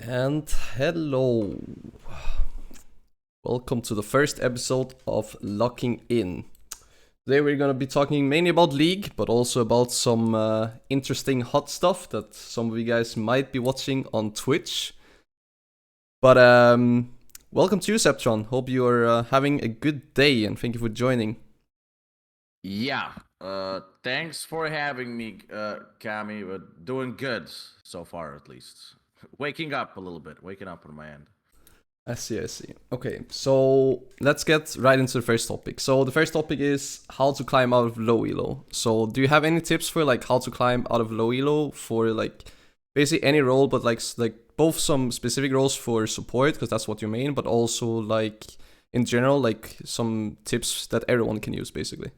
And hello. Welcome to the first episode of Locking In. Today we're going to be talking mainly about League, but also about some interesting hot stuff that some of you guys might be watching on Twitch. But welcome to you, Xeptron. Hope you're having a good day and thank you for joining. Yeah, thanks for having me, Cami, but doing good so far at least. Waking up a little bit, waking up on my end. I see. Okay, so let's get right into the first topic. So the first topic is how to climb out of low elo. So do you have any tips for like how to climb out of low elo for like basically any role, but like both some specific roles for support because that's what you mean, but also like in general like some tips that everyone can use basically.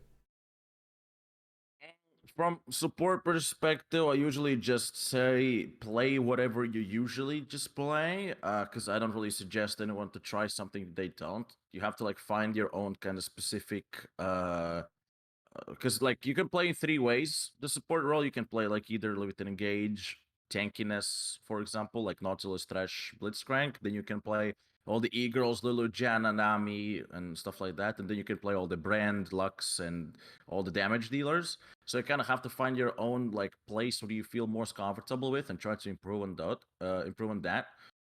From support perspective, I usually just say play whatever you usually just play, because I don't really suggest anyone to try something they don't. You have to like find your own kind of specific, because like you can play in three ways. The support role you can play like either with an engage, tankiness, for example, like Nautilus, Thresh, Blitzcrank. Then you can play all the e-girls, Lulu, Janna, Nami, and stuff like that. And then you can play all the brand, Lux, and all the damage dealers. So you kind of have to find your own like place where you feel most comfortable with and try to improve on that.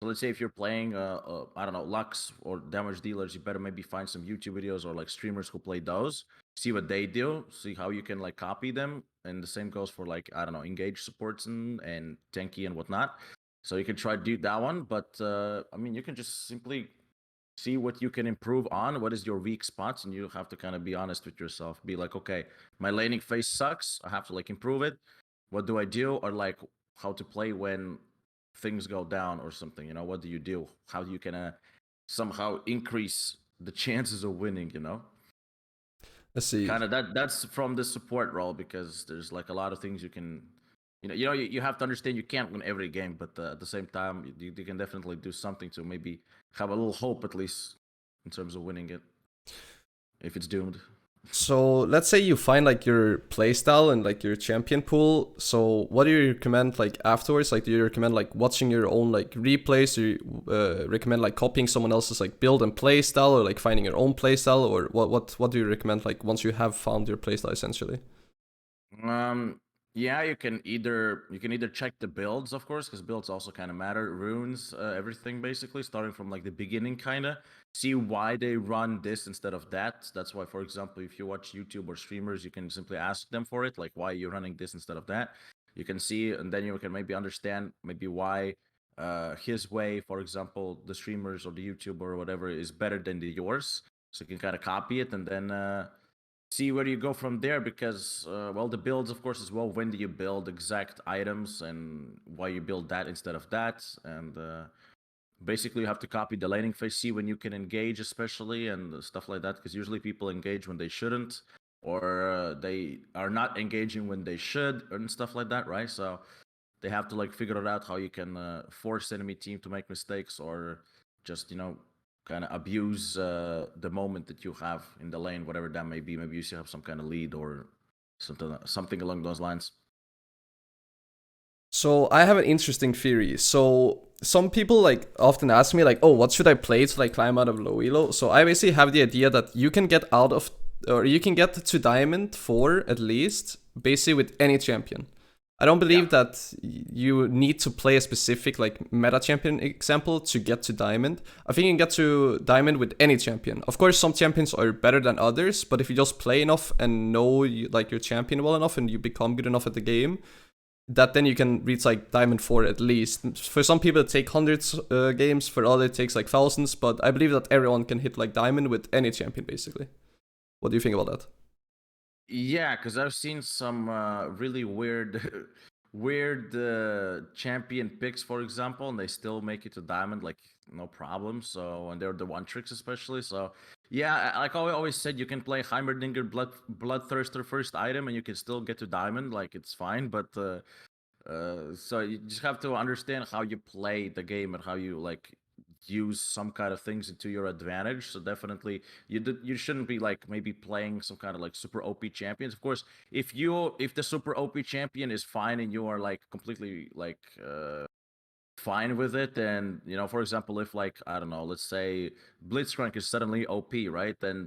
So let's say if you're playing, I don't know, Lux or damage dealers, you better maybe find some YouTube videos or like streamers who play those, see what they do, see how you can like copy them. And the same goes for like, I don't know, engage supports and tanky and whatnot. So you can try to do that one, but I mean, you can just simply see what you can improve on, what is your weak spots, and you have to kind of be honest with yourself. Be like, okay, my laning phase sucks. I have to like improve it. What do I do? Or like how to play when things go down or something. What do you do? How do you kind of somehow increase the chances of winning? I see. Kind of that's from the support role, because there's like a lot of things you can you have to understand you can't win every game, but at the same time you can definitely do something to maybe have a little hope at least in terms of winning it if it's doomed. So let's say you find like your playstyle and like your champion pool. So what do you recommend like afterwards? Like do you recommend like watching your own like replays? Do you recommend like copying someone else's like build and playstyle, or like finding your own playstyle, or what do you recommend like once you have found your playstyle essentially? Um, yeah, you can either check the builds, of course, because builds also kind of matter. Runes, everything basically, starting from like the beginning, kind of see why they run this instead of that. That's why, for example, if you watch YouTube or streamers, you can simply ask them for it, like why you're running this instead of that. You can see, and then you can maybe understand maybe why his way, for example, the streamers or the YouTuber or whatever is better than the yours. So you can kind of copy it and then see where you go from there, because well, the builds of course as well, when do you build exact items and why you build that instead of that. And basically you have to copy the laning phase, see when you can engage especially and stuff like that, because usually people engage when they shouldn't, or they are not engaging when they should and stuff like that, right? So they have to like figure it out how you can force enemy team to make mistakes, or just kind of abuse the moment that you have in the lane, whatever that may be. Maybe you still have some kind of lead or something along those lines. So I have an interesting theory. So some people like often ask me like, "Oh, what should I play to like climb out of low elo?" So I basically have the idea that you can get out of, or you can get to Diamond 4 at least, basically with any champion. I don't Yeah. believe that you need to play a specific like meta champion example to get to Diamond. I think you can get to Diamond with any champion. Of course, some champions are better than others, but if you just play enough and know like your champion well enough and you become good enough at the game, that then you can reach like Diamond 4 at least. For some people it takes hundreds games, for others it takes like thousands, but I believe that everyone can hit like Diamond with any champion basically. What do you think about that? Yeah, because I've seen some really weird, weird champion picks, for example, and they still make it to diamond, like no problem. So, and they're the one tricks especially. So, yeah, like I always said, you can play Heimerdinger Bloodthirster first item, and you can still get to diamond, like it's fine. But so you just have to understand how you play the game and how you like use some kind of things into your advantage. So definitely you shouldn't be like maybe playing some kind of like super OP champions. Of course, if the super OP champion is fine and you are like completely like fine with it. And for example, if like I don't know, let's say Blitzcrank is suddenly OP, right? Then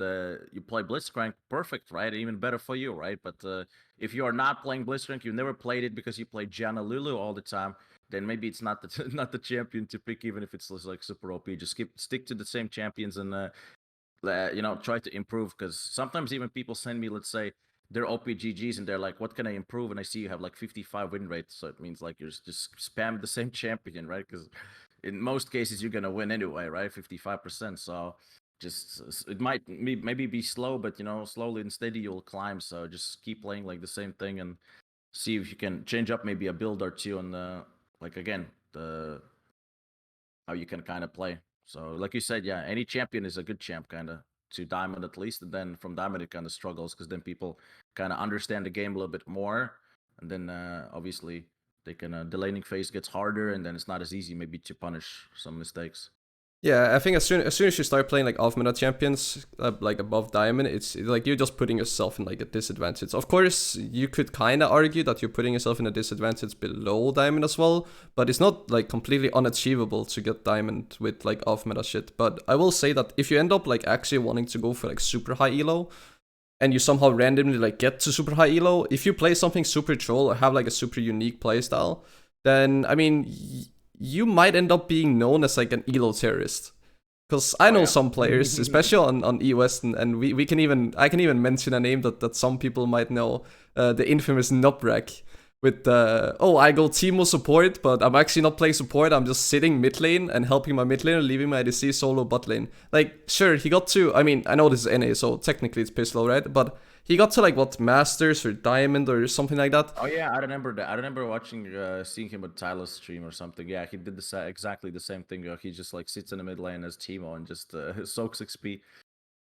you play Blitzcrank, perfect, right? Even better for you, right? But if you are not playing Blitzcrank, you never played it because you play Janna Lulu all the time, then maybe it's not the not the champion to pick, even if it's like super OP. Just stick to the same champions and try to improve, because sometimes even people send me, let's say, their OPGGs and they're like, what can I improve? And I see you have like 55 win rate, so it means like you're just spam the same champion, right? Because in most cases you're gonna win anyway, right? 55%. So just it might maybe be slow, but slowly and steady you'll climb. So just keep playing like the same thing and see if you can change up maybe a build or two on the like again the how you can kind of play. So, like you said, yeah, any champion is a good champ, kind of to diamond at least, and then from diamond it kind of struggles because then people kind of understand the game a little bit more, and then obviously they can the laning phase gets harder, and then it's not as easy maybe to punish some mistakes. Yeah, I think as soon as you start playing like off meta champions, like above diamond, it's like you're just putting yourself in like a disadvantage. Of course, you could kind of argue that you're putting yourself in a disadvantage below diamond as well, but it's not like completely unachievable to get diamond with like off meta shit. But I will say that if you end up like actually wanting to go for like super high elo, and you somehow randomly like get to super high elo, if you play something super troll or have like a super unique playstyle, then I mean you might end up being known as like an elo terrorist. Because I know some players, especially on EOS, and I can even mention a name that some people might know, the infamous Nubrak, with I go Teemo support, but I'm actually not playing support, I'm just sitting mid lane and helping my mid lane and leaving my ADC solo bot lane. Like, sure, he got to, I mean, I know this is NA, so technically it's piss low, right? But he got to like, what, Masters or Diamond or something like that? Oh yeah, I remember that. I remember watching, seeing him at Tyler's stream or something. Yeah, he did exactly the same thing. He just like sits in the mid lane as Teemo and just soaks XP.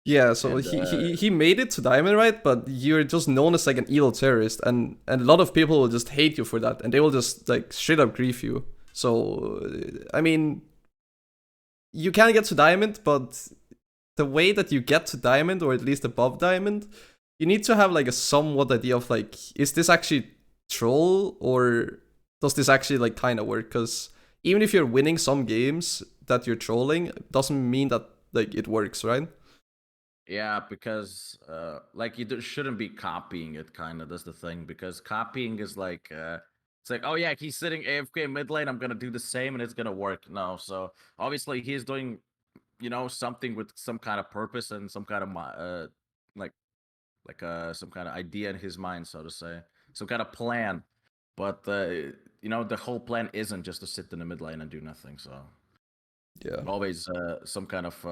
Yeah, so And he made it to Diamond, right? But you're just known as like an elo terrorist, and a lot of people will just hate you for that, and they will just like straight up grief you. So I mean, you can get to Diamond, but the way that you get to Diamond, or at least above Diamond, you need to have like a somewhat idea of like, is this actually troll, or does this actually like kind of work? Because even if you're winning some games that you're trolling, doesn't mean that like it works, right? yeah, because like you shouldn't be copying it. Kind of, that's the thing. Because copying is like it's like, oh yeah, he's sitting AFK mid lane, I'm gonna do the same and it's gonna work. No, so obviously he's doing something with some kind of purpose and some kind of like some kind of idea in his mind, so to say, some kind of plan. But the whole plan isn't just to sit in the mid lane and do nothing. So Yeah. always some kind of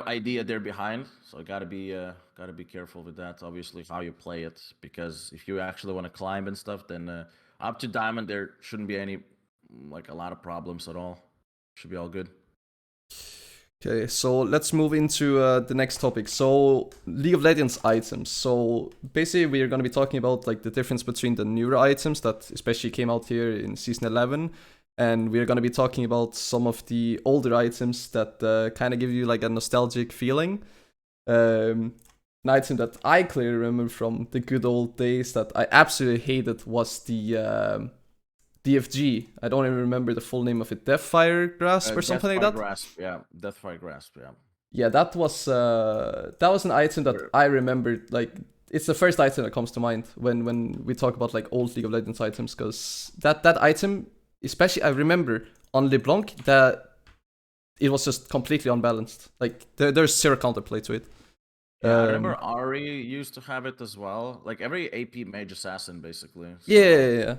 idea there behind. So gotta be careful with that. Obviously, how you play it, because if you actually want to climb and stuff, then up to diamond there shouldn't be any like a lot of problems at all. Should be all good. Okay, so let's move into the next topic. So League of Legends items. So basically, we are going to be talking about like the difference between the newer items that especially came out here in season 11, and we're going to be talking about some of the older items that kind of give you like a nostalgic feeling. An item that I clearly remember from the good old days that I absolutely hated was the DFG. I don't even remember the full name of it. Deathfire Grasp or something like that. Grasp, yeah. Deathfire Grasp, yeah. Yeah, that was an item that I remembered. Like, it's the first item that comes to mind when we talk about like old League of Legends items, because that item, especially, I remember on LeBlanc that it was just completely unbalanced. Like there's zero counterplay to it. Yeah, I remember Ari used to have it as well. Like every AP mage assassin, basically. So Yeah.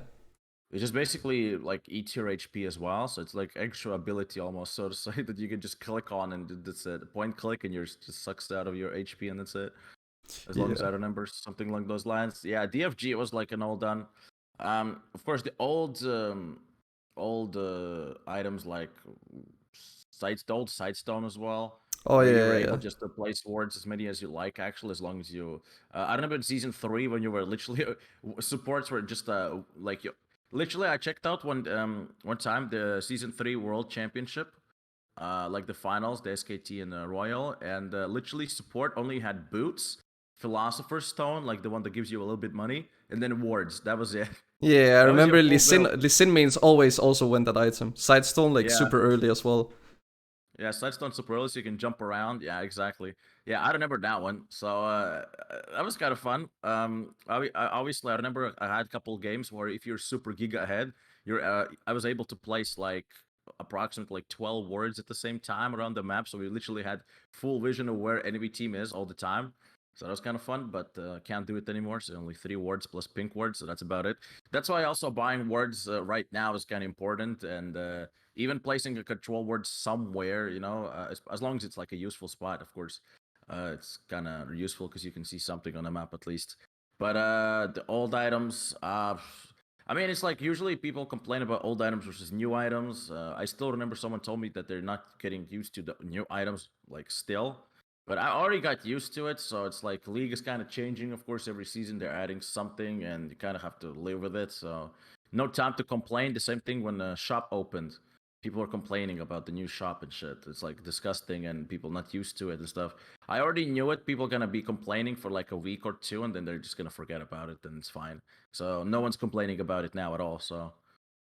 it's just basically like E tier HP as well. So it's like extra ability almost, so to say, that you can just click on and that's it. Point click and you're just sucks out of your HP and that's it. As long as I remember something along those lines. Yeah, DFG was like an old done. Of course the old items like old Sightstone as well. Oh where yeah, you were yeah, able yeah. just to place wards as many as you like, actually, as long as you. I remember in season 3 when you were literally supports were just like you. Literally, I checked out one time the season 3 World Championship, like the finals, the SKT and the Royal, and literally support only had boots, Philosopher's Stone, like the one that gives you a little bit money, and then wards. That was it. Yeah, I That was your remember full build. Lee Sin mains always also went that item. Sidestone like Yeah. super early as well. Yeah, Sidestone super early, so you can jump around. Yeah, exactly. Yeah, I remember that one. So that was kind of fun. Obviously, I remember I had a couple games where if you're super giga ahead, I was able to place like approximately like 12 wards at the same time around the map. So we literally had full vision of where enemy team is all the time. So that was kind of fun, but can't do it anymore. So only 3 wards plus pink wards. So that's about it. That's why also buying wards right now is kind of important, and even placing a control word somewhere, as long as it's like a useful spot, of course, it's kind of useful because you can see something on the map at least. But the old items, I mean, it's like usually people complain about old items versus new items. I still remember someone told me that they're not getting used to the new items, like still. But I already got used to it, so it's like League is kind of changing. Of course, every season they're adding something, and you kind of have to live with it. So no time to complain. The same thing when the shop opened. People are complaining about the new shop and shit. It's like disgusting, and people not used to it and stuff. I already knew it. People gonna be complaining for like a week or two, and then they're just gonna forget about it, and it's fine. So no one's complaining about it now at all. So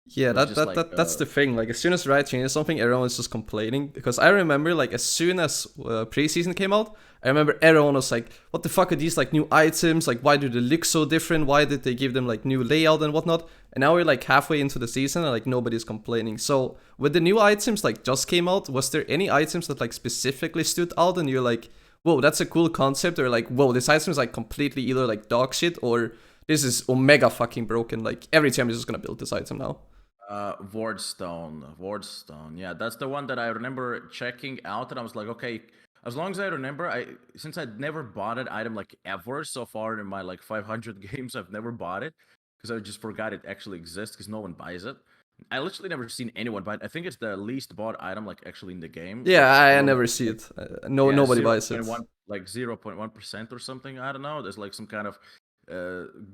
Yeah, it was just like, that's the thing. Like as soon as Riot changes something, everyone is just complaining. Because I remember, like as soon as preseason came out, I remember everyone was like, "What the fuck are these like new items? Like why do they look so different? Why did they give them like new layout and whatnot?" And now we're like halfway into the season and like nobody's complaining. So with the new items like just came out, was there any items that like specifically stood out and you're like, "Whoa, that's a cool concept," or like, "Whoa, this item is like completely either like dog shit or this is omega fucking broken. Like every time is just gonna build this item now." Wardstone. Yeah, that's the one that I remember checking out, and I was like, okay, as long as I remember, since I'd never bought an item like ever so far in my like 500 games, I've never bought it because I just forgot it actually exists because no one buys it. I literally never seen anyone buy it. I think it's the least bought item like actually in the game. Yeah, It's I around never like, see it. No, yeah, nobody buys it. 0.1, like 0.1% or something. I don't know. There's like some kind of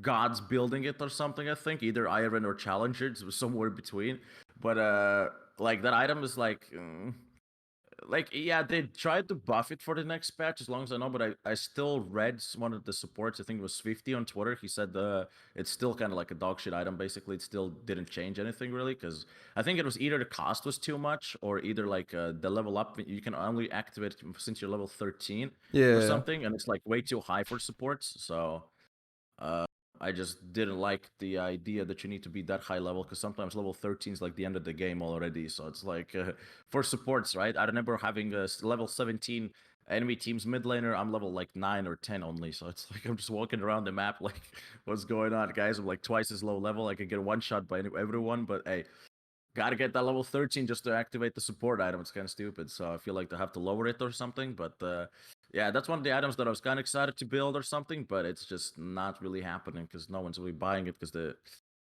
gods building it or something. I think either Iron or Challenger. It was somewhere between. But like that item is like yeah, they tried to buff it for the next patch as long as I know, but I still read one of the supports, I think it was 50 on Twitter. He said it's still kind of like a dog shit item. Basically, it still didn't change anything really, because I think it was either the cost was too much or either like the level up you can only activate it since you're level 13 or Yeah. something, and it's like way too high for supports. So uh, I just didn't like the idea that you need to be that high level, because sometimes level 13 is like the end of the game already. So it's like for supports, right? I remember having a level 17 enemy team's mid laner. I'm level like 9 or 10 only. So it's like I'm just walking around the map like, what's going on, guys? I'm like twice as low level. I could get one shot by everyone, but hey, gotta get that level 13 just to activate the support item. It's kind of stupid. So I feel like they have to lower it or something. But yeah, that's one of the items that I was kind of excited to build or something. But it's just not really happening because no one's really buying it because they're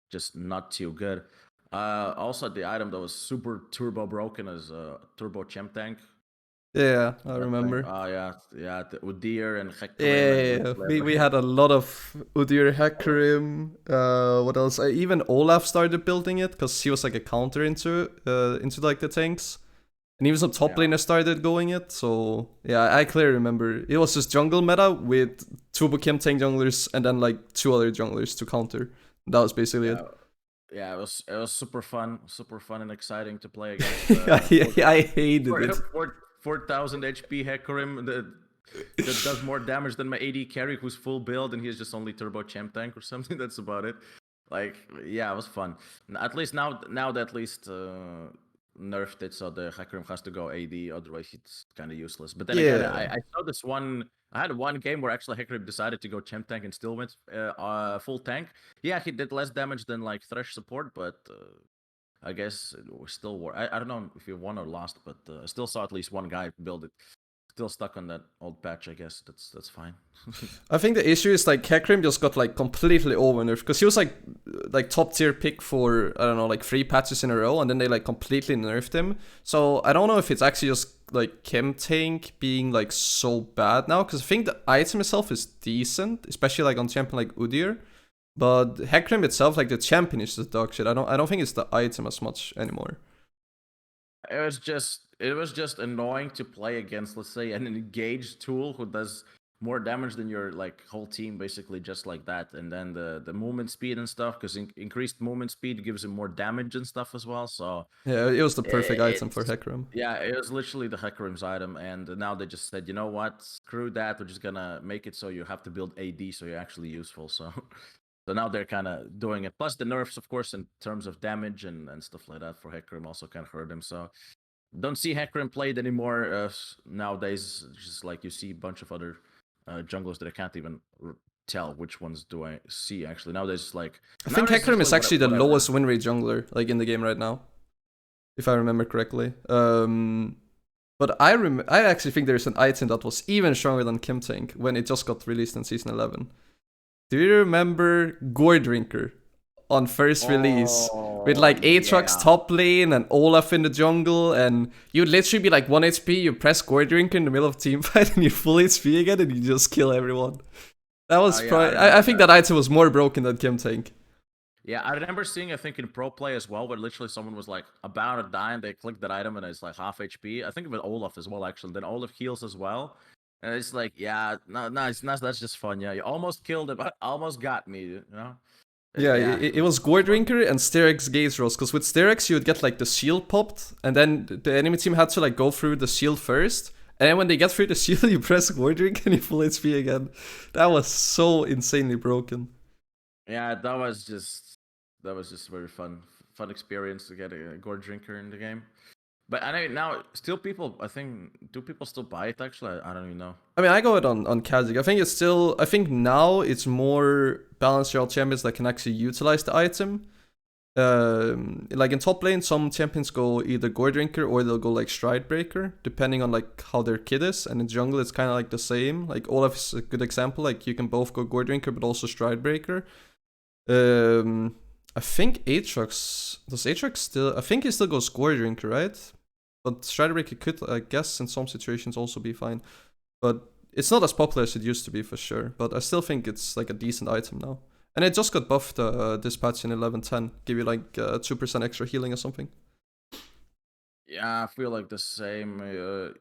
just not too good. Also, the item that was super turbo broken is Turbo Champ Tank. Yeah, I That thing. remember. Oh yeah, yeah. The Udyr and Hecarim and Yeah, we had a lot of Udyr Hecarim. What else? Even Olaf started building it because he was like a counter into like the tanks, and even some top yeah. laners started going it. So yeah, I clearly remember it was just jungle meta with two Bokem tank junglers and then like two other junglers to counter. That was basically Yeah, it. yeah, it was super fun and exciting to play against. I hated it. 4,000 HP Hecarim that does more damage than my AD carry, who's full build, and he's just only turbo champ tank or something. That's about it. Like, yeah, it was fun. At least now they at least nerfed it, so the Hecarim has to go AD. Otherwise, it's kind of useless. But then again, Yeah. I saw this one. I had one game where actually Hecarim decided to go champ tank and still went full tank. Yeah, he did less damage than like Thresh support, but I guess it was still war. I don't know if he won or lost, but I still saw at least one guy build it. Still stuck on that old patch, I guess. That's fine. I think the issue is like Hecarim just got like completely overnerfed because he was like top tier pick for I don't know like 3 patches in a row, and then they like completely nerfed him. So I don't know if it's actually just like Chem Tank being like so bad now, because I think the item itself is decent, especially like on champion like Udyr. But Hecarim itself, like the champion is just dog shit. I don't think it's the item as much anymore. It was just annoying to play against, let's say, an engaged tool who does more damage than your like whole team, basically, just like that. And then the movement speed and stuff, because increased movement speed gives him more damage and stuff as well. So Yeah, it was the perfect item for it's Hecarim. yeah, it was literally the Hecarim's item, and now they just said, you know what, screw that. We're just gonna make it so you have to build AD, so you're actually useful. So so now they're kind of doing it. Plus the nerfs, of course, in terms of damage and stuff like that for Hecarim also kind of hurt him. So don't see Hecarim played anymore nowadays. Just like you see a bunch of other junglers that I can't even tell which ones do I see actually nowadays. Like I think nowadays, Hecarim literally is actually the whatever. lowest win rate jungler like in the game right now, if I remember correctly. But I actually think there's an item that was even stronger than Kim Tank when it just got released in season 11. Do you remember Gore Drinker on first release? With Oh like Aatrox yeah. top lane and Olaf in the jungle, and you'd literally be like 1 HP, you press Gore Drinker in the middle of team fight, and you're full HP again, and you just kill everyone. That was Yeah, I probably. remember I think that. that item was more broken than Kim Tank. Yeah, I remember seeing, I think, in pro play as well, where literally someone was like about to die and they clicked that item and it's like half HP. I think with Olaf as well, actually. Then Olaf heals as well. And it's like, yeah, no, it's not. That's just fun. Yeah, you almost killed it, but almost got me. You know? Yeah, Yeah, it was so Gore fun. Drinker and Sterak's Gaze Rolls, because with Sterak's you would get like the shield popped, and then the enemy team had to like go through the shield first, and then when they get through the shield, you press Gore Drink and you full HP again. That was so insanely broken. Yeah, that was just very fun experience to get a gourd drinker in the game. But I know now still people. I think do people still buy it? Actually, I don't even know. I mean, I go it on Kazik. I think it's still. I think now it's more balanced royal champions that can actually utilize the item. Like in top lane, some champions go either Gore Drinker or they'll go like Stride Breaker, depending on like how their kit is. And in jungle, it's kind of like the same. Like Olaf is a good example. Like you can both go Gore Drinker, but also Stride Breaker. I think Aatrox does Aatrox still. I think he still goes Gore Drinker, right? But Stride Breaker could, I guess, in some situations also be fine. But it's not as popular as it used to be for sure. But I still think it's like a decent item now. And it just got buffed this patch in 11.10. Give you like 2% extra healing or something. Yeah, I feel like the same.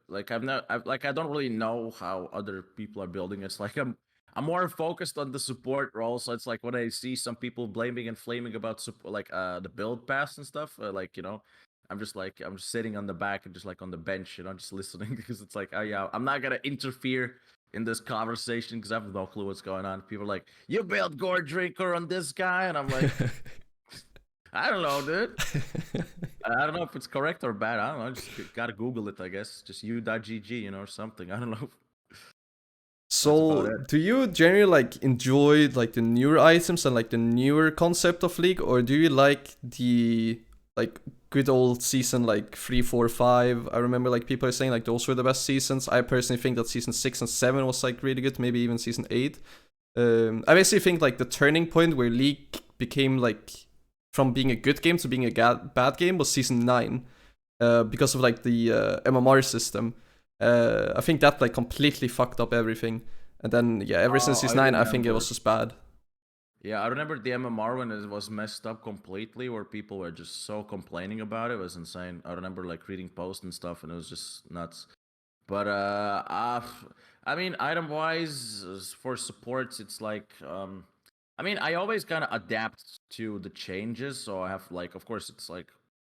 Like I don't really know how other people are building. It's like I'm more focused on the support role. So it's like when I see some people blaming and flaming about like the build pass and stuff. Like I'm just like I'm just sitting on the back and just like on the bench, just listening because it's like, oh yeah, I'm not gonna interfere in this conversation because I have no clue what's going on. People are like, you build Gore Drinker on this guy, and I'm like, I don't know, dude. I don't know if it's correct or bad. I don't know. Just gotta Google it, I guess. Just u.gg, or something. I don't know. That's about So, it. do you generally like enjoy like the newer items and like the newer concept of League, or do you like the like good old season like 3, 4, 5? I remember like people are saying like those were the best seasons. I personally think that season 6 and 7 was like really good, maybe even season 8. I basically think like the turning point where League became like from being a good game to being a bad game was season 9, because of like the MMR system. I think that like completely fucked up everything. And then yeah, ever since Oh, I season 9, I think it was remember. just bad. Yeah, I remember the MMR when it was messed up completely, where people were just so complaining about it. It was insane. I remember like reading posts and stuff, and it was just nuts. But I mean, item wise for supports, it's like I mean, I always kind of adapt to the changes. So I have like, of course, it's like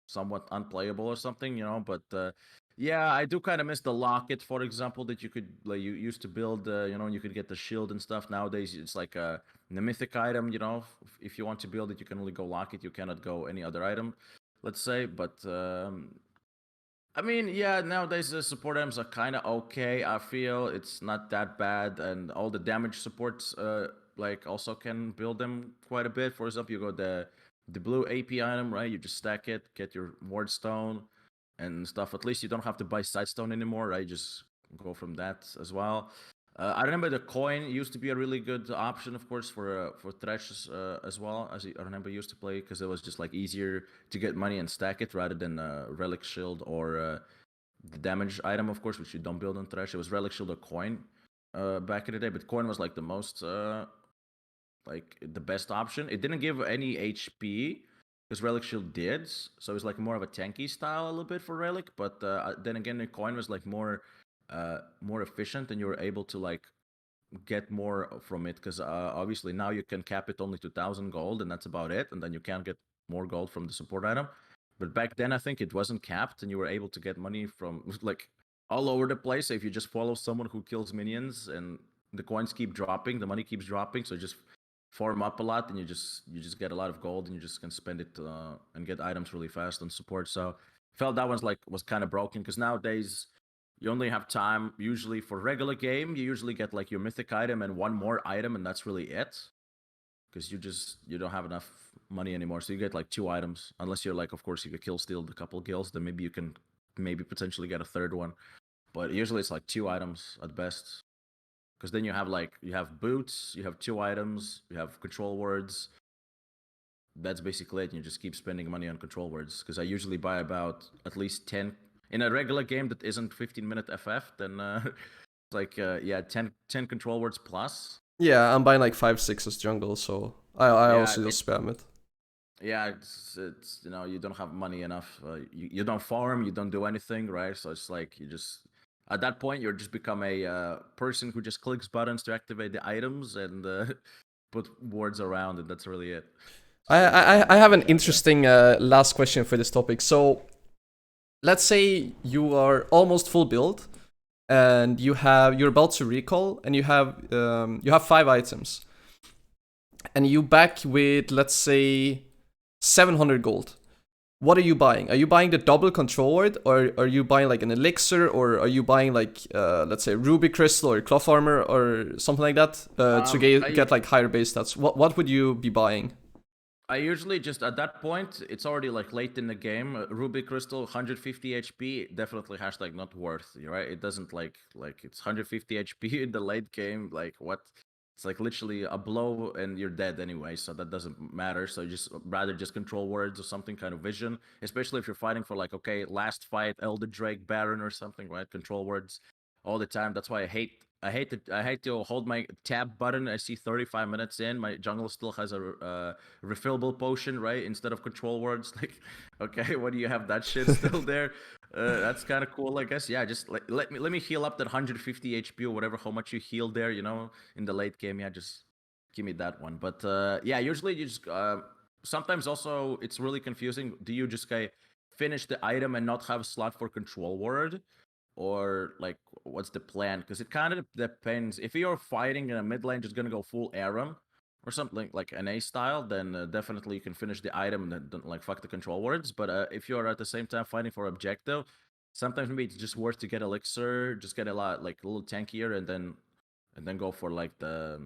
somewhat unplayable or something, But yeah, I do kind of miss the locket, for example, that you could like you used to build. You could get the shield and stuff. Nowadays, it's like a mythic item. If you want to build it, you can only go locket. You cannot go any other item, let's say. But I mean, yeah, nowadays the support items are kind of okay. I feel it's not that bad, and all the damage supports, like also can build them quite a bit. For example, you go the blue AP item, right? You just stack it, get your ward stone and stuff. At least you don't have to buy side stone anymore, right? Just go from that as well. I remember the coin used to be a really good option, of course, for Thresh as well. As I remember, used to play because it was just like easier to get money and stack it rather than Relic Shield or the damage item, of course, which you don't build on Thresh. It was Relic Shield or Coin back in the day, but Coin was like the most like the best option. It didn't give any HP because Relic Shield did, so it's like more of a tanky style a little bit for Relic. But then again, the Coin was like more efficient, and you were able to like get more from it, because obviously now you can cap it only to 1,000 gold, and that's about it, and then you can't get more gold from the support item. But back then, I think it wasn't capped, and you were able to get money from like all over the place. If you just follow someone who kills minions, and the coins keep dropping, the money keeps dropping, so just farm up a lot, and you just get a lot of gold, and you just can spend it and get items really fast on support. So felt that was kind of broken, because nowadays you only have time usually for regular game. You usually get like your mythic item and one more item, and that's really it, because you don't have enough money anymore. So you get like 2 items, unless you're like, of course, you could kill steal a couple kills, then maybe you can potentially get a third one. But usually it's like 2 items at best, because then you have boots, you have 2 items, you have control words. That's basically it. And you just keep spending money on control words, because I usually buy about at least 10 in a regular game that isn't 15-minute FF. Then it's like 10 control words plus. Yeah, I'm buying like 5-6 as jungle, so I Yeah, also just spam it. Yeah, it's you don't have money enough. You don't farm, you don't do anything, right? So it's like you just at that point you're just become a person who just clicks buttons to activate the items and put words around, and that's really it. I have an interesting last question for this topic. So let's say you are almost full build, and you're about to recall, and you have 5 items, and you back with, let's say, 700 gold. What are you buying? Are you buying the double control word, or are you buying like an elixir, or are you buying like let's say ruby crystal or cloth armor or something like that to get like higher base stats? What would you be buying? I usually just at that point, it's already like late in the game. Ruby Crystal 150 HP definitely hashtag not worth, right? It doesn't like it's 150 HP in the late game. Like what? It's like literally a blow and you're dead anyway, so that doesn't matter. So you just rather just control words or something, kind of vision, especially if you're fighting for like, okay, last fight, Elder Drake, Baron or something, right? Control words all the time. That's why I hate to hold my tab button. I see 35 minutes in, my jungle still has a refillable potion, right? Instead of control words. Like, okay, what do you have that shit still there? That's kind of cool, I guess. Yeah, just let me heal up that 150 HP or whatever, how much you heal there, in the late game. Yeah, just give me that one. But yeah, usually you just sometimes also it's really confusing. Do you just finish the item and not have a slot for control word? Or like what's the plan? Because it kind of depends. If you're fighting in a mid lane just gonna go full Aram or something like an A style, then definitely you can finish the item and then don't like fuck the control words. But if you're at the same time fighting for objective, sometimes maybe it's just worth to get elixir, just get a little tankier, and then go for like the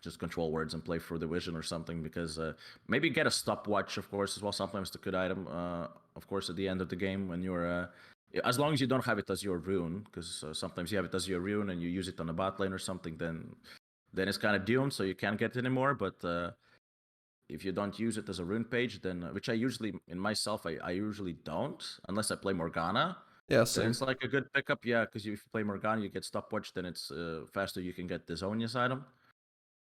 just control words and play for the vision or something. Because maybe get a stopwatch, of course, as well. Sometimes it's a good item, of course, at the end of the game when you're as long as you don't have it as your rune, because sometimes you have it as your rune and you use it on a bot lane or something, then it's kind of doomed, so you can't get it anymore. But if you don't use it as a rune page, then which I usually in myself I usually don't unless I play Morgana. Yeah, Then same. it's like a good pickup, yeah, because if you play Morgana, you get stopwatch, then it's faster. You can get the Zonia's item.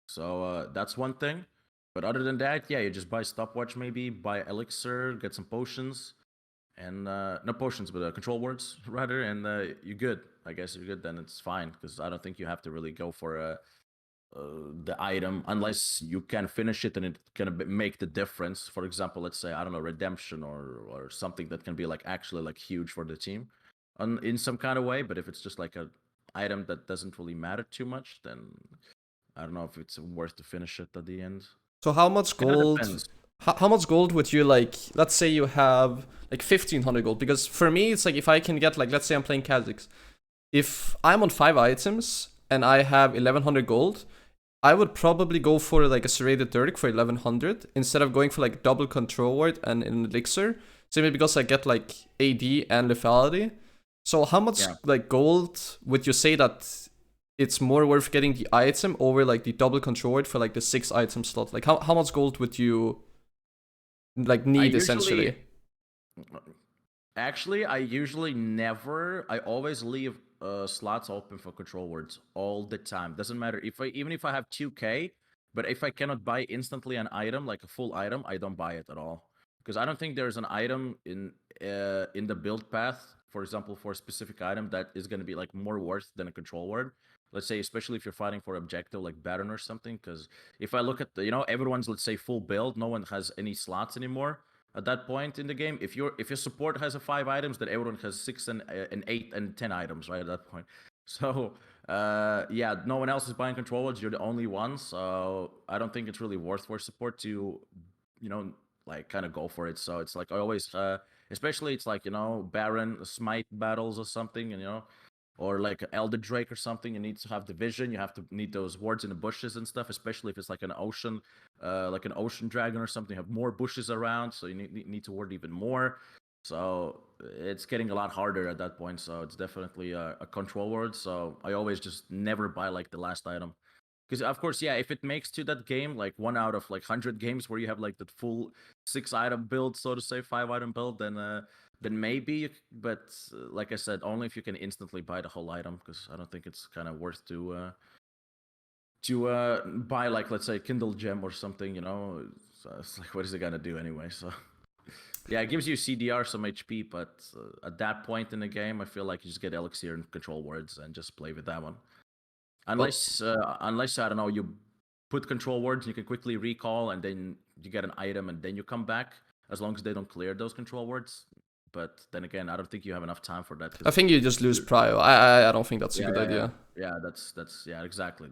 So that's one thing. But other than that, yeah, you just buy stopwatch, maybe buy elixir, get some potions, and no potions, but control words rather, and you're good. I guess you're good. Then it's fine, because I don't think you have to really go for the item unless you can finish it and it can make the difference. For example, let's say I don't know, redemption or something that can be like actually like huge for the team, in some kind of way. But if it's just like a item that doesn't really matter too much, then I don't know if it's worth to finish it at the end. So how much Kind of gold? depends. How much gold would you like? Let's say you have like 1,500 gold, because for me it's like if I can get like, let's say I'm playing Kha'Zix, if I'm on 5 items and I have 1,100 gold, I would probably go for like a serrated Dirk for 1,100 instead of going for like double control word and an elixir, simply because I get like AD and lethality. So how much like gold would you say that it's more worth getting the item over like the double control word for like the 6 item slot? Like how much gold would you like need essentially? Actually, I usually never. I always leave slots open for control words all the time. Doesn't matter even if I have 2K, but if I cannot buy instantly an item like a full item, I don't buy it at all, because I don't think there's an item in the build path for example, for a specific item that is going to be like more worth than a control word. Let's say, especially if you're fighting for objective like Baron or something. Because if I look at the, everyone's, let's say, full build, no one has any slots anymore at that point in the game. If your support has a 5 items, then everyone has 6 and 8 and 10 items, right? At that point. So yeah, no one else is buying control words. You're the only one. So I don't think it's really worth for support to, like kind of go for it. So it's like I always, especially it's like Baron Smite battles or something, or like Elder Drake or something. You need to have the vision. You have to need those wards in the bushes and stuff. Especially if it's like an ocean dragon or something. You have more bushes around, so you need to ward even more. So it's getting a lot harder at that point. So it's definitely a control word. So I always just never buy like the last item. Because of course, yeah, if it makes to that game, like 1 out of like 100 games where you have like that full 6 item build, so to say, 5 item build, then maybe. But like I said, only if you can instantly buy the whole item, because I don't think it's kind of worth to buy like, let's say, Kindle Gem or something. So it's like, what is it gonna do anyway? So yeah, it gives you CDR, some HP, but at that point in the game, I feel like you just get Elixir and control words and just play with that one. Unless I don't know, you put control words, you can quickly recall, and then you get an item, and then you come back. As long as they don't clear those control words. But then again, I don't think you have enough time for that. I think you just lose prio. I don't think that's a good idea. Yeah, that's exactly.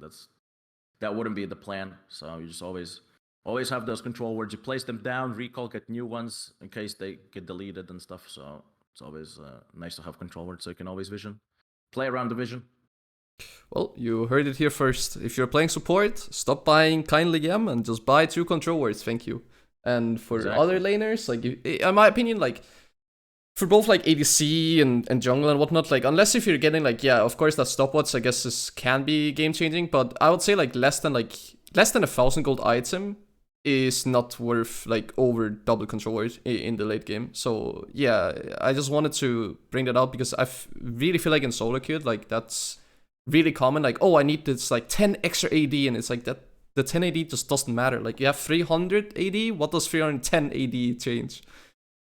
That wouldn't be the plan. So you just always have those control words. You place them down, recall, get new ones in case they get deleted and stuff. So it's always nice to have control words so you can always play around the vision. Well, you heard it here first. If you're playing support, stop buying Kindly Gem and just buy 2 control words, thank you. And for other laners, like, in my opinion, like, for both like ADC and jungle and whatnot, like, unless if you're getting like, yeah, of course that stopwatch, I guess this can be game changing, but I would say like less than 1,000 gold item is not worth like over double control word in the late game. So yeah, I just wanted to bring that up because I really feel like in soloQ, like that's really common, like, oh, I need this like 10 extra AD, and it's like that the 10 AD just doesn't matter. Like, you have 300 AD, what does 310 AD change?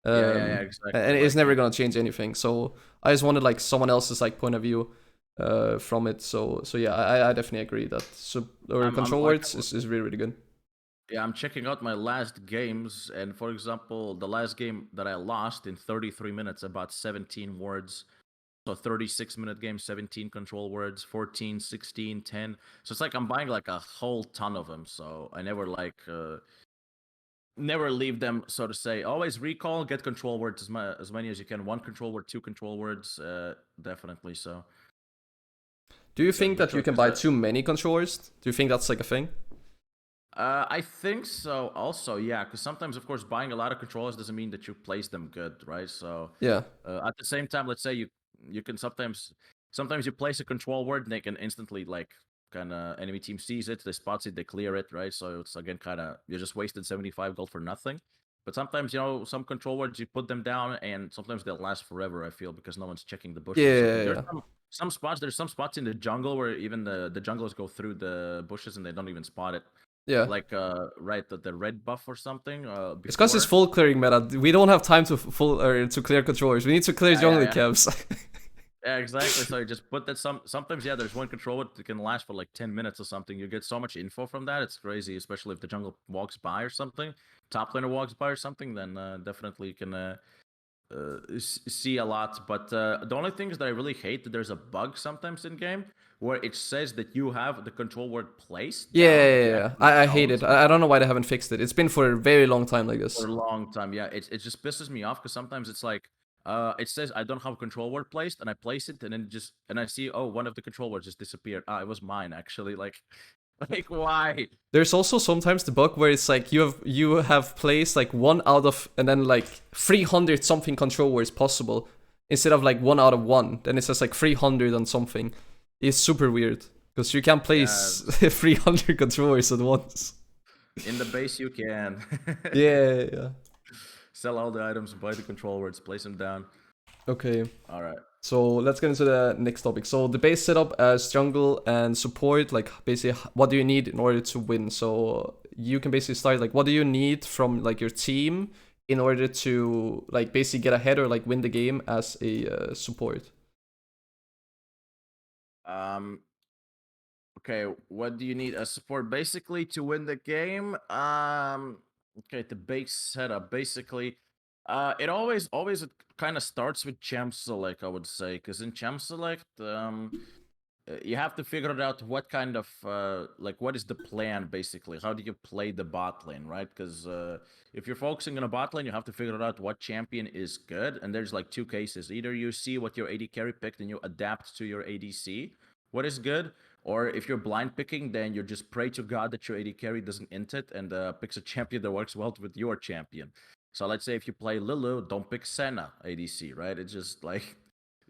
Yeah, exactly. And it's never gonna change anything. So I just wanted like someone else's like point of view from it. So yeah, I definitely agree that control words is really, really good. Yeah, I'm checking out my last games, and for example, the last game that I lost in 33 minutes, about 17 words. So 36-minute game, 17 control words, 14, 16, 10. So it's like I'm buying like a whole ton of them. So I never never leave them, so to say. Always recall, get control words as many as you can. 1 control word, 2 control words, definitely. So. Do you think that you can buy too many control words? Do you think that's like a thing? I think so. Also, yeah, because sometimes, of course, buying a lot of controllers doesn't mean that you place them good, right? So yeah. At the same time, let's say you can sometimes you place a control word and they can instantly like kind of enemy team sees it, they spots it, they clear it, right? So it's again kind of you just wasted 75 gold for nothing. But sometimes some control words you put them down and sometimes they'll last forever, I feel, because no one's checking the bushes. Yeah. There's some spots in the jungle where even the junglers go through the bushes and they don't even spot it. Yeah. Like right, the red buff or something. It's because it's full clearing meta. We don't have time to clear controllers. We need to clear jungle camps. Yeah, exactly. So you just put that sometimes, yeah, there's one controller that can last for like 10 minutes or something. You get so much info from that. It's crazy, especially if the jungle walks by or something. Top laner walks by or something, then definitely you can see a lot. But the only thing is that I really hate that there's a bug sometimes in game where it says that you have the control word placed. Yeah. I hate it. I don't know why they haven't fixed it. It's been for a very long time like this. For a long time, yeah. It just pisses me off because sometimes it's like it says I don't have a control word placed, and I place it, and then I see, oh, one of the control words just disappeared. It was mine actually. Like why? There's also sometimes the bug where it's like you have placed like 1 out of and then like 300 something control words possible instead of like 1 out of 1. Then it says like 300 and something. It's super weird because you can't place 300 controllers at once. In the base you can. Yeah. Sell all the items, buy the control words, place them down. Okay. All right. So let's get into the next topic. So the base setup as jungle and support, like basically what do you need in order to win? So you can basically start like what do you need from like your team in order to like basically get ahead or like win the game as a support? Um, okay, what do you need as support basically to win the game? Okay, the base setup basically. It always kind of starts with champ select, I would say, because in champ select, you have to figure it out what kind of like what is the plan basically, how do you play the bot lane, right? Because if you're focusing on a bot lane, you have to figure out what champion is good, and there's like two cases: either you see what your AD carry picked and you adapt to your ADC what is good, or if you're blind picking, then you just pray to God that your AD carry doesn't int it and picks a champion that works well with your champion. So let's say if you play Lulu, don't pick Senna ADC, right? It's just like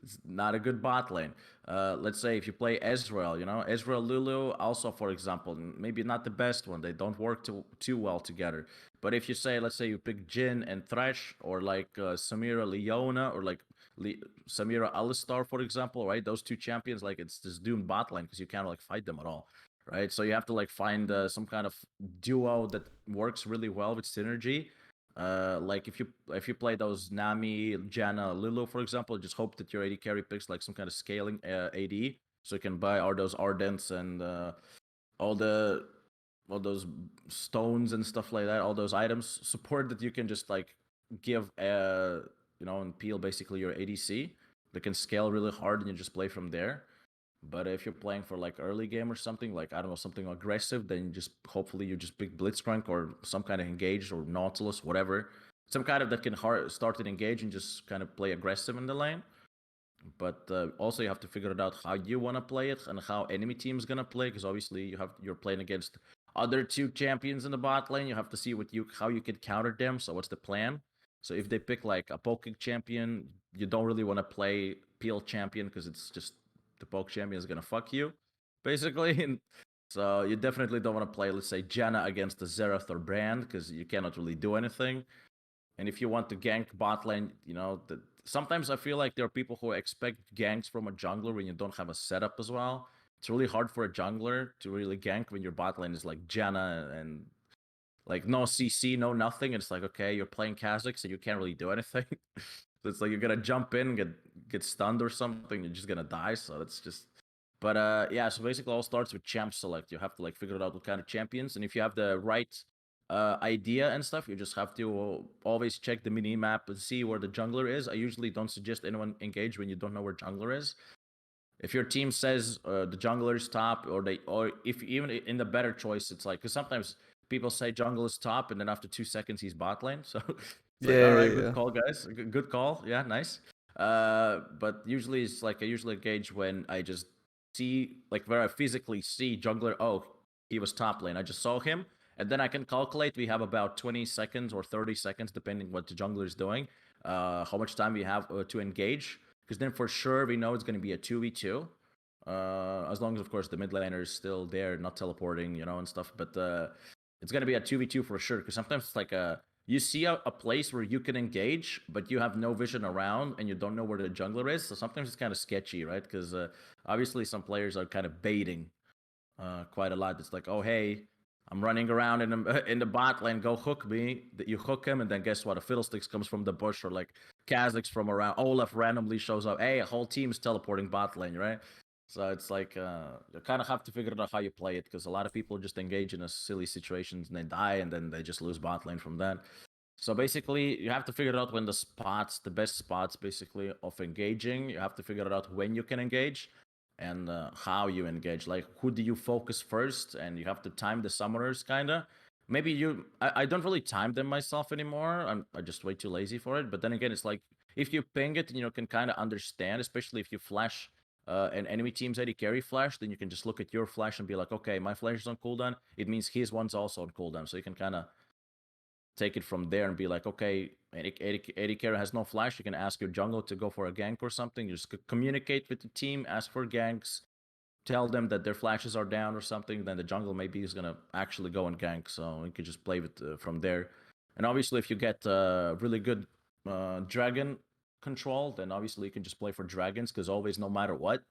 it's not a good bot lane. Let's say if you play Ezreal, Ezreal Lulu, also for example, maybe not the best one. They don't work too well together. But if you say, let's say you pick Jin and Thresh, or like Samira Leona, or like Samira Alistar, for example, right? Those two champions, like it's this doomed bot lane because you can't like fight them at all, right? So you have to like find some kind of duo that works really well with synergy. Like if you play those Nami, Janna, Lulu, for example, just hope that your AD carry picks like some kind of scaling AD, so you can buy all those Ardents and all the all those stones and stuff like that, all those items support that you can just like give and peel basically your ADC that can scale really hard and you just play from there. But if you're playing for like early game or something, like I don't know, something aggressive, then you just hopefully you just pick Blitzcrank or some kind of engage or Nautilus, whatever, some kind of that can start and engage and just kind of play aggressive in the lane. But also you have to figure it out how you want to play it and how enemy team is gonna play, because obviously you're playing against other two champions in the bot lane. You have to see how you can counter them. So what's the plan? So if they pick like a poking champion, you don't really want to play peel champion because it's just the poke champion is gonna fuck you, basically. And so you definitely don't want to play, let's say, Janna against the Xerath or Brand because you cannot really do anything. And if you want to gank bot lane, sometimes I feel like there are people who expect ganks from a jungler when you don't have a setup as well. It's really hard for a jungler to really gank when your bot lane is like Janna and like no CC, no nothing. It's like, okay, you're playing Kha'Zix and you can't really do anything. So it's like you're gonna jump in, get stunned or something, you're just gonna die. So it's just but yeah, so basically all starts with champ select. You have to like figure out what kind of champions, and if you have the right idea and stuff, you just have to always check the mini map and see where the jungler is. I usually don't suggest anyone engage when you don't know where jungler is. If your team says the jungler is top, or if even in the better choice, it's like because sometimes people say jungle is top, and then after 2 seconds he's bot lane. So it's like, all Yeah, right, yeah, good call, guys, good call, yeah, nice. But usually it's like I usually engage when I just see like where I physically see jungler. Oh, he was top lane. I just saw him, and then I can calculate. We have about 20 seconds or 30 seconds, depending what the jungler is doing. How much time we have to engage, because then for sure we know it's going to be a 2v2. As long as, of course, the mid laner is still there, not teleporting, and stuff. But it's going to be a 2v2 for sure, because sometimes it's like you see a place where you can engage, but you have no vision around and you don't know where the jungler is. So sometimes it's kind of sketchy, right? Because obviously some players are kind of baiting quite a lot. It's like, oh, hey, I'm running around in the bot lane. Go hook me. That you hook him, and then guess what? A Fiddlesticks comes from the bush, or like Kha'Zix from around. Olaf randomly shows up. Hey, a whole team's teleporting bot lane, right? So it's like you kind of have to figure out how you play it, because a lot of people just engage in a silly situations and they die, and then they just lose bot lane from that. So basically, you have to figure out when the best spots, basically, of engaging. You have to figure out when you can engage and how you engage. Like, who do you focus first? And you have to time the summoners, kind of. Maybe I don't really time them myself anymore. I'm just way too lazy for it. But then again, it's like if you ping it, can kind of understand, especially if you flash an enemy team's AD carry flash, then you can just look at your flash and be like, okay, my flash is on cooldown. It means his one's also on cooldown. So you can kind of take it from there and be like, okay, AD carry has no flash. You can ask your jungle to go for a gank or something. You just communicate with the team, ask for ganks, tell them that their flashes are down or something. Then the jungle maybe is gonna actually go and gank. So you can just play with from there. And obviously, if you get really good dragon control, then obviously you can just play for dragons, because always, no matter what,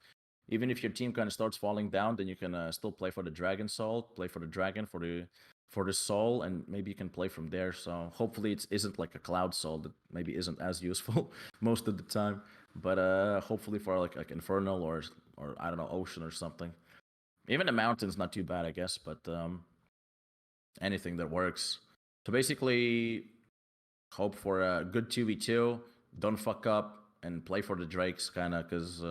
even if your team kind of starts falling down, then you can still play for the dragon soul, play for the dragon for the for the soul, and maybe you can play from there. So hopefully it isn't like a cloud soul that maybe isn't as useful most of the time. But hopefully for like infernal or I don't know, ocean or something. Even the mountain's not too bad, I guess. But anything that works. So basically, hope for a good 2v2. Don't fuck up and play for the Drakes, kind of, because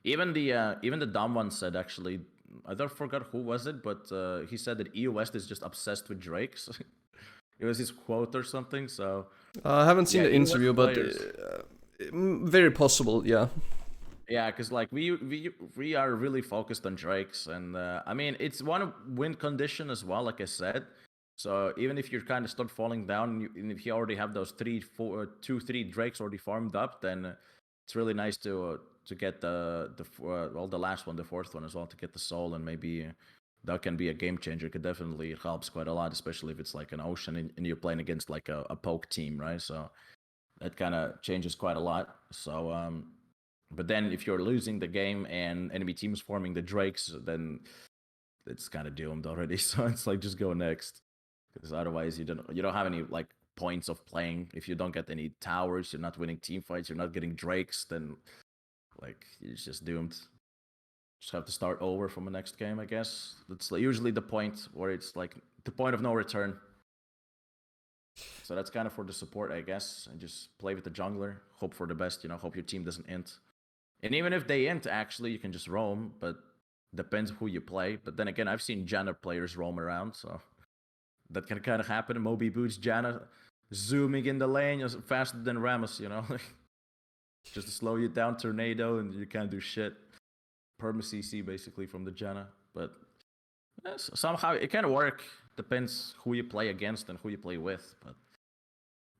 even the dumb one said, actually, I don't forgot who was it, but he said that EU West is just obsessed with Drakes. It was his quote or something. So I haven't seen yeah, the EU West interview, but players. very possible, yeah. Yeah, because like we are really focused on Drakes, and I mean it's one win condition as well, like I said. So even if you kind of start falling down, and if you already have those 3 Drakes already farmed up, then it's really nice to get the last one, the fourth one as well, to get the soul, and maybe that can be a game changer. It definitely helps quite a lot, especially if it's like an ocean and you're playing against like a poke team, right? So that kind of changes quite a lot. So but then if you're losing the game and enemy teams forming the Drakes, then it's kind of doomed already. So it's like just go next, because otherwise you don't have any like points of playing. If you don't get any towers, you're not winning team fights, you're not getting Drakes, then like you're just doomed. Just have to start over from the next game, I guess. That's usually the point where it's like the point of no return. So that's kind of for the support, I guess, and just play with the jungler. Hope for the best, hope your team doesn't int. And even if they int, actually, you can just roam, but depends who you play. But then again, I've seen Janna players roam around, so that can kind of happen. Moby boots Janna zooming in the lane faster than Rammus, just to slow you down, tornado, and you can't do shit. Perma CC basically from the Janna, but somehow it can work. Depends who you play against and who you play with. But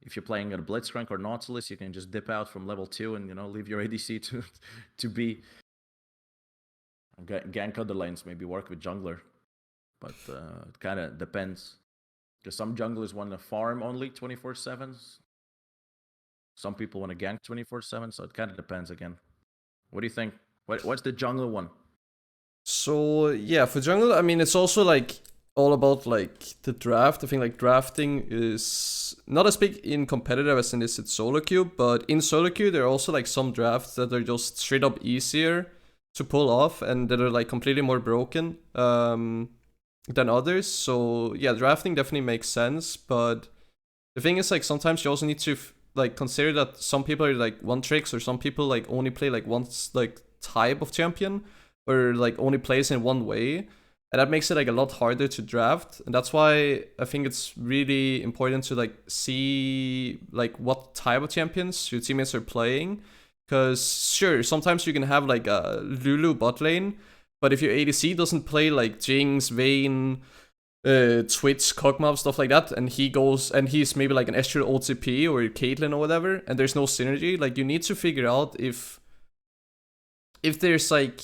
if you're playing at a Blitzcrank or Nautilus, you can just dip out from level 2 and leave your ADC to be. Gank other lanes, maybe work with jungler, but it kind of depends. Because some junglers want to farm only 24/7. Some people want to gank 24/7, so it kind of depends again. What do you think? What's the jungle one? So yeah, for jungle, I mean, it's also like all about like the draft. I think like drafting is not as big in competitive as in soloQ, but in soloQ there are also like some drafts that are just straight up easier to pull off and that are like completely more broken than others. So yeah, drafting definitely makes sense, but the thing is like sometimes you also need to like consider that some people are like one tricks, or some people like only play like one like type of champion, or like only plays in one way, and that makes it like a lot harder to draft. And that's why I think it's really important to like see like what type of champions your teammates are playing, because sure, sometimes you can have like a Lulu bot lane, but if your ADC doesn't play like Jinx, Vayne, Twitch, Kog'Maw, stuff like that, and he's maybe like an Esther OTP or Caitlyn or whatever, and there's no synergy, like you need to figure out if there's like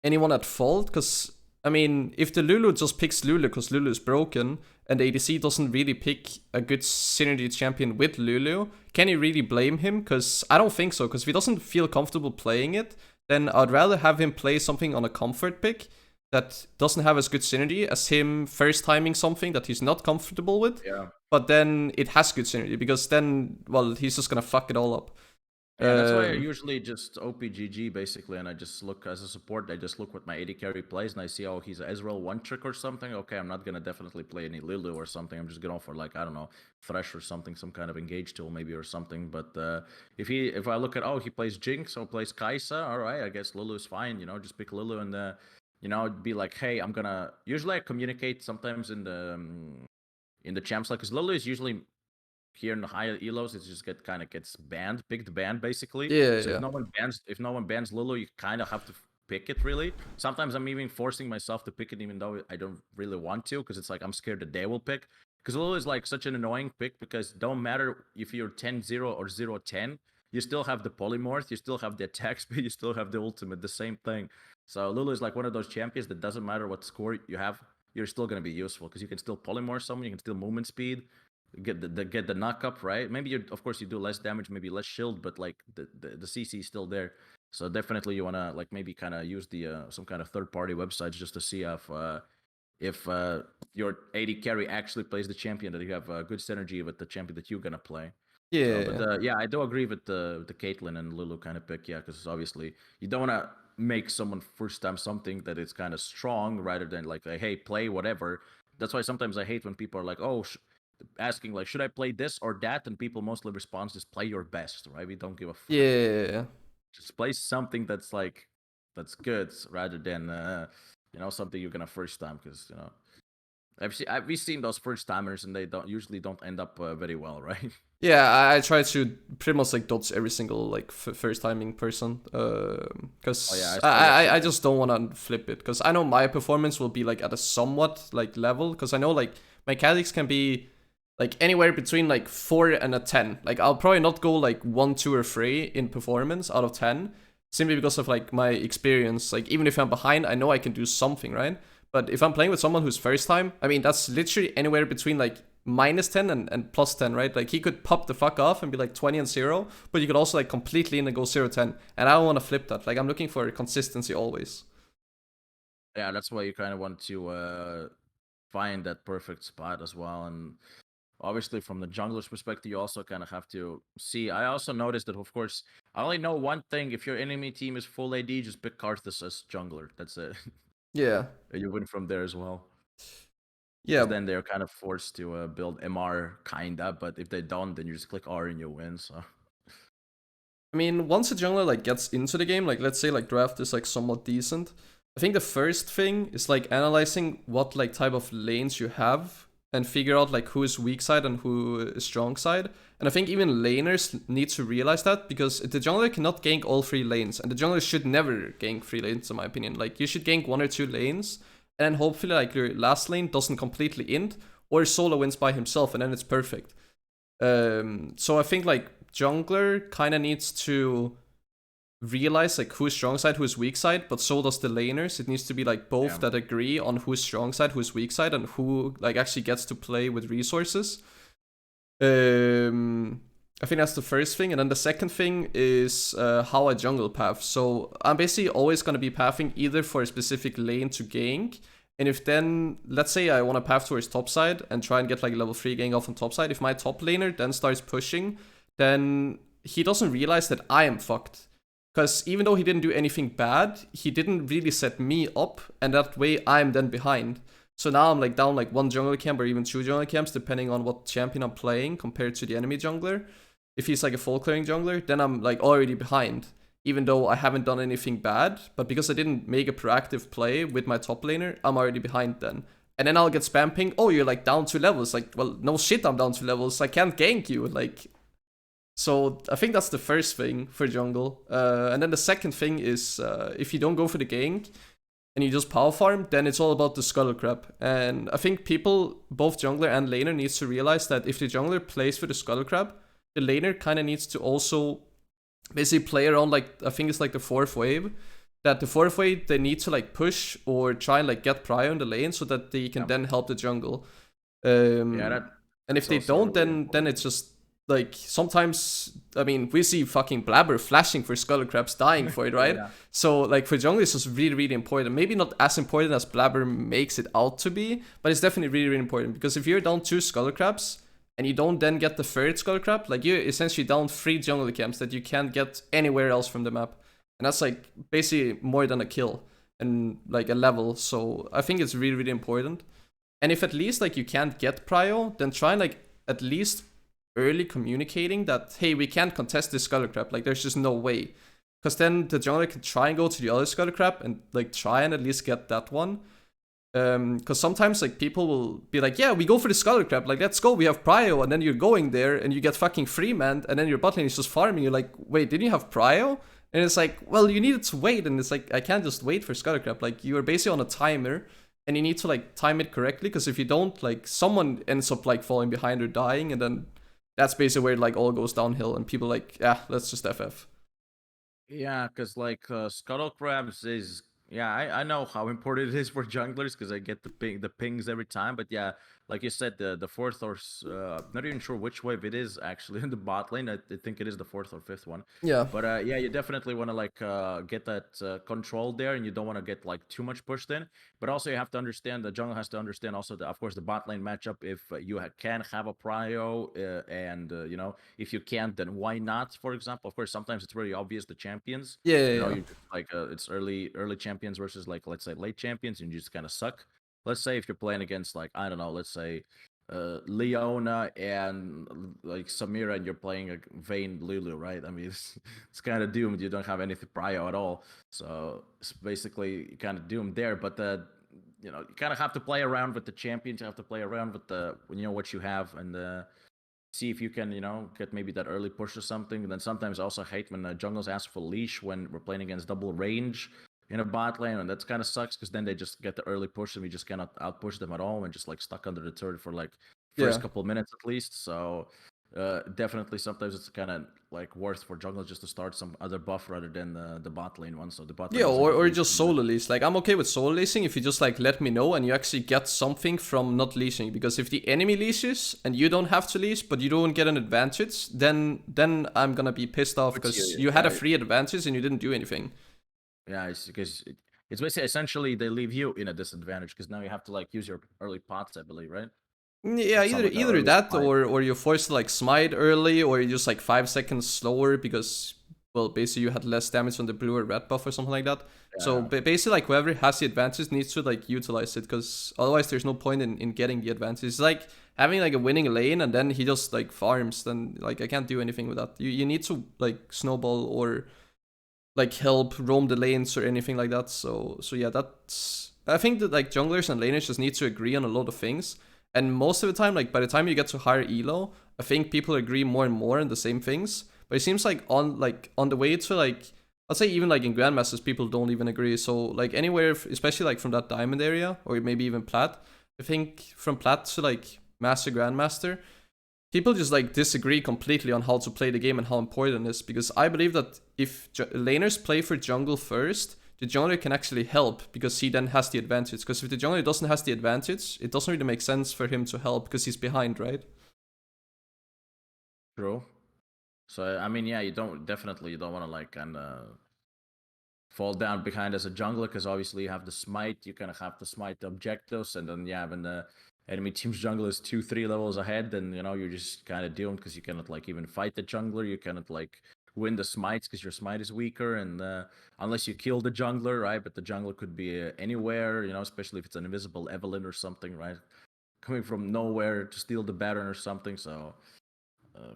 anyone at fault. Because I mean, if the Lulu just picks Lulu because Lulu is broken, and the ADC doesn't really pick a good synergy champion with Lulu, can you really blame him? Because I don't think so, because if he doesn't feel comfortable playing it, then I'd rather have him play something on a comfort pick that doesn't have as good synergy as him first timing something that he's not comfortable with. Yeah. But then it has good synergy, because then, well, he's just gonna fuck it all up. Yeah, that's why I usually just OPGG basically, and I just look as a support. I just look what my AD carry plays, and I see, oh, he's an Ezreal one trick or something. Okay, I'm not gonna definitely play any Lulu or something. I'm just going for like, I don't know, Thresh or something, some kind of engage tool maybe or something. But if I look at, oh, he plays Jinx or plays Kai'Sa, all right, I guess Lulu's fine. Just pick Lulu and be like, hey, I'm gonna. Usually I communicate sometimes in the champs, like, because Lulu is usually here in the higher elos, it just gets picked banned basically. Yeah, So yeah. if no one bans Lulu, you kind of have to pick it really. Sometimes I'm even forcing myself to pick it, even though I don't really want to, because it's like I'm scared that they will pick. Because Lulu is like such an annoying pick, because don't matter if you're 10-0 or 0-10, you still have the polymorph, you still have the attack speed, you still have the ultimate, the same thing. So Lulu is like one of those champions that doesn't matter what score you have, you're still going to be useful, because you can still polymorph someone, you can still movement speed, get the knock up, right? Maybe of course you do less damage, maybe less shield, but like the CC is still there. So definitely you wanna like maybe kind of use the some kind of third party websites just to see if if your AD carry actually plays the champion, that you have good synergy with the champion that you're gonna play. So, Yeah. but yeah, I do agree with the Caitlyn and Lulu kind of pick. Yeah, because obviously you don't want to make someone first time something that is kind of strong rather than like, hey, play whatever. That's why sometimes I hate when people are like, oh, asking like, should I play this or that? And people mostly respond is play your best, right? We don't give a fuck. Yeah. Just play something that's like that's good rather than something you're gonna first time because we've seen those first timers and they don't end up very well, right? Yeah, I try to pretty much like dodge every single like first timing person, Oh yeah, because I saw that too. I just don't want to flip it, because I know my performance will be like at a somewhat like level, because I know like my mechanics can be like anywhere between like 4 and a 10. Like I'll probably not go like 1, 2, or 3 in performance out of 10, simply because of like my experience. Like even if I'm behind, I know I can do something, right? But if I'm playing with someone who's first time, I mean that's literally anywhere between like -10 and +10, right? Like he could pop the fuck off and be like 20 and 0, but you could also like completely in and go 0-10. And I don't want to flip that. Like I'm looking for consistency always. Yeah, that's why you kind of want to find that perfect spot as well. And obviously, from the jungler's perspective, you also kind of have to see. I also noticed that, of course, I only know one thing: if your enemy team is full AD, just pick Karthus as jungler. That's it. Yeah. And you win from there as well. Yeah. Because then they're kind of forced to build MR, kinda. But if they don't, then you just click R and you win. So I mean, once a jungler like gets into the game, like let's say like draft is like somewhat decent, I think the first thing is like analyzing what like type of lanes you have and figure out like who is weak side and who is strong side. And I think even laners need to realize that, because the jungler cannot gank all 3 lanes, and the jungler should never gank 3 lanes in my opinion. Like you should gank 1 or 2 lanes, and then hopefully like your last lane doesn't completely int, or solo wins by himself, and then it's perfect. So I think like jungler kind of needs to realize like who's strong side, who's weak side, but so does the laners. It needs to be like both yeah. that agree on who's strong side, who's weak side, and who like actually gets to play with resources. I think that's the first thing, and then the second thing is how I jungle path. So I'm basically always gonna be pathing either for a specific lane to gank, and if then, let's say I want to path towards top side and try and get like level 3 gank off on top side, if my top laner then starts pushing, then he doesn't realize that I am fucked. Because even though he didn't do anything bad, he didn't really set me up, and that way I'm then behind. So now I'm like down like 1 jungle camp or even 2 jungle camps, depending on what champion I'm playing compared to the enemy jungler. If he's like a full clearing jungler, then I'm like already behind, even though I haven't done anything bad. But because I didn't make a proactive play with my top laner, I'm already behind then. And then I'll get spam ping, oh, you're like down 2 levels. Like, well, no shit, I'm down 2 levels. I can't gank you. Like, so I think that's the first thing for jungle. And then the second thing is if you don't go for the gank and you just power farm, then it's all about the scuttle crab. And I think people, both jungler and laner, needs to realize that if the jungler plays for the scuttle crab, the laner kind of needs to also basically play around like, I think it's like the 4th wave. That the 4th wave, they need to like push or try and like get prio in the lane so that they can then help the jungle. yeah, And if that's they also don't, really then important. it's just like sometimes, I mean, we see fucking Blabber flashing for Skull Crabs, dying for it, right? Yeah. So like for jungle, it's just really, really important. Maybe not as important as Blabber makes it out to be, but it's definitely really, really important, because if you're down 2 Skull Crabs and you don't then get the 3rd Skull Crab, like you're essentially down 3 jungle camps that you can't get anywhere else from the map. And that's like basically more than a kill and like a level. So I think it's really, really important. And if at least like you can't get prio, then try and like at least early communicating that, hey, we can't contest this Scuttle Crab. Like there's just no way. Because then the jungler can try and go to the other Scuttle Crab and like try and at least get that one. Because sometimes like people will be like, yeah, we go for the Scuttle Crab, like let's go, we have prio, and then you're going there and you get fucking free manned, and then your bot lane is just farming. You're like, wait, didn't you have prio? And it's like, well, you needed to wait, and it's like, I can't just wait for Scuttle Crab. Like you are basically on a timer, and you need to like time it correctly, because if you don't, like someone ends up like falling behind or dying, and then that's basically where it like all goes downhill, and people like, yeah, let's just FF. Yeah, because like scuttle crabs is I know how important it is for junglers because I get the pings every time. But yeah, like you said, the fourth or not even sure which wave it is actually in the bot lane. I think it is the fourth or fifth one. Yeah. But yeah, you definitely want to like get that control there, and you don't want to get like too much pushed in. But also you have to understand, the jungle has to understand also of course the bot lane matchup. If you can have a prio, and you know, if you can't, then why not? For example, of course, sometimes it's really obvious the champions. Yeah, yeah, You know, yeah. you just like it's early champions versus like let's say late champions, and you just kind of suck. Let's say if you're playing against like I don't know, let's say Leona and like Samira, and you're playing a Vayne Lulu, right? I mean, it's kind of doomed. You don't have anything prio at all, so it's basically kind of doomed there. But you know, you kind of have to play around with the champions. You have to play around with the you know what you have, and see if you can, you know, get maybe that early push or something. And then sometimes I also hate when jungles ask for leash when we're playing against double range in a bot lane, and that's kind of sucks because then they just get the early push and we just cannot outpush them at all and just like stuck under the turret for like first Yeah. couple of minutes at least. So definitely sometimes it's kind of like worth for jungle just to start some other buff rather than the bot lane one. So the bot lane Yeah, has a good or leash just on solo lease. Like I'm okay with solo leasing if you just like let me know and you actually get something from not leasing. Because if the enemy leases and you don't have to lease, but you don't get an advantage, then I'm gonna be pissed off Puts because you, you had a yeah, free advantage and you didn't do anything. yeah, it's because it's basically essentially they leave you in a disadvantage because now you have to like use your early pots, I believe, right? Yeah, Like some either like either early that smite. or you're forced to like smite early or you're just like 5 seconds slower because well basically you had less damage on the blue or red buff or something like that. So Yeah, basically like whoever has the advantage needs to like utilize it because otherwise there's no point in getting the advantage. It's like having like a winning lane and then he just like farms, then like I can't do anything with that. You need to like snowball or like help roam the lanes or anything like that. So yeah, that's I think that like junglers and laners just need to agree on a lot of things. And most of the time, like by the time you get to higher elo, I think people agree more and more on the same things. But it seems like on the way to like I'll say even like in grandmasters, people don't even agree. So like anywhere, especially like from that diamond area or maybe even plat, I think from plat to like master grandmaster, people just like disagree completely on how to play the game and how important it is because I believe that if laners play for jungle first, the jungler can actually help because he then has the advantage. Because if the jungler doesn't has the advantage, it doesn't really make sense for him to help because he's behind, right? true. So I mean, yeah, you don't want to like kind of fall down behind as a jungler because obviously you have the smite, you kind of have to smite the objectives, and then yeah, when the enemy team's jungle is 2-3 levels ahead, then you know you're just kind of doomed because you cannot like even fight the jungler, you cannot like win the smites because your smite is weaker, and unless you kill the jungler, right? But the jungler could be anywhere, you know, especially if it's an invisible Evelyn or something, right? Coming from nowhere to steal the Baron or something, so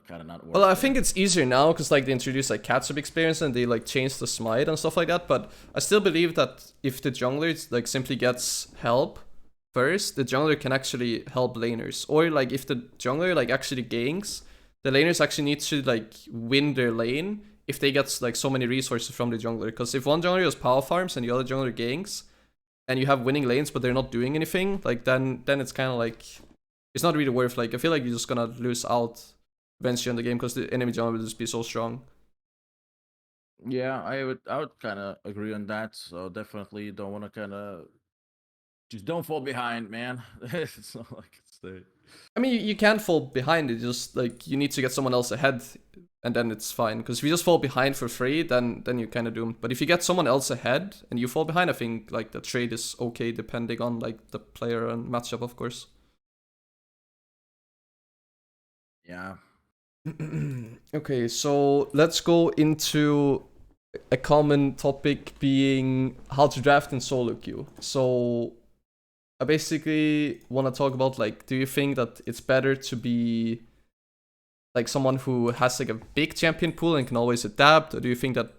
kind of not Well, worth I there. think it's easier now because like they introduced like catch-up experience and they like changed the smite and stuff like that. But I still believe that if the jungler like simply gets help first, the jungler can actually help laners. Or like if the jungler like actually ganks, the laners actually need to like win their lane if they get like so many resources from the jungler. Because if one jungler has power farms and the other jungler ganks, and you have winning lanes but they're not doing anything, like then it's kind of like it's not really worth. Like I feel like you're just gonna lose out eventually on the game because the enemy jungle will just be so strong. Yeah, I would kind of agree on that. So definitely you don't want to kind of just don't fall behind, man. It's not like it's the I mean, you can't fall behind. It just like you need to get someone else ahead, and then it's fine. Because if you just fall behind for free, then you're kind of doomed. But if you get someone else ahead and you fall behind, I think like the trade is okay depending on like the player and matchup, of course. yeah. Okay, so let's go into a common topic being how to draft in solo queue. So I basically want to talk about like, do you think that it's better to be like someone who has like a big champion pool and can always adapt, or do you think that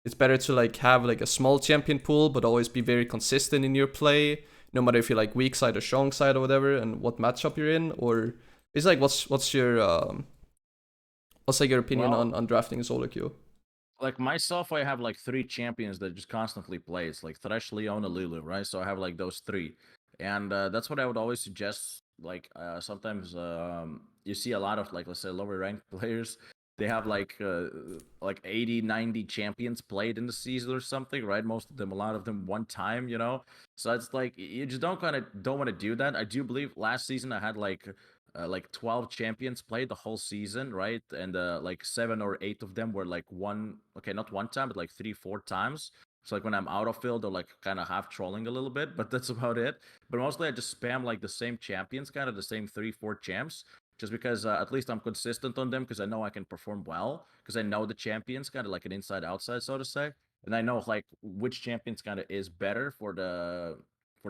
it's better to like have like a small champion pool but always be very consistent in your play, no matter if you're like weak side or strong side or whatever, and what matchup you're in? Or it's like what's like your opinion Well, on drafting solo queue? like myself, I have like three champions that just constantly play. It's like Thresh, Leona, Lulu, right? So I have like those three, and that's what I would always suggest. Like sometimes you see a lot of like let's say lower ranked players. they have like 80, 90 champions played in the season or something, right? Most of them, a lot of them one time, you know. So it's like you just don't want to do that. I do believe last season I had like 12 champions played the whole season, right? And like 7 or 8 of them were like not one time, but like 3, 4 times. So like when I'm out of field, or like kind of half trolling a little bit, but that's about it. But mostly I just spam like the same champions, kind of the same 3, 4 champs, just because at least I'm consistent on them, because I know I can perform well, because I know the champions, kind of like an inside outside, so to say, and I know like which champions kind of is better for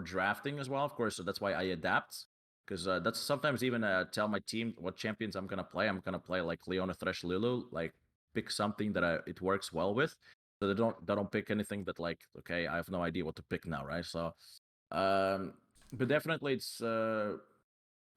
drafting as well, of course. So that's why I adapt, because that's sometimes even tell my team what champions I'm gonna play. I'm gonna play like Leona, Thresh, Lulu, like pick something that it works well with. So they don't pick anything that like, okay, I have no idea what to pick now, right? So but definitely it's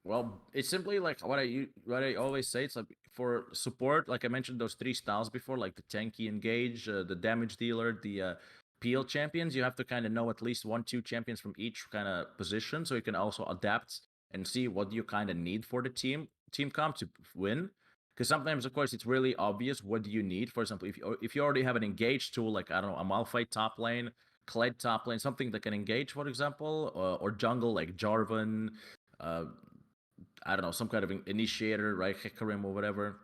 well, it's simply like what I always say. It's like for support, like I mentioned those 3 styles before, like the tanky engage, the damage dealer, the peel champions. You have to kind of know at least 1, 2 champions from each kind of position, so you can also adapt and see what you kind of need for the team comp to win. Because sometimes, of course, it's really obvious what do you need. For example, if you already have an engage tool, like I don't know, a Malphite top lane, Kled top lane, something that can engage, for example, or jungle like Jarvan. I don't know, some kind of initiator, right? Hecarim or whatever.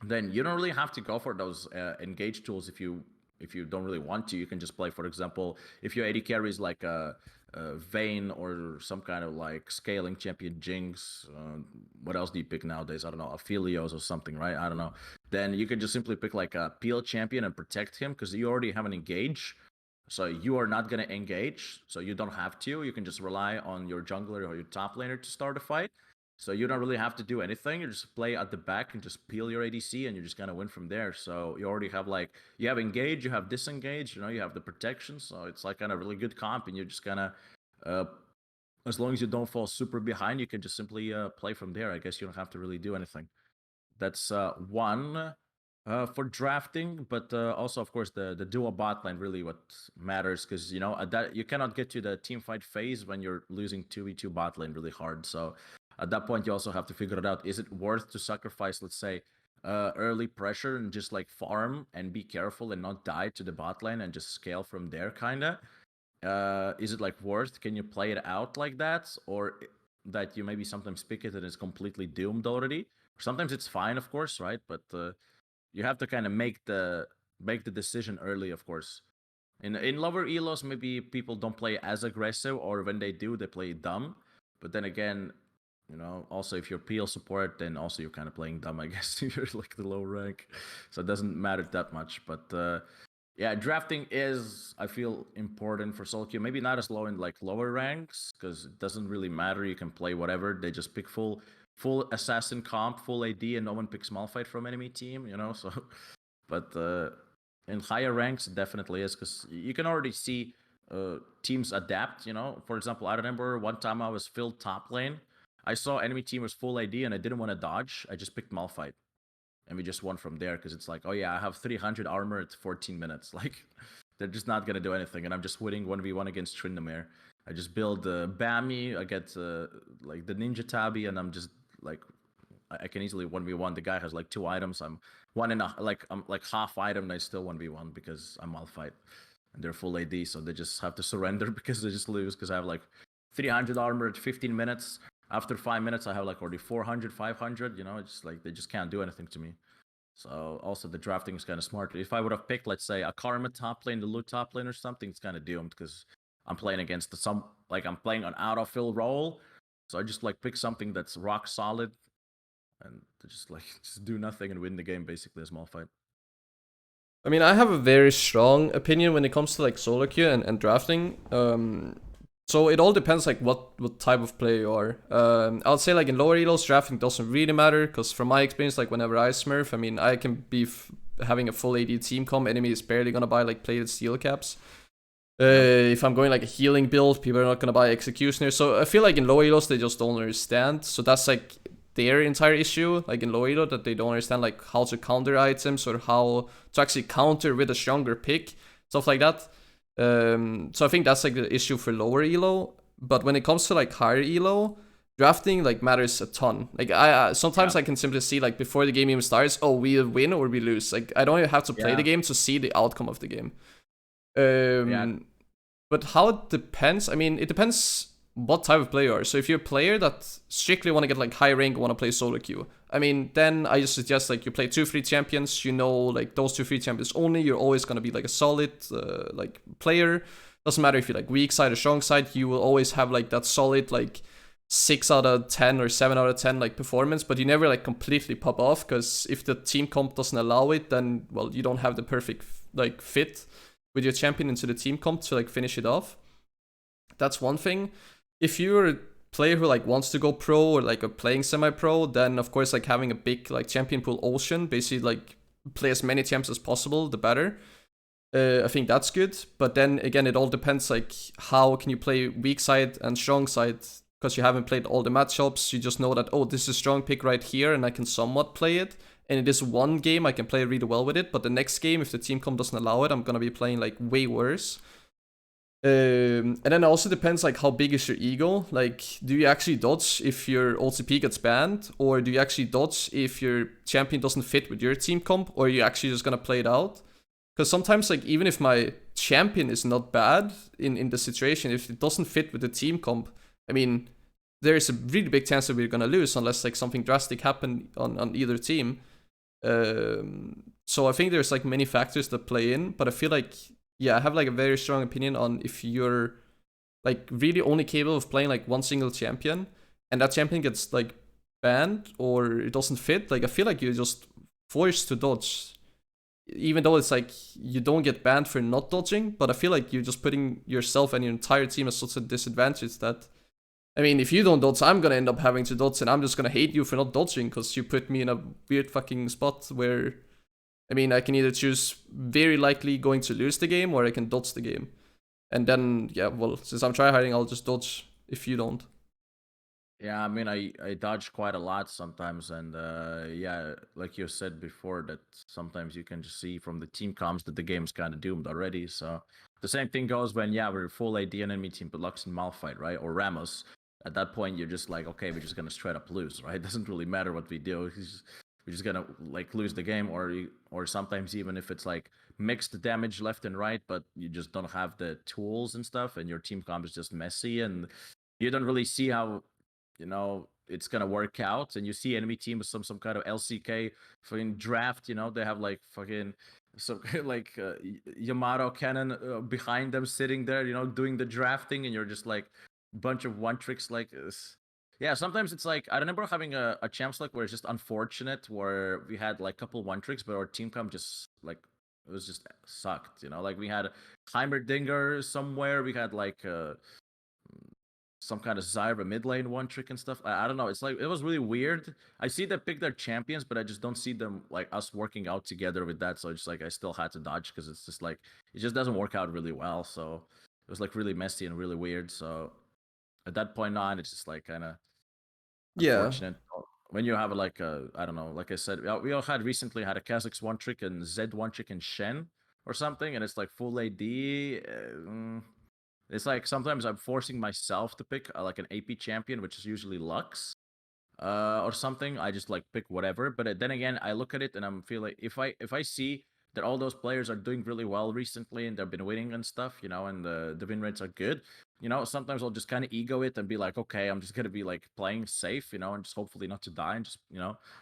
Then you don't really have to go for those engage tools if you don't really want to. You can just play, for example, if your AD carries like a Vayne or some kind of like scaling champion Jinx. What else do you pick nowadays? I don't know, Aphelios or something, right? I don't know. Then you can just simply pick like a peel champion and protect him, because you already have an engage. So you are not going to engage, so you don't have to. You can just rely on your jungler or your top laner to start a fight. So you don't really have to do anything. You just play at the back and just peel your ADC, and you're just gonna win from there. So you already have like, you have engage, you have disengage, you know, you have the protection. So it's like kind of really good comp, and you're just gonna, as long as you don't fall super behind, you can just simply play from there. I guess you don't have to really do anything. That's one for drafting, but also of course the duo bot lane really what matters, because you know that you cannot get to the team fight phase when you're losing 2v2 bot lane really hard. So at that point you also have to figure it out. Is it worth to sacrifice, let's say, early pressure and just like farm and be careful and not die to the bot lane and just scale from there, kinda? Is it like worth? Can you play it out like that, or that you maybe sometimes pick it and it's completely doomed already? Sometimes it's fine, of course, right? But you have to kind of make the decision early, of course. In lower elos, maybe people don't play as aggressive, or when they do, they play dumb. But then again, you know, also if you're PL support, then also you're kind of playing dumb, I guess. You're like the low rank, so it doesn't matter that much. But yeah, drafting is, I feel, important for soloQ. Maybe not as low in like lower ranks, because it doesn't really matter. You can play whatever. They just pick full assassin comp, full AD, and no one picks Malphite from enemy team, you know. So but in higher ranks, it definitely is, because you can already see teams adapt, you know. For example, I remember one time I was filled top lane. I saw enemy team was full AD and I didn't want to dodge. I just picked Malphite, and we just won from there, because it's like, oh yeah, I have 300 armor at 14 minutes. Like, they're just not gonna do anything, and I'm just winning 1v1 against Tryndamere. I just build Bammy, I get like the Ninja Tabi, and I'm just like, I can easily 1v1. The guy has like 2 items. I'm I'm like half item, and I still 1v1 because I'm Malphite, and they're full AD, so they just have to surrender because they just lose, because I have like 300 armor at 15 minutes. After 5 minutes, I have like already 400, 500. You know, it's just like they just can't do anything to me. So also the drafting is kind of smart. If I would have picked, let's say, a Karma top lane, the loot top lane or something, it's kind of doomed, because I'm playing against I'm playing an out-of-fill role. So I just like pick something that's rock solid, and just like just do nothing and win the game basically as Malphite. I mean, I have a very strong opinion when it comes to like solo queue and drafting. So it all depends like what type of player you are. I'll say like in lower elos, drafting doesn't really matter, because from my experience, like whenever I smurf, I mean, I can be having a full AD team comp, enemy is barely gonna buy like plated steel caps. If I'm going like a healing build, people are not gonna buy executioner. So I feel like in lower elos they just don't understand. So that's like their entire issue, like in low elo, that they don't understand like how to counter items or how to actually counter with a stronger pick, stuff like that. So I think that's like the issue for lower elo. But when it comes to like higher elo, drafting like matters a ton. Like I sometimes Yeah. I can simply see like before the game even starts, oh, we win or we lose. Like I don't even have to play the Yeah. game to see the outcome of the game. Yeah. But how it depends, I mean, it depends what type of player you are. So if you're a player that strictly want to get like high rank, want to play solo queue, I mean, then I just suggest like you play 2 free champions, you know, like those 2 free champions only, you're always going to be like a solid like player. Doesn't matter if you're like weak side or strong side, you will always have like that solid like 6 out of 10 or 7 out of 10 like performance, but you never like completely pop off, because if the team comp doesn't allow it, then well, you don't have the perfect like fit with your champion into the team comp to like finish it off. That's one thing. If you're a player who like wants to go pro or like a playing semi-pro, then of course like having a big like champion pool ocean, basically like play as many champs as possible, the better. I think that's good, but then again, it all depends like how can you play weak side and strong side, because you haven't played all the matchups. You just know that, oh, this is a strong pick right here and I can somewhat play it, and in this one game I can play really well with it, but the next game, if the team comp doesn't allow it, I'm gonna be playing like way worse. And then it also depends like how big is your ego. Like, do you actually dodge if your OCP gets banned, or do you actually dodge if your champion doesn't fit with your team comp, or are you actually just gonna play it out? Because sometimes like even if my champion is not bad in the situation, if it doesn't fit with the team comp, I mean, there is a really big chance that we're gonna lose unless like something drastic happened on either team. So I think there's like many factors that play in, but I feel like, yeah, I have like a very strong opinion on if you're like really only capable of playing like one single champion and that champion gets like banned or it doesn't fit, like I feel like you're just forced to dodge. Even though it's like you don't get banned for not dodging, but I feel like you're just putting yourself and your entire team at such a disadvantage that, I mean, if you don't dodge, I'm gonna end up having to dodge, and I'm just gonna hate you for not dodging because you put me in a weird fucking spot where, I mean, I can either choose very likely going to lose the game or I can dodge the game. And then, yeah, well, since I'm tryharding, I'll just dodge if you don't. Yeah, I mean, I dodge quite a lot sometimes, and yeah, like you said before, that sometimes you can just see from the team comms that the game's kind of doomed already. So the same thing goes when, yeah, we're full AD and enemy team, but Lux and Malphite, right, or Ramos. At that point, you're just like, okay, we're just gonna straight up lose, right? It doesn't really matter what we do. We're just gonna like lose the game, or sometimes even if it's like mixed damage left and right, but you just don't have the tools and stuff, and your team comp is just messy, and you don't really see how it's gonna work out, and you see enemy team with some kind of LCK fucking draft. They have like fucking some like Yamato cannon behind them sitting there, doing the drafting, and you're just like bunch of one tricks like this. Yeah, sometimes it's like I remember having a champ select where it's just unfortunate where we had like couple one tricks, but our team comp just like it was just sucked. Like we had Heimerdinger somewhere, we had like some kind of Zyra mid lane one trick and stuff. I don't know. It's like it was really weird. I see them pick their champions, but I just don't see them like us working out together with that. So it's like I still had to dodge because it's just like it just doesn't work out really well. So it was like really messy and really weird. So at that point on, it's just like kind of Yeah. unfortunate. When you have like I don't know, like I said, we all had recently had a Kazakhs one trick and Z one trick and Shen or something, and it's like full AD. It's like sometimes I'm forcing myself to pick like an AP champion, which is usually Lux, or something. I just like pick whatever. But then again, I look at it and I'm feeling if I see that all those players are doing really well recently and they've been winning and stuff, and the win rates are good. Sometimes I'll just kind of ego it and be like, okay, I'm just gonna be like playing safe, and just hopefully not to die and just,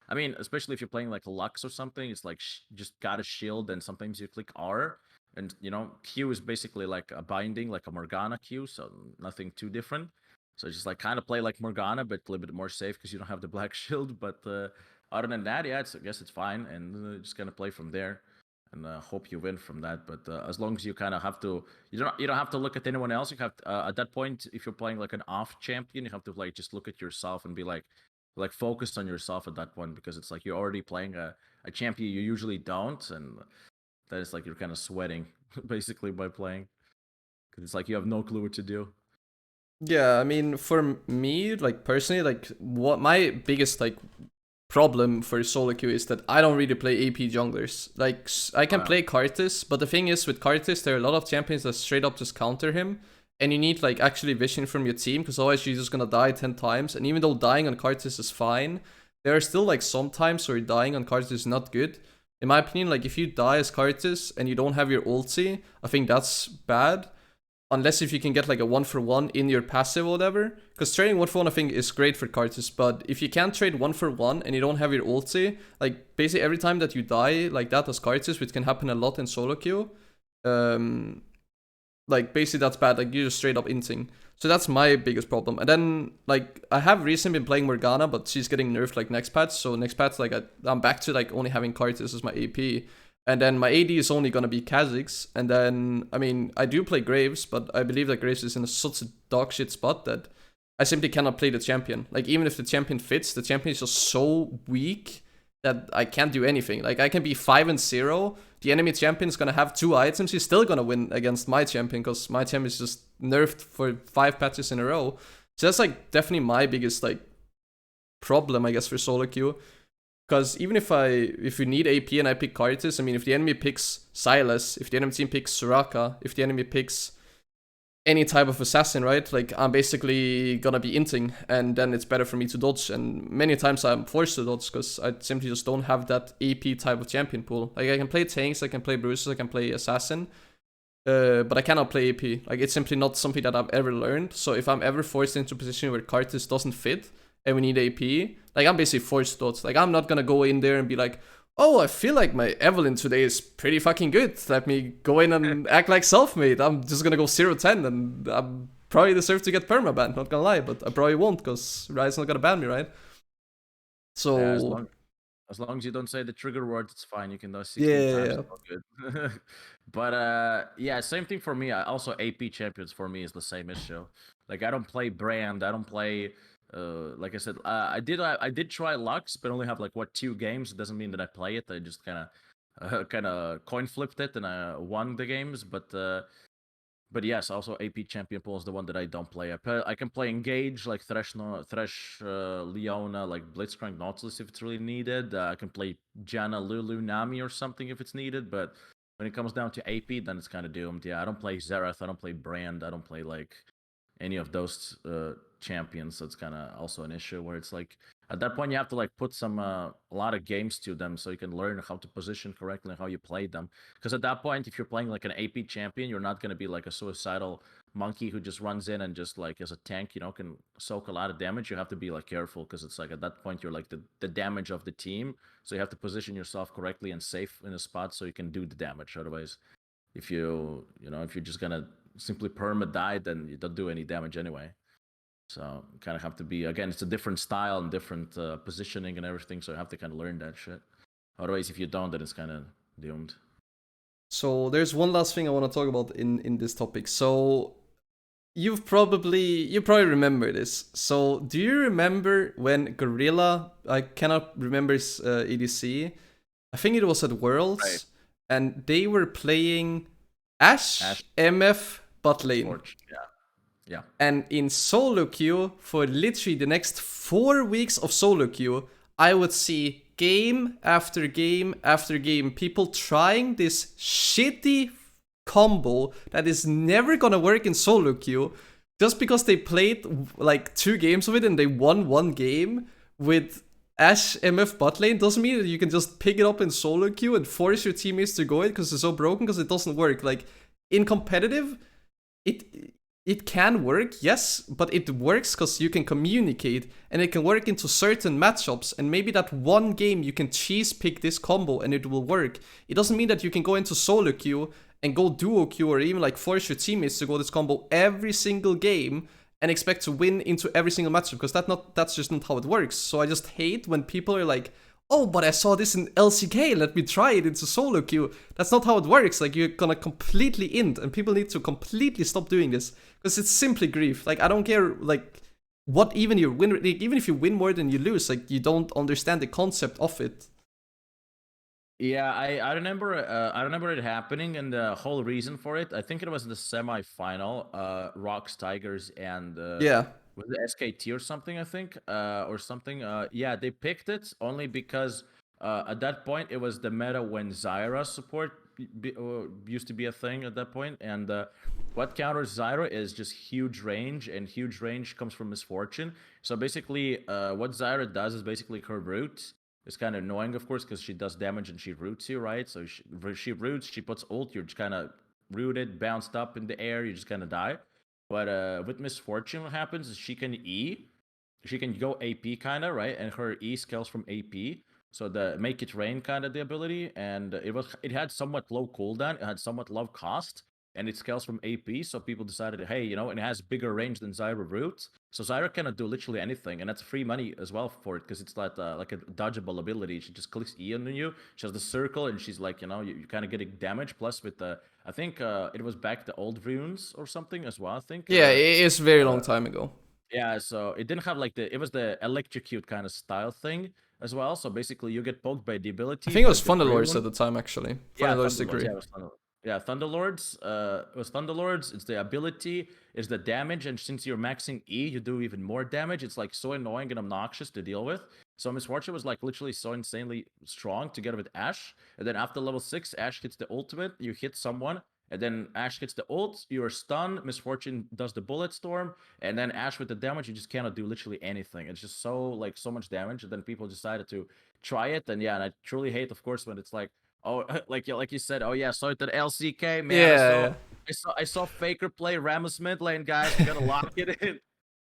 I mean, especially if you're playing like Lux or something, it's like just got a shield and sometimes you click R. And Q is basically like a binding, like a Morgana Q, so nothing too different. So just like kind of play like Morgana, but a little bit more safe because you don't have the black shield. But other than that, yeah, I guess it's fine, and just kind of play from there, and hope you win from that. But as long as you kind of have to, you don't have to look at anyone else. You have at that point, if you're playing like an off champion, you have to like just look at yourself and be like focused on yourself at that point, because it's like you're already playing a champion you usually don't, and that is like you're kind of sweating basically by playing, because it's like you have no clue what to do. Yeah, I mean, for me, like personally, like what my biggest like problem for solo queue is that I don't really play AP junglers. Like I can play Karthus, but the thing is with Karthus, there are a lot of champions that straight up just counter him, and you need like actually vision from your team, because otherwise you're just gonna die 10 times. And even though dying on Karthus is fine, there are still like some times where dying on Karthus is not good. In my opinion, like if you die as Karthus and you don't have your ulti, I think that's bad. Unless if you can get like a 1-for-1 in your passive or whatever. Because trading 1-for-1 I think is great for Karthus, but if you can't trade 1-for-1 and you don't have your ulti, like basically every time that you die like that as Karthus, which can happen a lot in solo queue, like basically that's bad, like you're just straight up inting. So that's my biggest problem. And then like I have recently been playing Morgana, but she's getting nerfed like next patch. So next patch like I'm back to like only having Karthus as my AP. And then my AD is only gonna be Kha'Zix. And then I mean I do play Graves, but I believe that Graves is in such a dog shit spot that I simply cannot play the champion. Like even if the champion fits, the champion is just so weak that I can't do anything. Like I can be 5-0. The enemy champion is gonna have 2 items. He's still gonna win against my champion because my champion is just nerfed for 5 patches in a row. So that's like definitely my biggest like problem, I guess, for solo queue. Because even if we need AP and I pick Karthus, I mean, if the enemy picks Sylas, if the enemy team picks Soraka, if the enemy picks any type of assassin, right? Like, I'm basically gonna be inting, and then it's better for me to dodge. And many times I'm forced to dodge because I simply just don't have that AP type of champion pool. Like, I can play tanks, I can play bruisers, I can play assassin, but I cannot play AP. Like, it's simply not something that I've ever learned. So if I'm ever forced into a position where Karthus doesn't fit and we need AP, like, I'm basically forced to dodge. Like, I'm not gonna go in there and be like, oh, I feel like my Evelyn today is pretty fucking good. Let me go in and act like self-made. I'm just gonna go 0-10 and I probably deserve to get permabanned, not gonna lie, but I probably won't because Riot's not gonna ban me, right? So... Yeah, as long as you don't say the trigger word, it's fine. You can do 16 times, it's all good. But yeah, same thing for me. Also, AP champions for me is the same issue. Like, I don't play Brand, I don't play... like I said, I did try Lux, but only have like 2 games. It doesn't mean that I play it. I just kind of coin flipped it and I won the games. But yes, also AP champion pool is the one that I don't play. I can play Engage like Thresh, Leona, like Blitzcrank, Nautilus if it's really needed. I can play Janna, Lulu, Nami or something if it's needed. But when it comes down to AP, then it's kind of doomed. Yeah, I don't play Xerath, I don't play Brand, I don't play like any of those champions. So it's kind of also an issue where it's like at that point you have to like put some a lot of games to them so you can learn how to position correctly and how you play them. Because at that point, if you're playing like an AP champion, you're not going to be like a suicidal monkey who just runs in and just like as a tank, can soak a lot of damage. You have to be like careful because it's like at that point you're like the damage of the team. So you have to position yourself correctly and safe in a spot so you can do the damage. Otherwise, if if you're just gonna simply perma die, then you don't do any damage anyway. So kind of have to be, again, it's a different style and different positioning and everything. So you have to kind of learn that shit. Otherwise, if you don't, then it's kind of doomed. So there's one last thing I want to talk about in this topic. So you probably remember this. So do you remember when Gorilla, I cannot remember his EDC, I think it was at Worlds, right, and they were playing Ashe. MF bot lane. Torch. Yeah. And in solo queue, for literally the next 4 weeks of solo queue, I would see game after game after game people trying this shitty combo that is never gonna work in solo queue just because they played like 2 games of it and they won 1 game with Ashe MF bot lane. Doesn't mean that you can just pick it up in solo queue and force your teammates to go it because it's so broken, because it doesn't work. Like in competitive, it can work, yes, but it works because you can communicate and it can work into certain matchups, and maybe that one game you can cheese pick this combo and it will work. It doesn't mean that you can go into solo queue and go DuoQ or even like force your teammates to go this combo every single game and expect to win into every single matchup, because that's just not how it works. So I just hate when people are like, oh, but I saw this in LCK, let me try it into solo queue. That's not how it works. Like, you're gonna completely int, and people need to completely stop doing this, because it's simply grief. Like, I don't care, like, what even you win, like, even if you win more than you lose, like, you don't understand the concept of it. Yeah, I remember it happening, and the whole reason for it, I think it was in the semi-final, Rocks, Tigers, and yeah, was it SKT or something, I think, or something. Yeah, they picked it only because at that point it was the meta when Zyra support used to be a thing at that point, and what counters Zyra is just huge range, and huge range comes from misfortune. So basically, what Zyra does is basically her root. It's kind of annoying, of course, because she does damage and she roots you, right? So she roots, she puts ult, you're just kind of rooted, bounced up in the air, you just kind of die. But with misfortune, what happens is she can E, she can go AP kind of, right? And her E scales from AP. So the make it rain kind of the ability, and it had somewhat low cooldown, it had somewhat low cost, and it scales from AP. So people decided, hey, it has bigger range than Zyra Root. So Zyra cannot do literally anything, and that's free money as well for it because it's like a dodgeable ability. She just clicks E on you. She has the circle, and she's like, you kind of getting damage. Plus with the, I think it was back the old runes or something as well. I think. Yeah, it's very long time ago. Yeah, so it didn't have like it was the electrocute kind of style thing as well. So basically, you get poked by the I ability, think it was but the free Thunderlords one. at the time, actually. Yeah, Thunderlords Thunderlords. Decree. Yeah, it was yeah, Thunderlords. It was Thunderlords. It's the ability, it's the damage, and since you're maxing E, you do even more damage. It's like so annoying and obnoxious to deal with. So Misfortune was like literally so insanely strong together with Ashe. And then after level 6, Ashe hits the ultimate. You hit someone, and then Ashe hits the ult. You're stunned. Misfortune does the bullet storm, and then Ashe with the damage. You just cannot do literally anything. It's just so much damage. And then people decided to try it. And yeah, and I truly hate, of course, when it's like, oh, like you said, oh yeah, so it did LCK, man. Yeah. I saw Faker play Rammus mid lane, guys. We gotta lock it in.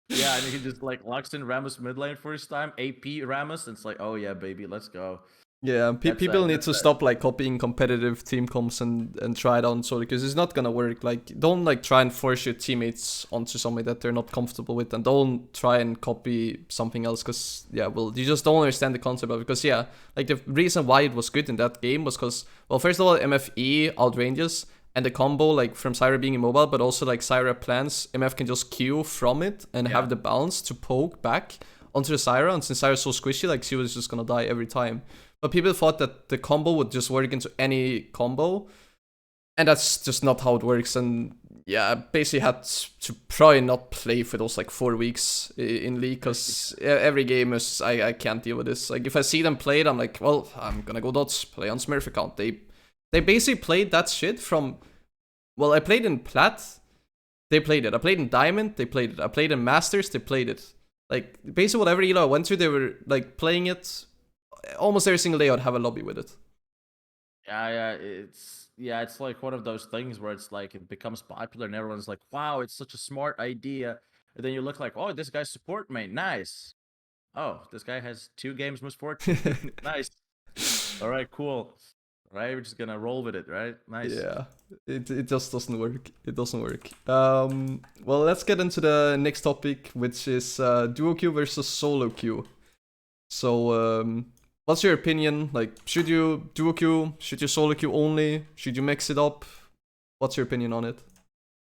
Yeah, and he just like locks in Rammus mid lane first time, AP Rammus, and it's like, oh yeah, baby, let's go. Yeah, people need That's to stop like copying competitive team comps and try it on solo because it's not gonna work. Like, don't like try and force your teammates onto something that they're not comfortable with, and don't try and copy something else because yeah, well, you just don't understand the concept of it. Because yeah, like the reason why it was good in that game was because, well, first of all, MFE outranges, and the combo like from Syra being immobile, but also like Syra plans, MF can just Q from it and have the bounce to poke back onto the Syra, and since Syra's so squishy, like she was just gonna die every time. But people thought that the combo would just work into any combo, and that's just not how it works. And yeah, I basically had to probably not play for those like 4 weeks in League, because every game is, I can't deal with this. Like if I see them play it, I'm like, well, I'm gonna go dots, play on Smurf account. They basically played that shit from, well, I played in Plat, they played it. I played in Diamond, they played it. I played in Masters, they played it. Like basically whatever elo I went to, they were like playing it. Almost every single day I'd have a lobby with it. It's like one of those things where it's like it becomes popular and everyone's like, wow, it's such a smart idea. And then you look like, oh, this guy's support main, nice. Oh, this guy has 2 games misfortune. Nice. All right, cool. Right, we're just gonna roll with it, right? Nice. Yeah, it just doesn't work. It doesn't work. Well, let's get into the next topic, which is DuoQ versus soloQ. So, what's your opinion? Like, should you DuoQ? Should you soloQ only? Should you mix it up? What's your opinion on it?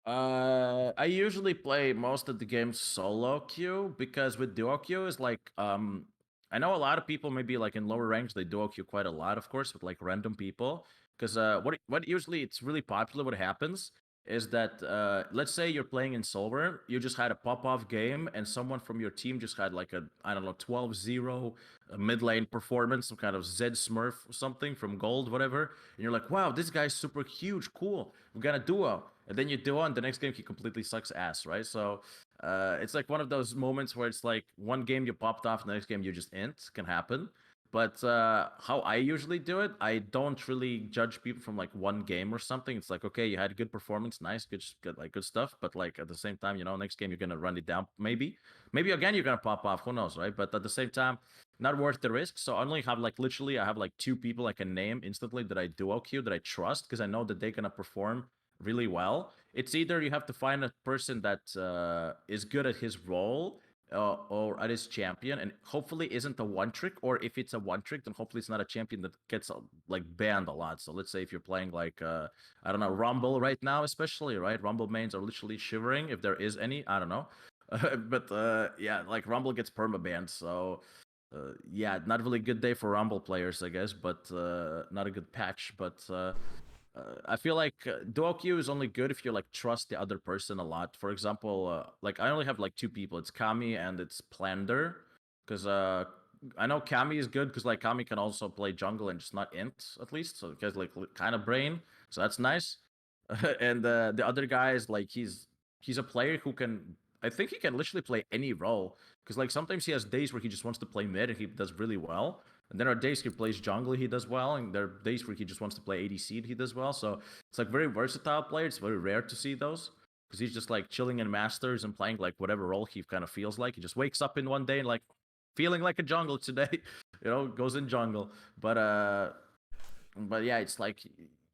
I usually play most of the games solo queue because with duo queue is like I know a lot of people maybe like in lower ranks they duo queue quite a lot, of course, with like random people. Because what usually it's really popular. What happens is that let's say you're playing in silver, you just had a pop-off game, and someone from your team just had like a, I don't know, 12-0 mid lane performance, some kind of Zed Smurf or something from gold, whatever. And you're like, wow, this guy's super huge, cool. We're gonna duo. And then you duo, and the next game he completely sucks ass, right? So it's like one of those moments where it's like one game you popped off, the next game you just int, can happen. But how I usually do it, I don't really judge people from like one game or something. It's like, okay, you had a good performance, nice, good stuff. But like at the same time, next game you're gonna run it down. Maybe again you're gonna pop off. Who knows, right? But at the same time, not worth the risk. So I only have like literally, I have like 2 people I can name instantly that I duo queue that I trust because I know that they're gonna perform really well. It's either you have to find a person that is good at his role or at his champion, and hopefully isn't a one trick, or if it's a one trick, then hopefully it's not a champion that gets like banned a lot. So let's say if you're playing like I don't know, Rumble right now, especially, right? Rumble mains are literally shivering if there is any. I don't know, but yeah, like Rumble gets perma banned, so. Yeah, not really good day for Rumble players, I guess, but not a good patch. But I feel like DuoQ is only good if you like trust the other person a lot. For example, like I only have like 2 people. It's Kami and it's Plander, because I know Kami is good because like Kami can also play jungle and just not int at least, so it has like kind of brain, so that's nice. and the other guy is like he's a player who can. I think he can literally play any role because like sometimes he has days where he just wants to play mid and he does really well, and there are days he plays jungle he does well, and there are days where he just wants to play ADC and he does well. So it's like very versatile player. It's very rare to see those because he's just like chilling in Masters and playing like whatever role he kind of feels like. He just wakes up in one day and like feeling like a jungle today, goes in jungle. But yeah, it's like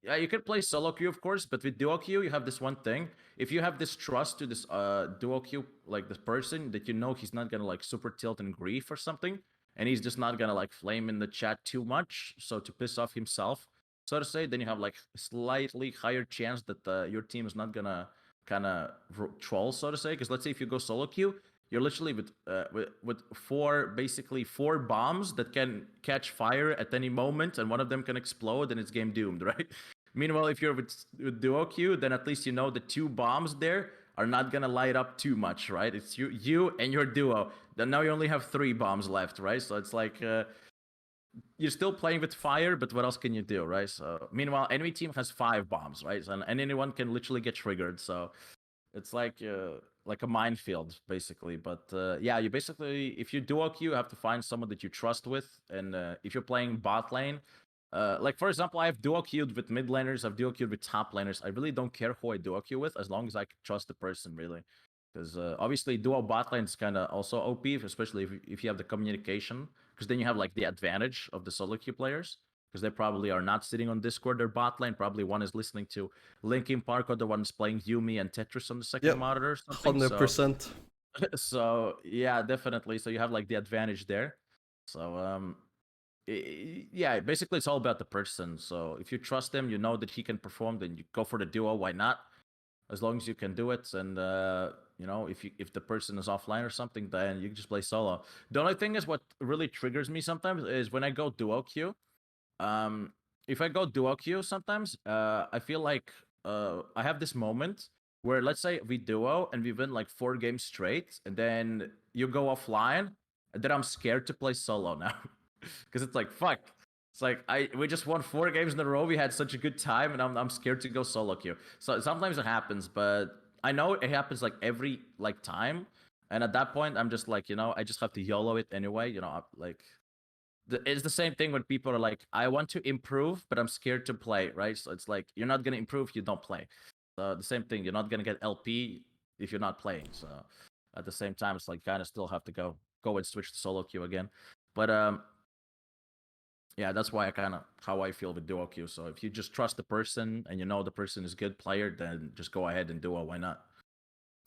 yeah, you can play solo queue of course, but with duo queue you have this one thing. If you have this trust to this duo queue, like this person that he's not gonna like super tilt and grief or something, and he's just not gonna like flame in the chat too much, so to piss off himself, so to say, then you have like slightly higher chance that your team is not gonna kind of troll, so to say. Because let's say if you go solo queue, you're literally with four bombs that can catch fire at any moment, and one of them can explode, and it's game doomed, right? Meanwhile, if you're with duo queue, then at least you know the two bombs there are not gonna light up too much, right? It's you and your duo. Then now you only have 3 bombs left, right? So it's like you're still playing with fire, but what else can you do, right? So meanwhile, enemy team has 5 bombs, right? And anyone can literally get triggered. So it's like a minefield basically. But yeah, you basically, if you duo queue, you have to find someone that you trust with. And if you're playing bot lane, like for example, I've duo queued with mid laners, I've duo queued with top laners. I really don't care who I duo queue with as long as I can trust the person, really. Because obviously duo bot lane is kind of also OP, especially if you have the communication, because then you have like the advantage of the solo queue players, because they probably are not sitting on Discord. Their bot lane, probably one is listening to Linkin Park, other one is playing Yumi and Tetris on the second Yep, monitor or something. 100%. So yeah, definitely. So you have like the advantage there. So yeah, basically it's all about the person. So if you trust him, you know that he can perform, then you go for the duo. Why not? As long as you can do it, and if the person is offline or something, then you can just play solo. The only thing is what really triggers me sometimes is when I go duo queue. Um, if I go duo queue sometimes, I feel like I have this moment where let's say we duo and we win like 4 games straight, and then you go offline, and then I'm scared to play solo now because it's like fuck. It's like we just won 4 games in a row. We had such a good time, and I'm scared to go solo queue. So sometimes it happens, but I know it happens like every like time, and at that point I'm just like I just have to YOLO it anyway. Like it's the same thing when people are like, I want to improve, but I'm scared to play, right? So it's like you're not gonna improve, you don't play. So the same thing, you're not gonna get LP if you're not playing. So at the same time, it's like kind of still have to go and switch to solo queue again. But yeah, that's why how I feel with duo queue. So if you just trust the person and you know the person is a good player, then just go ahead and duo. Why not?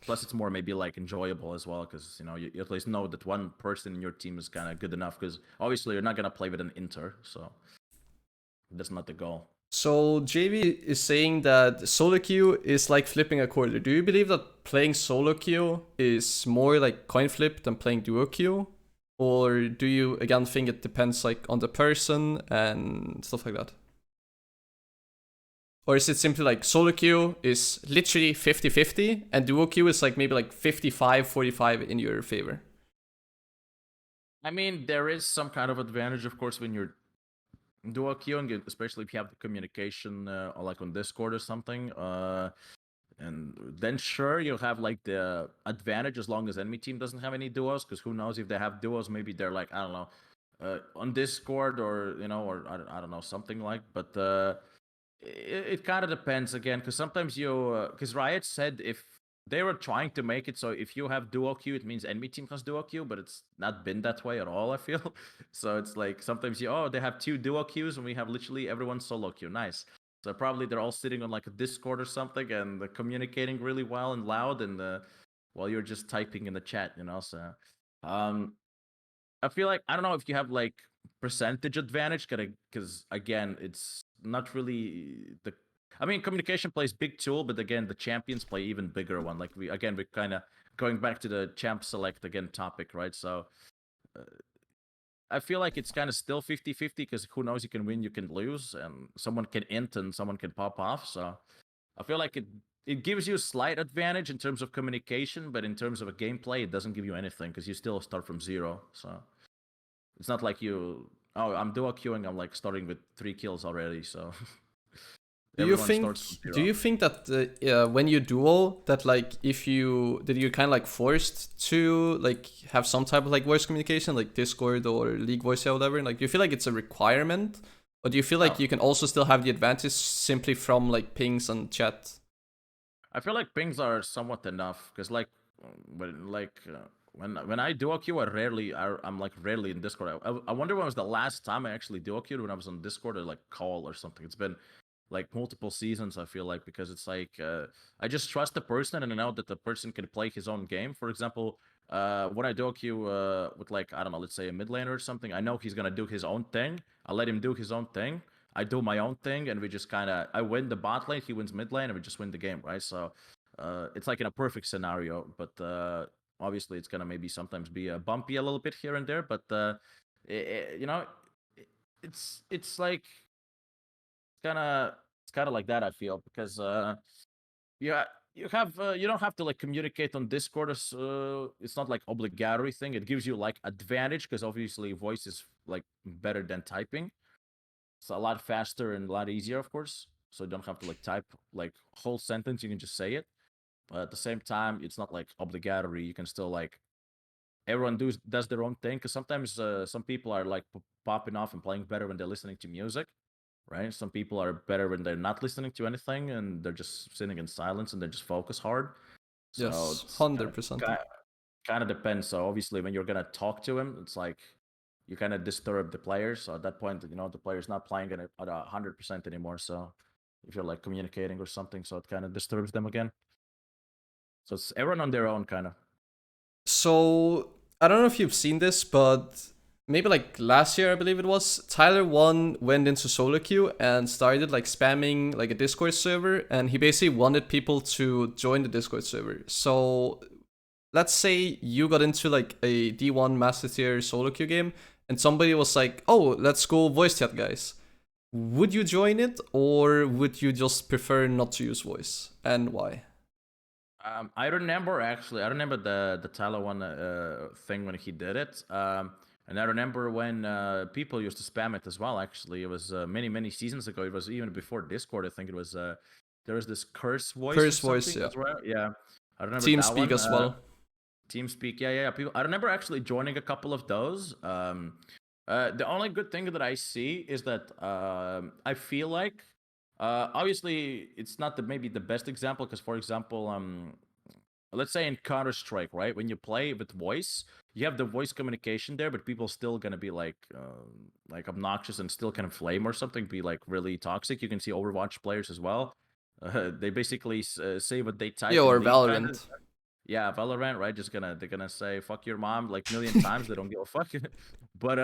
Plus, it's more maybe like enjoyable as well because you at least know that one person in your team is kind of good enough. Because obviously you're not gonna play with an inter, so that's not the goal. So JV is saying that solo queue is like flipping a quarter. Do you believe that playing solo queue is more like coin flip than playing duo queue? Or do you again think it depends like on the person and stuff like that? Or is it simply like solo queue is literally 50-50 and duo queue is like maybe like 55-45 in your favor? I mean, there is some kind of advantage, of course, when you're duo queuing, especially if you have the communication or like on Discord or something. And then sure, you'll have like the advantage as long as enemy team doesn't have any duos, because who knows if they have duos, maybe they're like, I don't know, on Discord or or I don't know, something like. But it kind of depends again, because sometimes because Riot said if they were trying to make it so if you have duo queue, it means enemy team has duo queue, but it's not been that way at all, I feel. So it's like sometimes they have 2 duo queues and we have literally everyone solo queue. Nice. So probably they're all sitting on like a Discord or something and they're communicating really well and loud, and while you're just typing in the chat, So I feel like I don't know if you have like percentage advantage, because again, it's not really the. I mean, communication plays big tool, but again, the champions play even bigger one. Like we're kind of going back to the champ select again topic, right? So I feel like it's kind of still 50-50 because who knows, you can win, you can lose, and someone can int and someone can pop off. So I feel like it gives you a slight advantage in terms of communication, but in terms of a gameplay, it doesn't give you anything because you still start from 0. So it's not like I'm duo queuing, I'm like starting with 3 kills already. So Everyone starts from Do you zero. think that when you duo that like if you did you kind of like forced to like have some type of like voice communication like Discord or League voice or whatever? Like do you feel like it's a requirement, or do you feel like No, you can also still have the advantage simply from like pings and chat? I feel like pings are somewhat enough because when I duo queue, I'm like rarely in Discord. I wonder when was the last time I actually duo queued, when I was on Discord or like call or something. It's been like multiple seasons, I feel like, because it's like I just trust the person and I know that the person can play his own game. For example, when I duo queue with like, I don't know, let's say a mid laner or something, I know he's gonna do his own thing. I let him do his own thing. I do my own thing, and we just kind of, I win the bot lane, he wins mid lane, and we just win the game, right? So it's like in a perfect scenario, but obviously it's gonna maybe sometimes be bumpy a little bit here and there, but you know, it, it's like it's kind of like that, I feel, because yeah, you don't have to like communicate on Discord. It's not like obligatory thing. It gives you like advantage because obviously voice is like better than typing. It's a lot faster and a lot easier, of course. So you don't have to like type like whole sentence. You can just say it. But at the same time, it's not like obligatory. You can still like everyone does their own thing, because sometimes some people are like popping off and playing better when they're listening to music, right? Some people are better when they're not listening to anything and they're just sitting in silence and they just focus hard. So Yes, it's 100%. kind of depends. So obviously, when you're gonna talk to him, it's like you kind of disturb the player. So at that point, the player's not playing at 100% anymore. So if you're like communicating or something, so it kind of disturbs them again. So it's everyone on their own, kind of. So I don't know if you've seen this, but maybe like last year, I believe it was, Tyler1 went into soloQ and started like spamming like a Discord server, and he basically wanted people to join the Discord server. So let's say you got into like a D1 Master Tier solo queue game, and somebody was like, "Oh, let's go voice chat, guys." Would you join it, or would you just prefer not to use voice, and why? I remember actually. I remember the Tyler one thing when he did it. And I remember when people used to spam it as well. Actually, it was many seasons ago. It was even before Discord. I think it was. There was this curse voice or Curse voice, something yeah. as well. Yeah, I remember that TeamSpeak one. as well. TeamSpeak. Yeah. People. I remember actually joining a couple of those. The only good thing that I see is that I feel like obviously it's not maybe the best example, because for example let's say in Counter-Strike, right? When you play with voice, you have the voice communication there, but people still gonna be like obnoxious and still kind of flame or something, be like really toxic. You can see Overwatch players as well. They basically say what they Yeah, type or in League, kind of. Valorant. Yeah, Valorant, right? They're gonna say "fuck your mom" like a million times. They don't give a fuck. but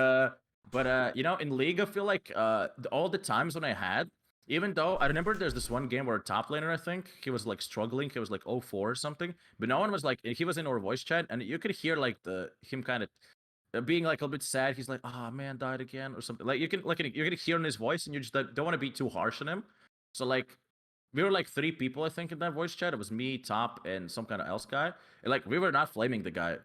in League, I feel like all the times when I had, even though I remember there's this one game where a top laner, I think he was like struggling. He was like 0-4 or something, but no one was like, he was in our voice chat, and you could hear like the him kind of being like a little bit sad. He's like, "Ah, man, died again" or something. Like you're gonna hear in his voice, and you just don't want to be too harsh on him. So like we were like three people, I think, in that voice chat. It was me, Top, and some kind of else guy. And like we were not flaming the guy.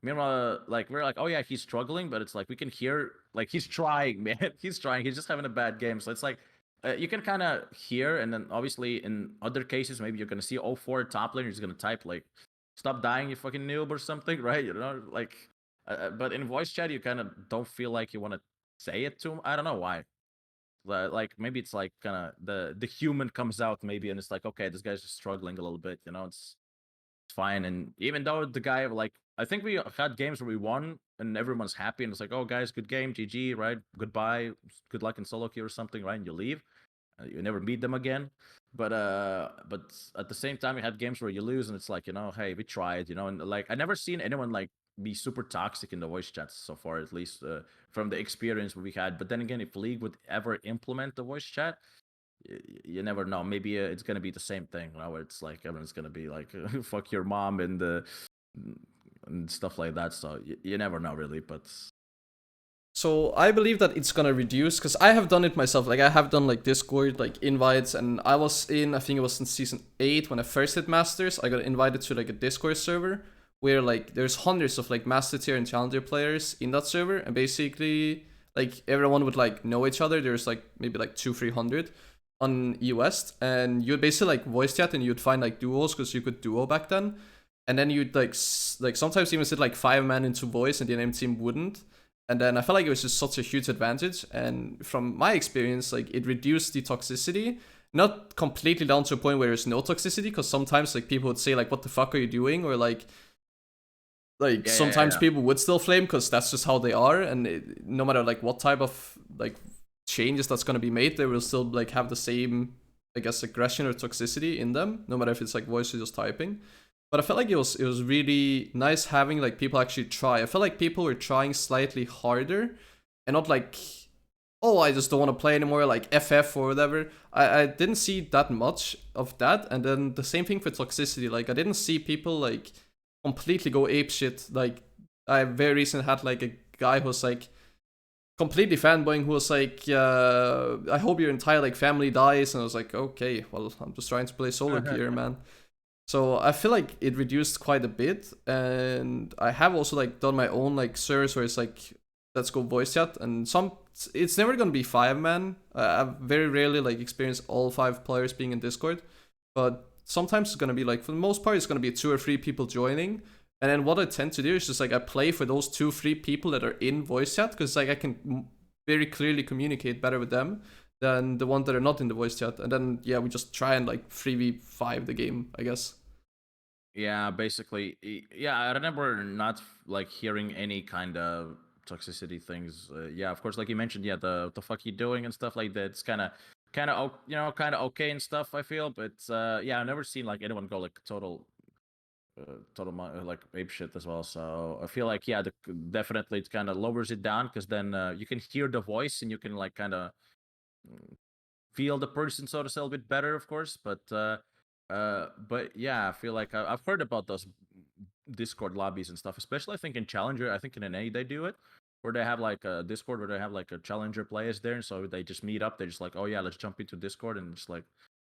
Meanwhile, like we are like, oh yeah, he's struggling, but it's like we can hear like he's trying, man. He's trying. He's just having a bad game. So it's like you can kind of hear, and then obviously in other cases, maybe you're gonna see 0-4 top lane. You're just gonna type like, "Stop dying, you fucking noob" or something, right? Like. But in voice chat, you kind of don't feel like you want to say it to him. I don't know why. Like maybe it's like kind of the human comes out maybe, and it's like, okay, this guy's just struggling a little bit, it's fine. And even though the guy, like, I think we had games where we won and everyone's happy and it's like, oh guys, good game, GG, right? Goodbye, good luck in solo queue or something, right? And you leave, you never meet them again. But at the same time, you had games where you lose and it's like, hey, we tried, and like I never seen anyone like be super toxic in the voice chats so far, at least from the experience we had. But then again, if League would ever implement the voice chat, you never know. Maybe it's gonna be the same thing, where it's like everyone's gonna be like "fuck your mom" and stuff like that. So you never know, really. But So I believe that it's gonna reduce because I have done it myself. Like I have done like Discord like invites, and I think it was in season 8 when I first hit Masters. I got invited to like a Discord server where like there's hundreds of like Master Tier and Challenger players in that server, and basically like everyone would like know each other. There's like maybe like 200-300. on E West, and you'd basically like voice chat, and you'd find like duos because you could duo back then, and then you'd like like sometimes even sit like 5 man into voice, and the enemy team wouldn't. And then I felt like it was just such a huge advantage. And from my experience, like it reduced the toxicity, not completely down to a point where there's no toxicity, because sometimes like people would say like, "What the fuck are you doing?" Or like sometimes people would still flame because that's just how they are, and no matter like what type of like changes that's gonna be made, they will still like have the same, I guess, aggression or toxicity in them, no matter if it's like voice or just typing. But I felt like it was really nice having like people actually try. I felt like people were trying slightly harder, and not like, oh, I just don't want to play anymore, like FF or whatever. I didn't see that much of that. And then the same thing for toxicity. Like I didn't see people like completely go ape shit. Like I very recently had like a guy who was like completely fanboying, who was like, I hope your entire like family dies. And I was like, okay, well, I'm just trying to play soloQ here, man. So I feel like it reduced quite a bit, and I have also like done my own like servers where it's like, let's go voice chat, and it's never gonna be 5 man. I've very rarely like experienced all 5 players being in Discord, but sometimes it's gonna be like, for the most part, it's gonna be 2 or 3 people joining. And then what I tend to do is just like I play for those 2-3 people that are in voice chat, because like I can very clearly communicate better with them than the ones that are not in the voice chat. And then yeah, we just try and like 3v5 the game, I guess. Yeah, basically. Yeah, I remember not like hearing any kind of toxicity things. Yeah, of course, like you mentioned, yeah, the fuck you doing and stuff like that. It's kind of kind of okay and stuff. I feel, but yeah, I've never seen like anyone go like total like ape shit as well. So I feel like yeah, definitely it kind of lowers it down, because then you can hear the voice and you can like kind of feel the person, so to say, a bit better, of course. But yeah, I feel like I've heard about those Discord lobbies and stuff, especially I think in Challenger. I think in NA they do it, where they have like a Discord where they have like a Challenger players there, and so they just meet up. They're just like, oh yeah, let's jump into Discord and just like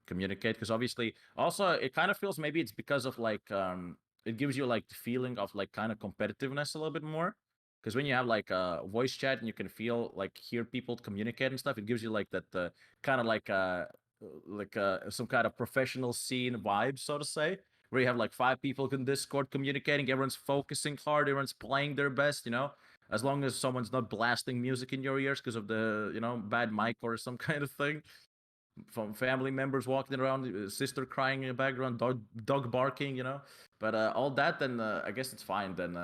communicate. Because obviously, also it kind of feels, maybe it's because of like it gives you like the feeling of like kind of competitiveness a little bit more. Because when you have like a voice chat and you can feel like hear people communicate and stuff, it gives you like that kind of like some kind of professional scene vibe, so to say, where you have like 5 people in Discord communicating, everyone's focusing hard, everyone's playing their best, as long as someone's not blasting music in your ears because of the bad mic or some kind of thing, from family members walking around, sister crying in the background, dog barking, but all that, then I guess it's fine. Then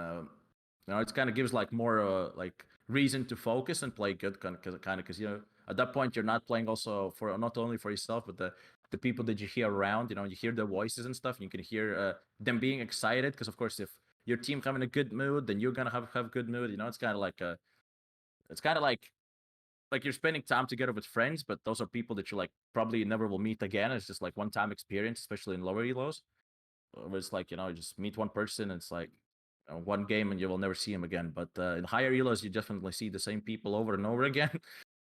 it kind of gives like more like reason to focus and play good, kind of, because at that point you're not playing also for not only for yourself, but the people that you hear around. You hear their voices and stuff, and you can hear them being excited, because of course if your team having a good mood, then you're gonna have good mood. It's kind of like you're spending time together with friends, but those are people that you like probably never will meet again. It's just like one-time experience, especially in lower elos, where it's like, you just meet one person, and it's like one game and you will never see him again. But in higher elos, you definitely see the same people over and over again.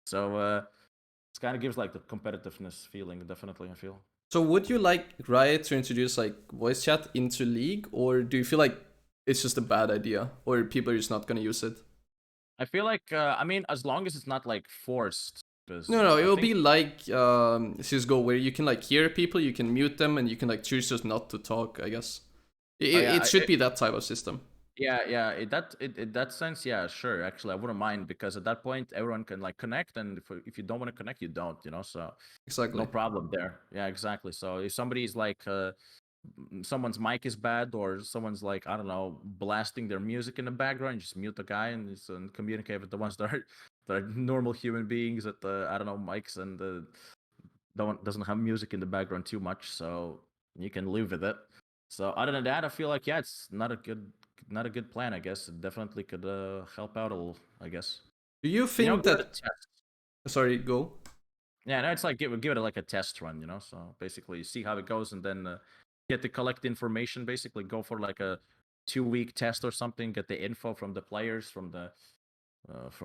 So it kind of gives like the competitiveness feeling, definitely, I feel. So would you like Riot to introduce like voice chat into League, or do you feel like it's just a bad idea, or people are just not gonna use it? I feel like I mean, as long as it's not like forced. No, it will be like CSGO, where you can like hear people, you can mute them, and you can like choose just not to talk, I guess. It should be that type of system. Yeah. In that sense, yeah, sure. Actually, I wouldn't mind, because at that point, everyone can like connect, and if you don't want to connect, you don't. So Exactly. no problem there. Yeah, exactly. So if somebody's like someone's mic is bad, or someone's like, I don't know, blasting their music in the background, just mute the guy and communicate with the ones that are normal human beings that I don't know, mics and doesn't have music in the background too much, so you can live with it. So other than that, I feel like it's not a good plan. I guess it definitely could help out a little, I guess. Do you think that? Sorry, go. Yeah, no, it's like give it like a test run, So basically, see how it goes, and then get to collect information. Basically, go for like a 2-week test or something. Get the info from the players, from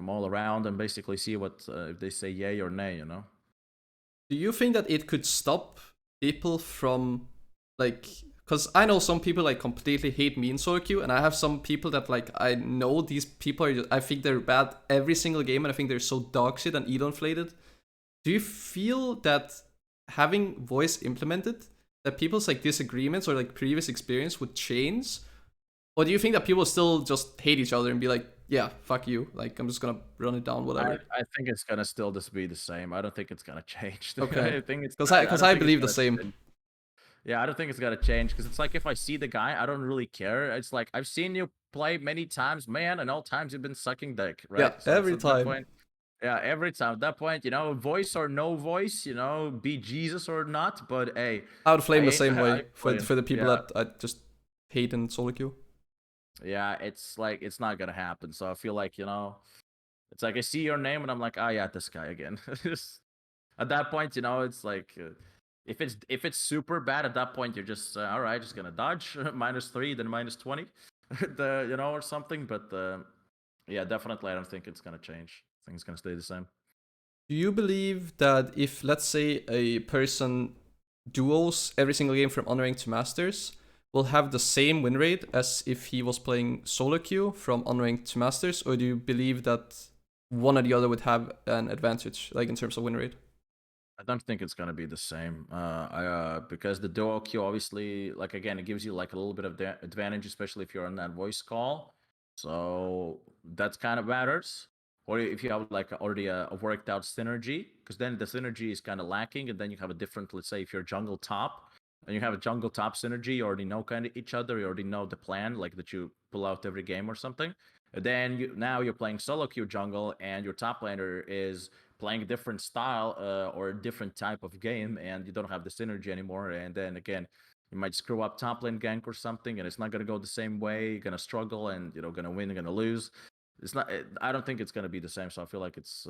all around, and basically see what if they say yay or nay. Do you think that it could stop people from like? Because I know some people like completely hate me in soloQ, and I have some people that like I know these people are. I think they're bad every single game, and I think they're so dog shit and elo inflated. Do you feel that having voice implemented, that people's like disagreements or like previous experience would change? Or do you think that people still just hate each other and be like, yeah, fuck you, like I'm just gonna run it down, whatever? I think it's gonna still just be the same. I don't think it's gonna change. Okay, I think it's because I I don't think it's believe the gonna same. change. Yeah, I don't think it's gonna change because it's like if I see the guy, I don't really care. It's like I've seen you play many times, man, and all times you've been sucking dick, Yeah, right? So it's every at that time. point. Yeah, every time. At that point, voice or no voice, be Jesus or not. But hey, I would flame the same I way ain't for playing. the people Yeah, that I just hate in solo queue. yeah. It's like it's not gonna happen. So I feel like it's like I see your name and I'm like, oh yeah, this guy again. At that point, it's like if it's super bad at that point, you're just all right, just gonna dodge -3, then -20, or something. But yeah, definitely, I don't think it's gonna change. I think it's gonna stay the same. Do you believe that if, let's say, a person duos every single game from unranked to masters, will have the same win rate as if he was playing solo queue from unranked to masters, or do you believe that one or the other would have an advantage, like in terms of win rate? I don't think it's gonna be the same. Because the DuoQ obviously, like again, it gives you like a little bit of advantage, especially if you're on that voice call. So that's kind of matters. Or if you have like already a worked out synergy, because then the synergy is kind of lacking, and then you have a different. Let's say if you're jungle top, and you have a jungle top synergy, you already know kind of each other. You already know the plan, like that you pull out every game or something. And then now you're playing solo queue jungle, and your top laner is playing a different style or a different type of game, and you don't have the synergy anymore. And then again, you might screw up top lane gank or something, and it's not gonna go the same way. You're gonna struggle, and gonna win, gonna lose. It's not. I don't think it's gonna be the same. So I feel like it's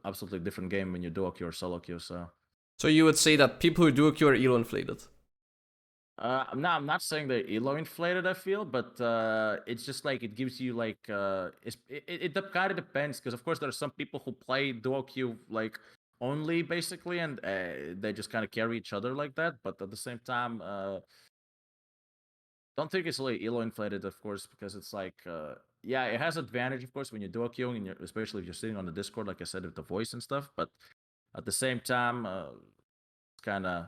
absolutely different game when you duo queue or solo queue. So. So you would say that people who do queue are elo inflated. No, I'm not saying they're elo inflated. I feel, but it's just like it gives you like it kind of depends because of course there are some people who play DuoQ like only basically, and they just kind of carry each other like that. But at the same time, don't think it's really elo inflated, of course, because it's like yeah, it has advantage of course when you're DuoQing, and especially if you're sitting on the Discord, like I said, with the voice and stuff. But at the same time, it's kind of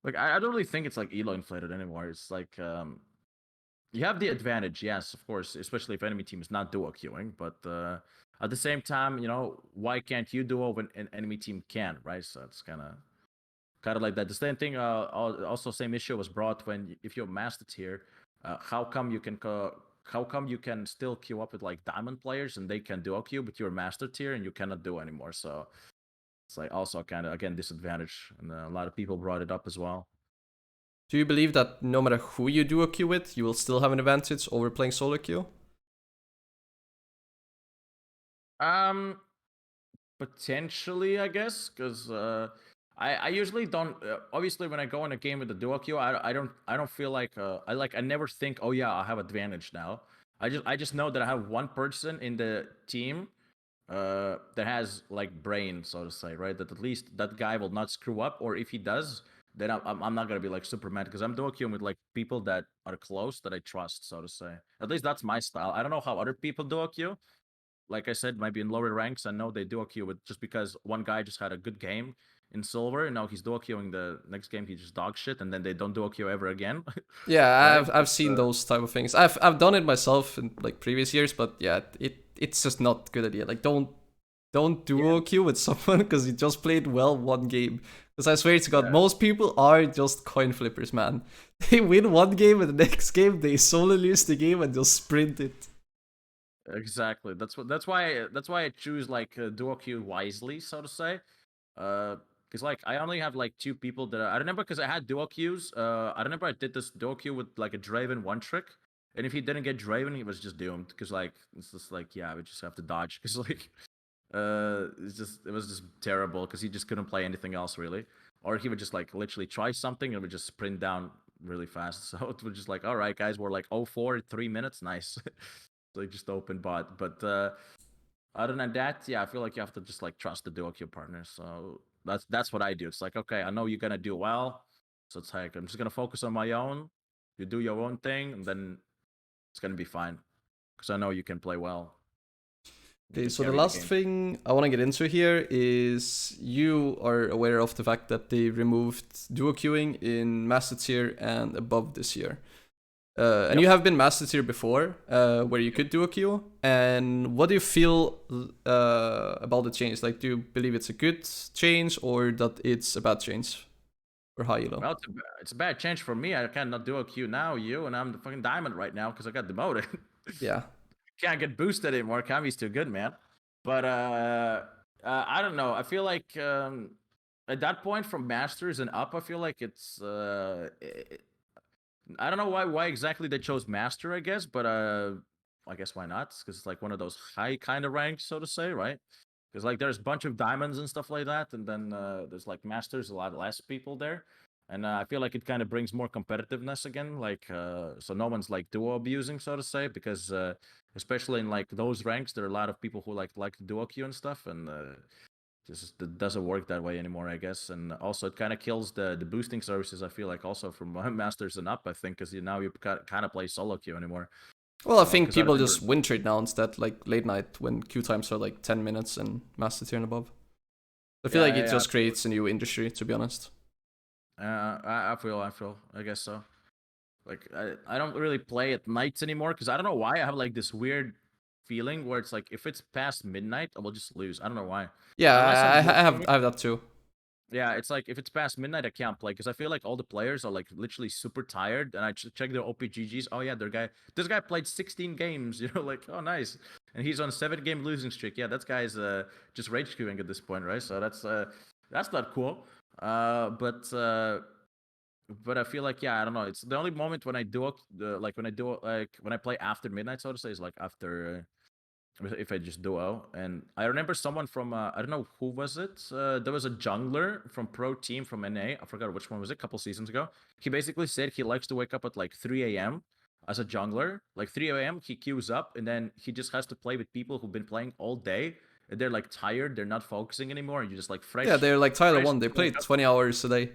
like I don't really think it's like elo inflated anymore. It's like you have the advantage, yes, of course, especially if enemy team is not duo queuing. But at the same time, why can't you duo when an enemy team can, right? So it's kind of like that. The same thing. Also, same issue was brought when if you're master tier, how come you can how come you can still queue up with like diamond players and they can duo queue, but you're master tier and you cannot do anymore. So it's like also kind of again disadvantage, and a lot of people brought it up as well. Do you believe that no matter who you do a queue with, you will still have an advantage over playing solo queue? Um, Potentially, I guess, because I usually don't. Obviously, when I go in a game with the duo queue, I don't feel like I never think, oh yeah, I have advantage now. I just know that I have one person in the team that has like brain, so to say, right? That at least that guy will not screw up, or if he does, then I'm not gonna be like super mad because I'm duo queuing with like people that are close that I trust, so to say. At least that's my style. I don't know how other people duo queue, like I said, maybe in lower ranks. I know they duo queue, but just because one guy just had a good game in silver, and now he's duo queuing the next game, he just dog shit, and then they don't duo queue ever again, Yeah, right? I've seen those type of things. I've done it myself in like previous years, but yeah, it's just not a good idea. Like don't Yeah, duo queue with someone because you just played well one game. Because I swear to God, yeah, most people are just coin flippers, man. They win one game and the next game they solo lose the game and just sprint it. exactly. That's why I choose like duo queue wisely, so to say. Because like I only have like two people that I remember because I had duo queues. I remember I did this duo queue with like a Draven one trick, and if he didn't get Draven, he was just doomed. Because like it's just like yeah, we just have to dodge. Because like it was just terrible because he just couldn't play anything else really, or he would just like literally try something and would just sprint down really fast. So it was just like all right, guys, we're like 0-4 3 minutes, nice. So he just open bot, but other than that, yeah, I feel like you have to just like trust the duo queue partner. So that's what I do. It's like, okay, I know you're gonna do well, so it's like I'm just gonna focus on my own. You do your own thing, and then it's gonna be fine because I know you can play well. Okay, to so the carry the last game. thing I want to get into here is you are aware of the fact that they removed duo queuing in Master Tier and above this year. And you Yep. have been Master Tier before, where you could duo queue. And what do you feel about the change? Like, do you believe it's a good change or that it's a bad change for high elo? Well, it's a bad change for me. I cannot do a queue now, and I'm the fucking diamond right now because I got demoted. Yeah. Can't get boosted anymore. Kami's too good, man. But I don't know. I feel like at that point from masters and up, I feel like it's I don't know why exactly they chose master. I guess, but I guess why not? Because it's like one of those high kind of ranks, so to say, right? Because like there's a bunch of diamonds and stuff like that, and then there's like masters, a lot less people there. And I feel like it kind of brings more competitiveness again, like so no one's like duo abusing, so to say, because especially in like those ranks, there are a lot of people who like to duo queue and stuff, and just it doesn't work that way anymore, I guess. And also, it kind of kills the boosting services. I feel like also from masters and up, I think, because now you kind of play solo queue anymore. Well, I So think because I people remember, just win trade now instead, like late night when queue times are like 10 minutes and Master Tier and above. I feel like it yeah, just creates a new industry, to be honest. I guess so. Like I don't really play at nights anymore because I don't know why I have like this weird feeling where it's like if it's past midnight, I will just lose. I don't know why. Yeah, Unless I'm working. I have that too. Yeah, it's like if it's past midnight, I can't play because I feel like all the players are like literally super tired, and I check their OPGGs. Oh yeah, this guy played 16 games. Like oh nice, and he's on a 7-game losing streak. Yeah, that guy's just rage queuing at this point, right? So that's not cool. But I feel like yeah, I don't know. It's the only moment when I do when I play after midnight, so to say, is like after if I just duo. And I remember someone from I don't know who was it. There was a jungler from Pro Team from NA. I forgot which one was it. A couple seasons ago. He basically said he likes to wake up at like 3 a.m. as a jungler. Like 3 a.m. he queues up and then he just has to play with people who've been playing all day. And they're like tired. They're not focusing anymore. And you just like Yeah, they're like Tyler fresh. 1. They played 20 hours a day.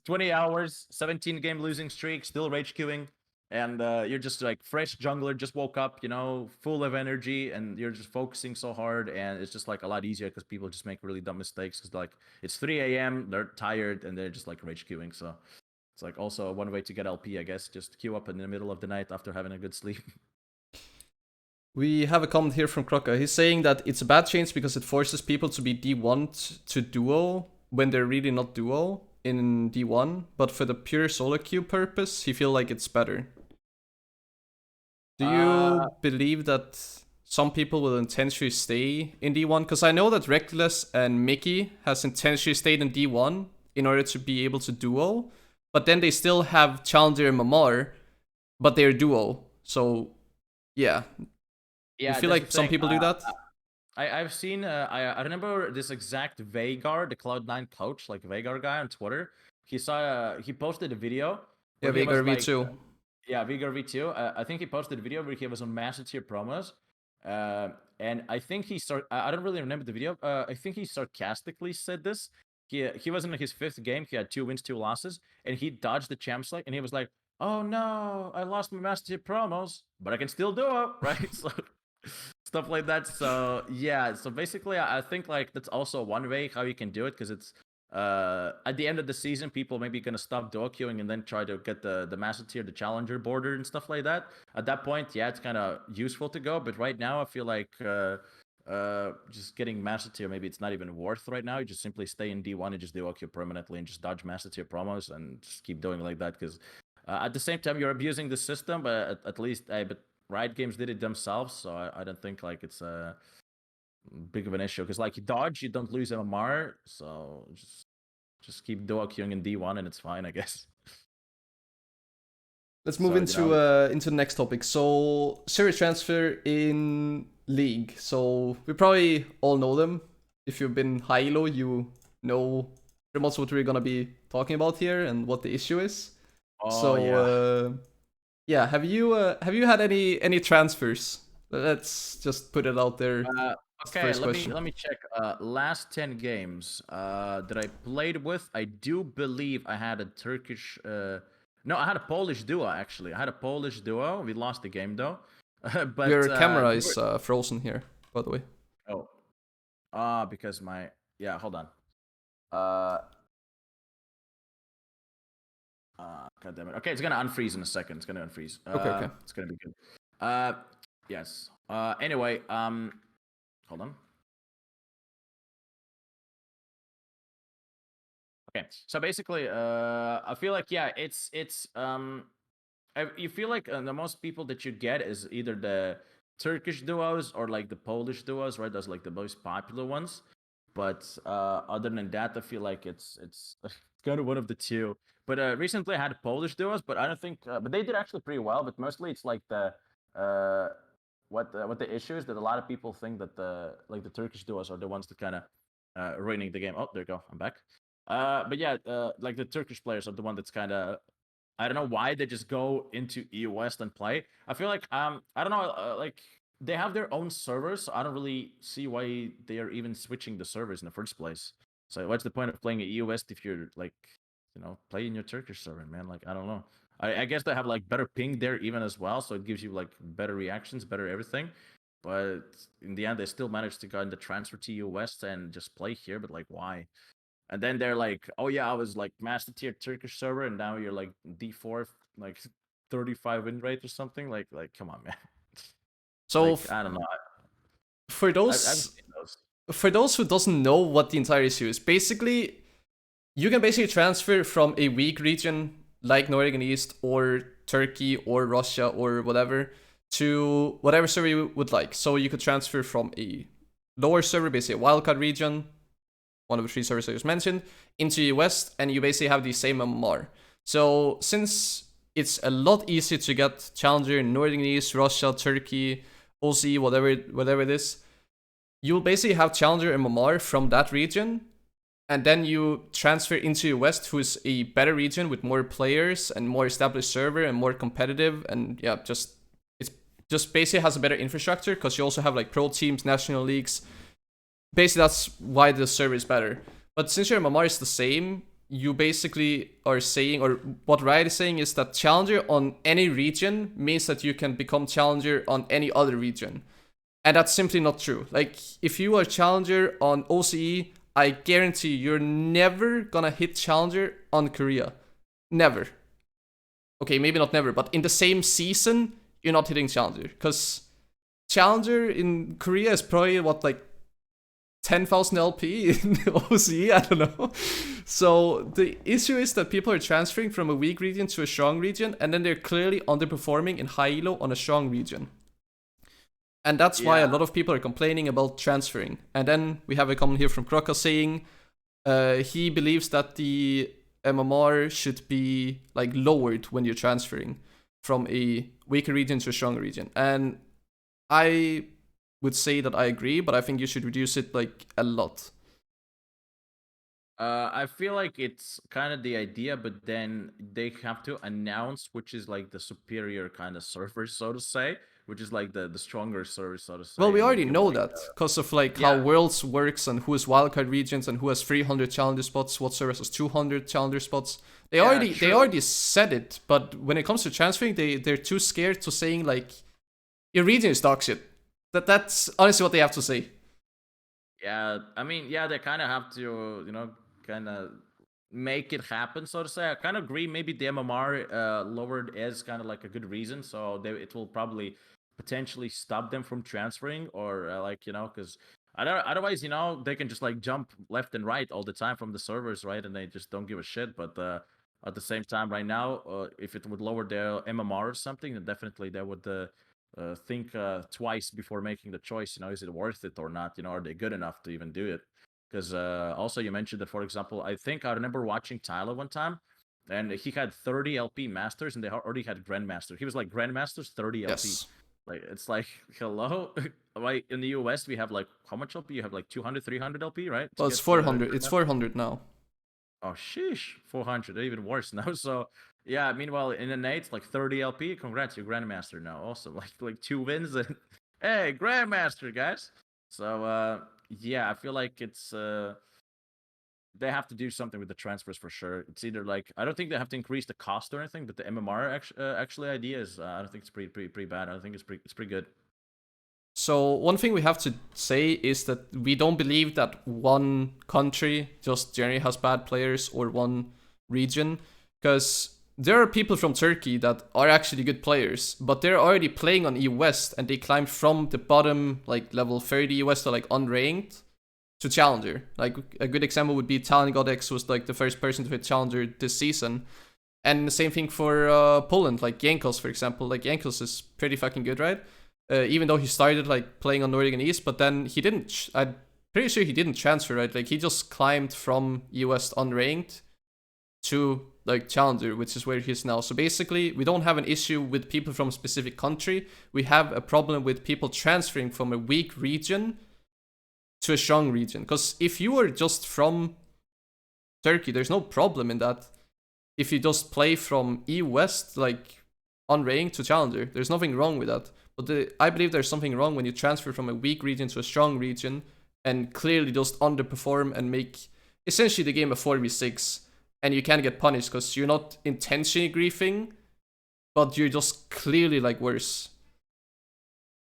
20 hours, 17-game losing streak, still rage queuing, and you're just like fresh jungler, just woke up, full of energy, and you're just focusing so hard, and it's just like a lot easier because people just make really dumb mistakes because like it's 3 a.m., they're tired, and they're just like rage queuing. So it's like also one way to get LP, I guess, just queue up in the middle of the night after having a good sleep. We have a comment here from Croca. He's saying that it's a bad change because it forces people to be D1 to duo when they're really not duo in D1, but for the pure solo queue purpose, he feel like it's better. Do you believe that some people will intentionally stay in D1? Because I know that Reckless and Mickey has intentionally stayed in D1 in order to be able to duo, but then they still have Challenger and Mamar, but they're duo. So, yeah. Yeah, You feel that's the like some thing. people do that? I've seen I remember this exact Vagar, the Cloud9 coach, like Vagar guy on Twitter. He posted a video Yeah, where he was Veigar like V2. yeah, Vagar V2. I think he posted a video where he was on Master Tier promos. And I think I don't really remember the video. I think he sarcastically said this. He was in his 5th game. He had 2 wins, 2 losses, and he dodged the champ select, and he was like, "Oh no, I lost my Master Tier promos, but I can still do it, right?" So stuff like that. So yeah, so basically I think like that's also one way how you can do it because it's at the end of the season people maybe gonna stop duo queuing and then try to get the master tier, the challenger border and stuff like that. At that point, yeah, it's kind of useful to go, but right now I feel like just getting master tier, maybe it's not even worth right now. You just simply stay in D1 and just duo queue permanently and just dodge master tier promos and just keep doing like that because at the same time you're abusing the system, but at least but Riot Games did it themselves, so I don't think like it's a big of an issue. Because like you dodge, you don't lose MMR, so just keep duo queuing in D1 and it's fine, I guess. Let's move So into the next topic. So series transfer in League. So we probably all know them. If you've been high elo, you know pretty much what we're gonna be talking about here and what the issue is. oh yeah. Yeah, have you had any transfers? Let's just put it out there. Okay, First question. let me check. Last 10 games that I played with, I do believe I had a Turkish. No, I had a Polish duo actually. I had a Polish duo. We lost the game though, but Your camera is frozen here. by the way. Oh, because hold on. Uh, God damn it. Okay, it's gonna unfreeze in a second. It's gonna unfreeze. Okay. It's gonna be good. Yes. Anyway, hold on. Okay, so basically, I feel like you feel like the most people that you get is either the Turkish duos or like the Polish duos, right? Those like the most popular ones. But other than that, I feel like it's kind of one of the two. But recently I had Polish duos, but I don't think, but they did actually pretty well. But mostly it's like the uh, what the issue is that a lot of people think that the Turkish duos are the ones that kind of ruining the game. Oh, there you go, I'm back. But yeah, like the Turkish players are the one that's kind of, I don't know why they just go into EU West and play. I feel like I don't know, like they have their own servers, so I don't really see why they are even switching the servers in the first place. So what's the point of playing at EU West if you're like, playing your Turkish server, man? Like I don't know. I guess they have like better ping there even as well, so it gives you like better reactions, better everything. But in the end, they still managed to go in the transfer to EU West and just play here. But like, why? And then they're like, "Oh yeah, I was like master tier Turkish server, and now you're like D4, like 35 win rate or something." Like, come on, man. So Like, I don't know. for I've those seen those. for those who doesn't know what the entire issue is, basically you can basically transfer from a weak region like Nordic and East or Turkey or Russia or whatever to whatever server you would like. So you could transfer from a lower server, basically a wildcard region, one of the three servers I just mentioned, into the West, and you basically have the same MMR. So since it's a lot easier to get Challenger in Nordic and East, Russia, Turkey, OC, whatever it is, you'll basically have Challenger MMR from that region, and then you transfer into West, who's a better region with more players and more established server and more competitive, and yeah, it's just basically has a better infrastructure because you also have like pro teams, national leagues. Basically, that's why the server is better. But since your MMR is the same, you basically are saying, or what Riot is saying, is that Challenger on any region means that you can become Challenger on any other region. And that's simply not true. Like, if you are Challenger on OCE, I guarantee you're never gonna hit Challenger on Korea. Never. Okay, maybe not never, but in the same season, you're not hitting Challenger. Because Challenger in Korea is probably, what, like 10,000 LP in OCE? I don't know. So the issue is that people are transferring from a weak region to a strong region, and then they're clearly underperforming in high elo on a strong region. And that's why a lot of people are complaining about transferring. And then we have a comment here from Kroka saying he believes that the MMR should be like lowered when you're transferring from a weaker region to a stronger region. And I would say that I agree, but I think you should reduce it like a lot. I feel like it's kind of the idea, but then they have to announce which is like the superior kind of server, so to say, which is like the stronger server, so to say. Well, we and already give know like, that because of like how yeah. Worlds works and who has wildcard regions and who has 300 challenger spots, what servers has 200 challenger spots. They already said it, but when it comes to transferring, they're too scared to saying like your region is dog shit. That's honestly what they have to say. Yeah, I mean, yeah, they kind of have to, kind of make it happen, so to say. I kind of agree. Maybe the MMR lowered is kind of like a good reason, so it will probably potentially stop them from transferring, or because otherwise, they can just like jump left and right all the time from the servers, right? And they just don't give a shit. But at the same time, right now, if it would lower their MMR or something, then definitely they would. Think twice before making the choice. Is it worth it or not? Are they good enough to even do it? Because also you mentioned that, for example, I think I remember watching Tyler one time, and he had 30 LP masters, and they already had grandmaster. He was like grandmasters 30 LP. Yes. Like it's like hello, right? In the US we have like how much LP? You have like 200, 300 LP, right? Well, it's 400. It's 400 now. Oh sheesh, 400, even worse now. So yeah, meanwhile in the Nate's like 30 LP. Congrats, you're grandmaster now. Awesome, like 2 wins and hey, grandmaster guys. So yeah, I feel like it's they have to do something with the transfers for sure. It's either like I don't think they have to increase the cost or anything, but the MMR actually idea is I don't think it's pretty bad. I think it's pretty good. So one thing we have to say is that we don't believe that one country just generally has bad players or one region, because there are people from Turkey that are actually good players, but they're already playing on EU West and they climbed from the bottom, like level 30 EU West to like unranked to Challenger. Like a good example would be Talon Godex was like the first person to hit Challenger this season. And the same thing for Poland, like Jankos, for example. Like Jankos is pretty fucking good, right? Even though he started like playing on Nordic and East, but then he didn't. I'm pretty sure he didn't transfer, right? Like he just climbed from US unranked to like Challenger, which is where he is now. So basically, we don't have an issue with people from a specific country. We have a problem with people transferring from a weak region to a strong region. Because if you are just from Turkey, there's no problem in that. If you just play from EU West, like unranked to Challenger, there's nothing wrong with that. But I believe there's something wrong when you transfer from a weak region to a strong region and clearly just underperform and make essentially the game a 4v6, and you can't get punished because you're not intentionally griefing, but you're just clearly like worse.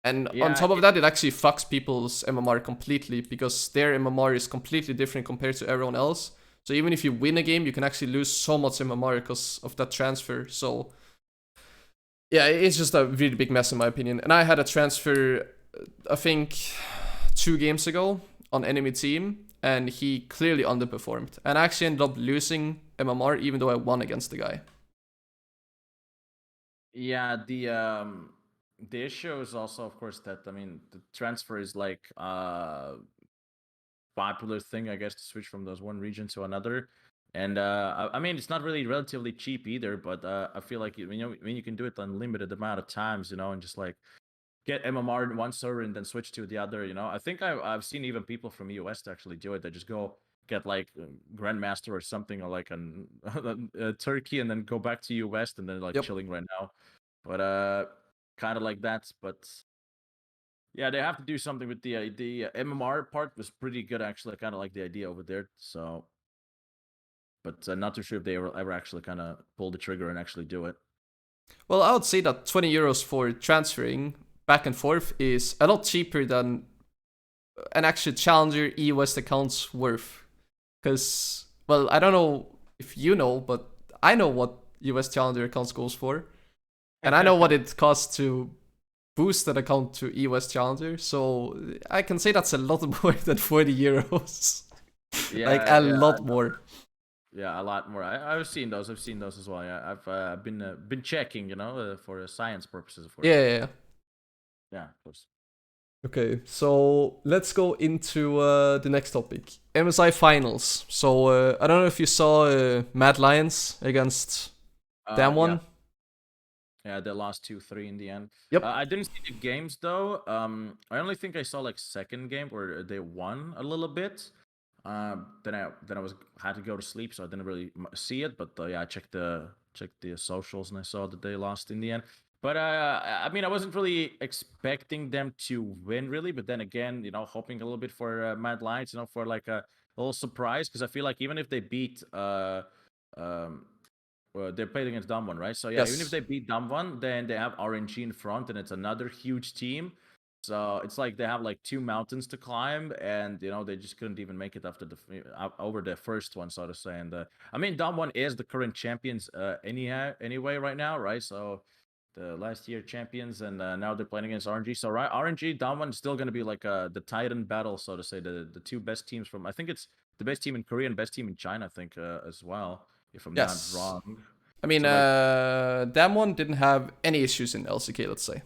And on top of that, it actually fucks people's MMR completely because their MMR is completely different compared to everyone else. So even if you win a game, you can actually lose so much MMR because of that transfer. So yeah, it's just a really big mess in my opinion. And I had a transfer, I think, 2 games ago on enemy team, and he clearly underperformed. And I actually ended up losing MMR even though I won against the guy. Yeah, the issue is also, of course, that I mean the transfer is like popular thing, I guess, to switch from those one region to another. And I mean, it's not really relatively cheap either, but I feel like when you can do it unlimited amount of times, and just like get MMR in one server and then switch to the other. I think I've seen even people from US to actually do it. They just go get like Grandmaster or something, or like an Turkey, and then go back to US and then like chilling right now. But kind of like that. But yeah, they have to do something with the MMR part. Was pretty good actually. I kind of like the idea over there. So, but not too sure if they ever actually kind of pull the trigger and actually do it. Well, I would say that 20 euros for transferring back and forth is a lot cheaper than an actual Challenger EU West account's worth. Because, well, I don't know if you know, but I know what US Challenger accounts goes for. And I know what it costs to boost that account to US Challenger. So I can say that's a lot more than 40 euros. Yeah, like a lot more. Yeah, a lot more. I've seen those. I've seen those as well. Yeah, I've been checking, for science purposes, of course. Yeah. Yeah, of course. Okay, so let's go into the next topic. MSI Finals. So I don't know if you saw Mad Lions against Damwon. Yeah, they lost 2-3 in the end. Yep. I didn't see the games though. I only think I saw like second game where they won a little bit. Then I had to go to sleep, so I didn't really see it. But yeah, I checked the socials and I saw that they lost in the end. But I mean, I wasn't really expecting them to win, really. But then again, hoping a little bit for Mad Lions, for like a little surprise, because I feel like even if they beat they played against Damwon, right? So yeah, Yes. even if they beat Damwon, then they have RNG in front, and it's another huge team. So it's like they have like 2 mountains to climb, and they just couldn't even make it after over the first one, so to say. And I mean, Damwon is the current champions anyway right now, right? So the last year champions, and now they're playing against RNG. So right, RNG Damwon is still going to be like the Titan battle, so to say. The 2 best teams from, I think it's the best team in Korea and best team in China, I think, as well, if I'm not wrong. I mean, So, Damwon didn't have any issues in LCK, let's say.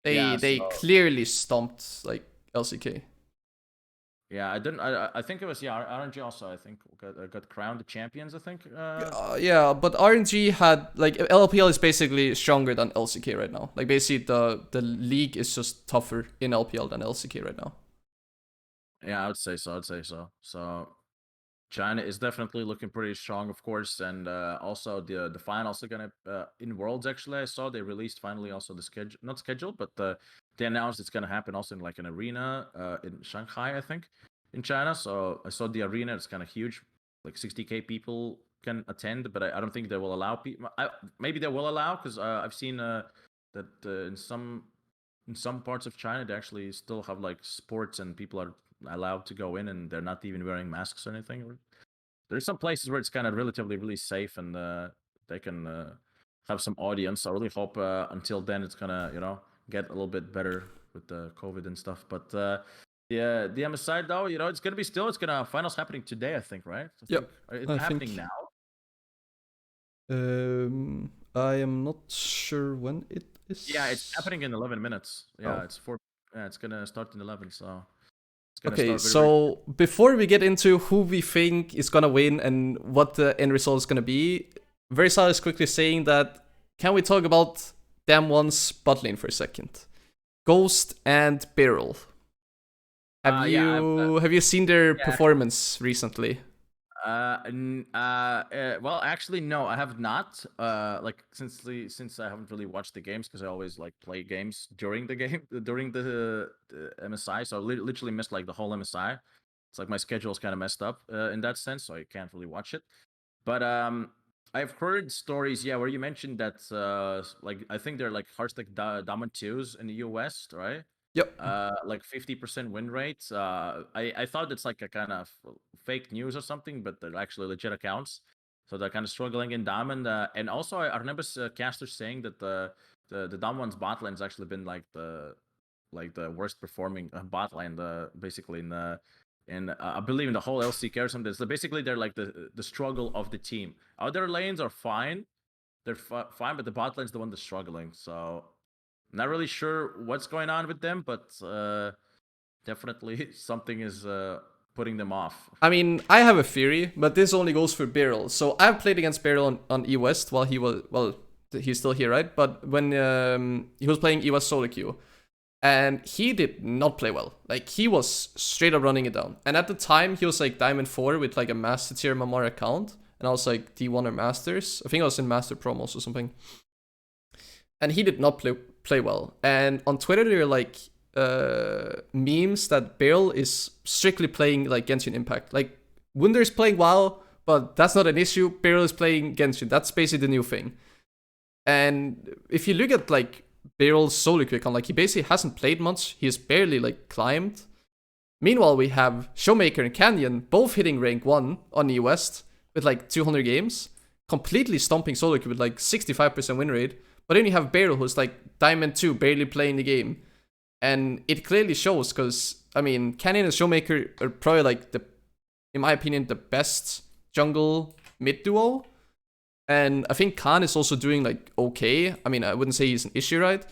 They clearly stomped like LCK. Yeah, I didn't. I think it was RNG also. I think got crowned the champions. I think. Yeah, but RNG had like LPL is basically stronger than LCK right now. Like basically the league is just tougher in LPL than LCK right now. Yeah, I would say so. So China is definitely looking pretty strong, of course, and also the finals are gonna in Worlds. Actually, I saw they released finally also the schedule, not schedule, but they announced it's gonna happen also in like an arena in Shanghai, I think, in China. So I saw the arena; it's kind of huge, like 60K people can attend, but I don't think they will allow people. Maybe they will allow, because I've seen that in some in some parts of China, they actually still have like sports and people are allowed to go in and they're not even wearing masks or anything. There's some places where it's kind of relatively really safe and they can have some audience. I really hope until then it's gonna get a little bit better with the COVID and stuff. But yeah, the MSI though, it's gonna be it's gonna finals happening today, I think, right? Yep, It's I happening think. now. I am not sure when it is. Yeah, it's happening in 11 minutes. Yeah, Oh. it's 4. Yeah, it's gonna start in 11. So it's gonna Okay, start very, very. so before we get into who we think is gonna win and what the end result is gonna be, Versal is quickly saying that can we talk about Damwon's bot lane for a second? Ghost and Beryl. Have you seen their performance recently? Well, actually, no, I have not. Like since I haven't really watched the games because I always like play games during the game during the MSI, so I literally missed like the whole MSI. It's like my schedule's kind of messed up in that sense, so I can't really watch it. But I've heard stories, yeah, where you mentioned that like I think they're like Hearthstone Diamond 2s in the US, right? Yep. Like 50% win rates. I thought it's like a kind of fake news or something, but they're actually legit accounts. So they're kind of struggling in Diamond. And also, I remember casters saying that the Diamond's bot lane's actually been like the worst performing bot lane, basically in I believe in the whole LCK or something. So basically, they're like the struggle of the team. Other lanes are fine. They're fine, but the bot lane's the one that's struggling. So not really sure what's going on with them, but definitely something is putting them off. I mean, I have a theory, but this only goes for Beryl. So I've played against Beryl on E West while he's still here, right? But when he was playing E West soloQ, and he did not play well. Like, he was straight up running it down. And at the time, he was like Diamond 4 with like a Master Tier Mamara account, and I was like D1 or Masters. I think I was in Master Promos or something. And he did not play well. And on Twitter, there are like memes that Beryl is strictly playing like Genshin Impact. Like, Wunder is playing WoW, but that's not an issue. Beryl is playing Genshin. That's basically the new thing. And if you look at like Beryl's solo quick on, like, he basically hasn't played much. He's barely like climbed. Meanwhile, we have Showmaker and Canyon both hitting rank 1 on E West with like 200 games, completely stomping solo queue with like 65% win rate. But then you have Beryl, who's like Diamond 2, barely playing the game. And it clearly shows, because, I mean, Canyon and Showmaker are probably like in my opinion, the best jungle mid duo. And I think Khan is also doing like okay. I mean, I wouldn't say he's an issue, right?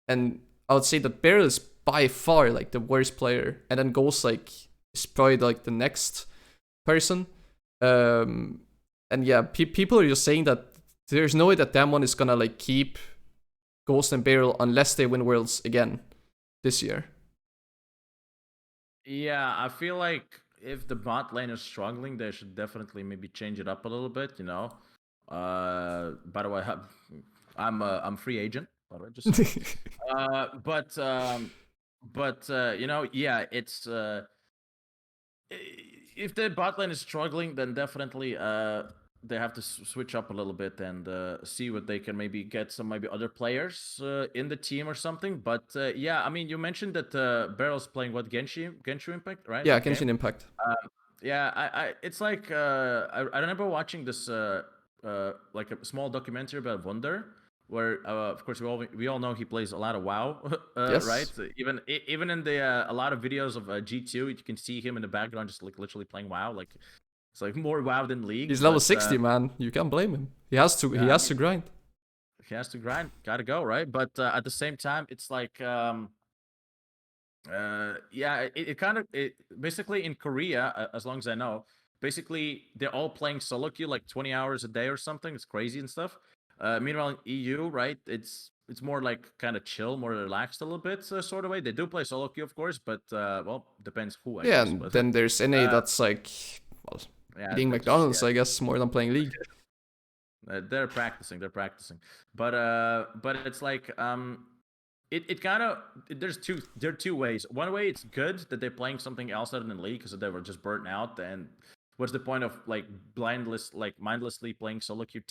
And I would say that Beryl is by far like the worst player. And then Ghost like is probably like the next person. And yeah, people are just saying that there's no way that Damwon is gonna like keep Ghost and Beryl unless they win Worlds again this year. Yeah, I feel like if the bot lane is struggling, they should definitely maybe change it up a little bit. By the way, I'm free agent. By the way, just yeah, it's if the bot lane is struggling, then definitely they have to switch up a little bit and see what they can maybe get some maybe other players in the team or something. But yeah, I mean, you mentioned that Beryl's playing what Genshin Impact, right? Yeah, Okay. Genshin Impact. Yeah, I it's like I remember watching this like a small documentary about Wunder, where of course we all know he plays a lot of WoW, Yes. right? Even in the a lot of videos of G2, you can see him in the background just like literally playing WoW. Like it's like more WoW than League. He's level 60, man. You can't blame him. He has to. He has to grind. He has to grind. Gotta go, right? But at the same time, it's like yeah, it kind of basically in Korea, as long as I know, basically they're all playing solo queue like 20 hours a day or something. It's crazy and stuff. Meanwhile in EU, right, it's more like kind of chill, more relaxed a little bit, sort of way. They do play solo queue, of course, but well, depends who, I Yeah, guess. and But then there's NA that's like, well, yeah, eating McDonald's, I guess, more than playing League. They're practicing, but it's like it kind of there are two ways. One way, it's good that they're playing something else other than League because they were just burnt out. And what's the point of like mindlessly playing solo queue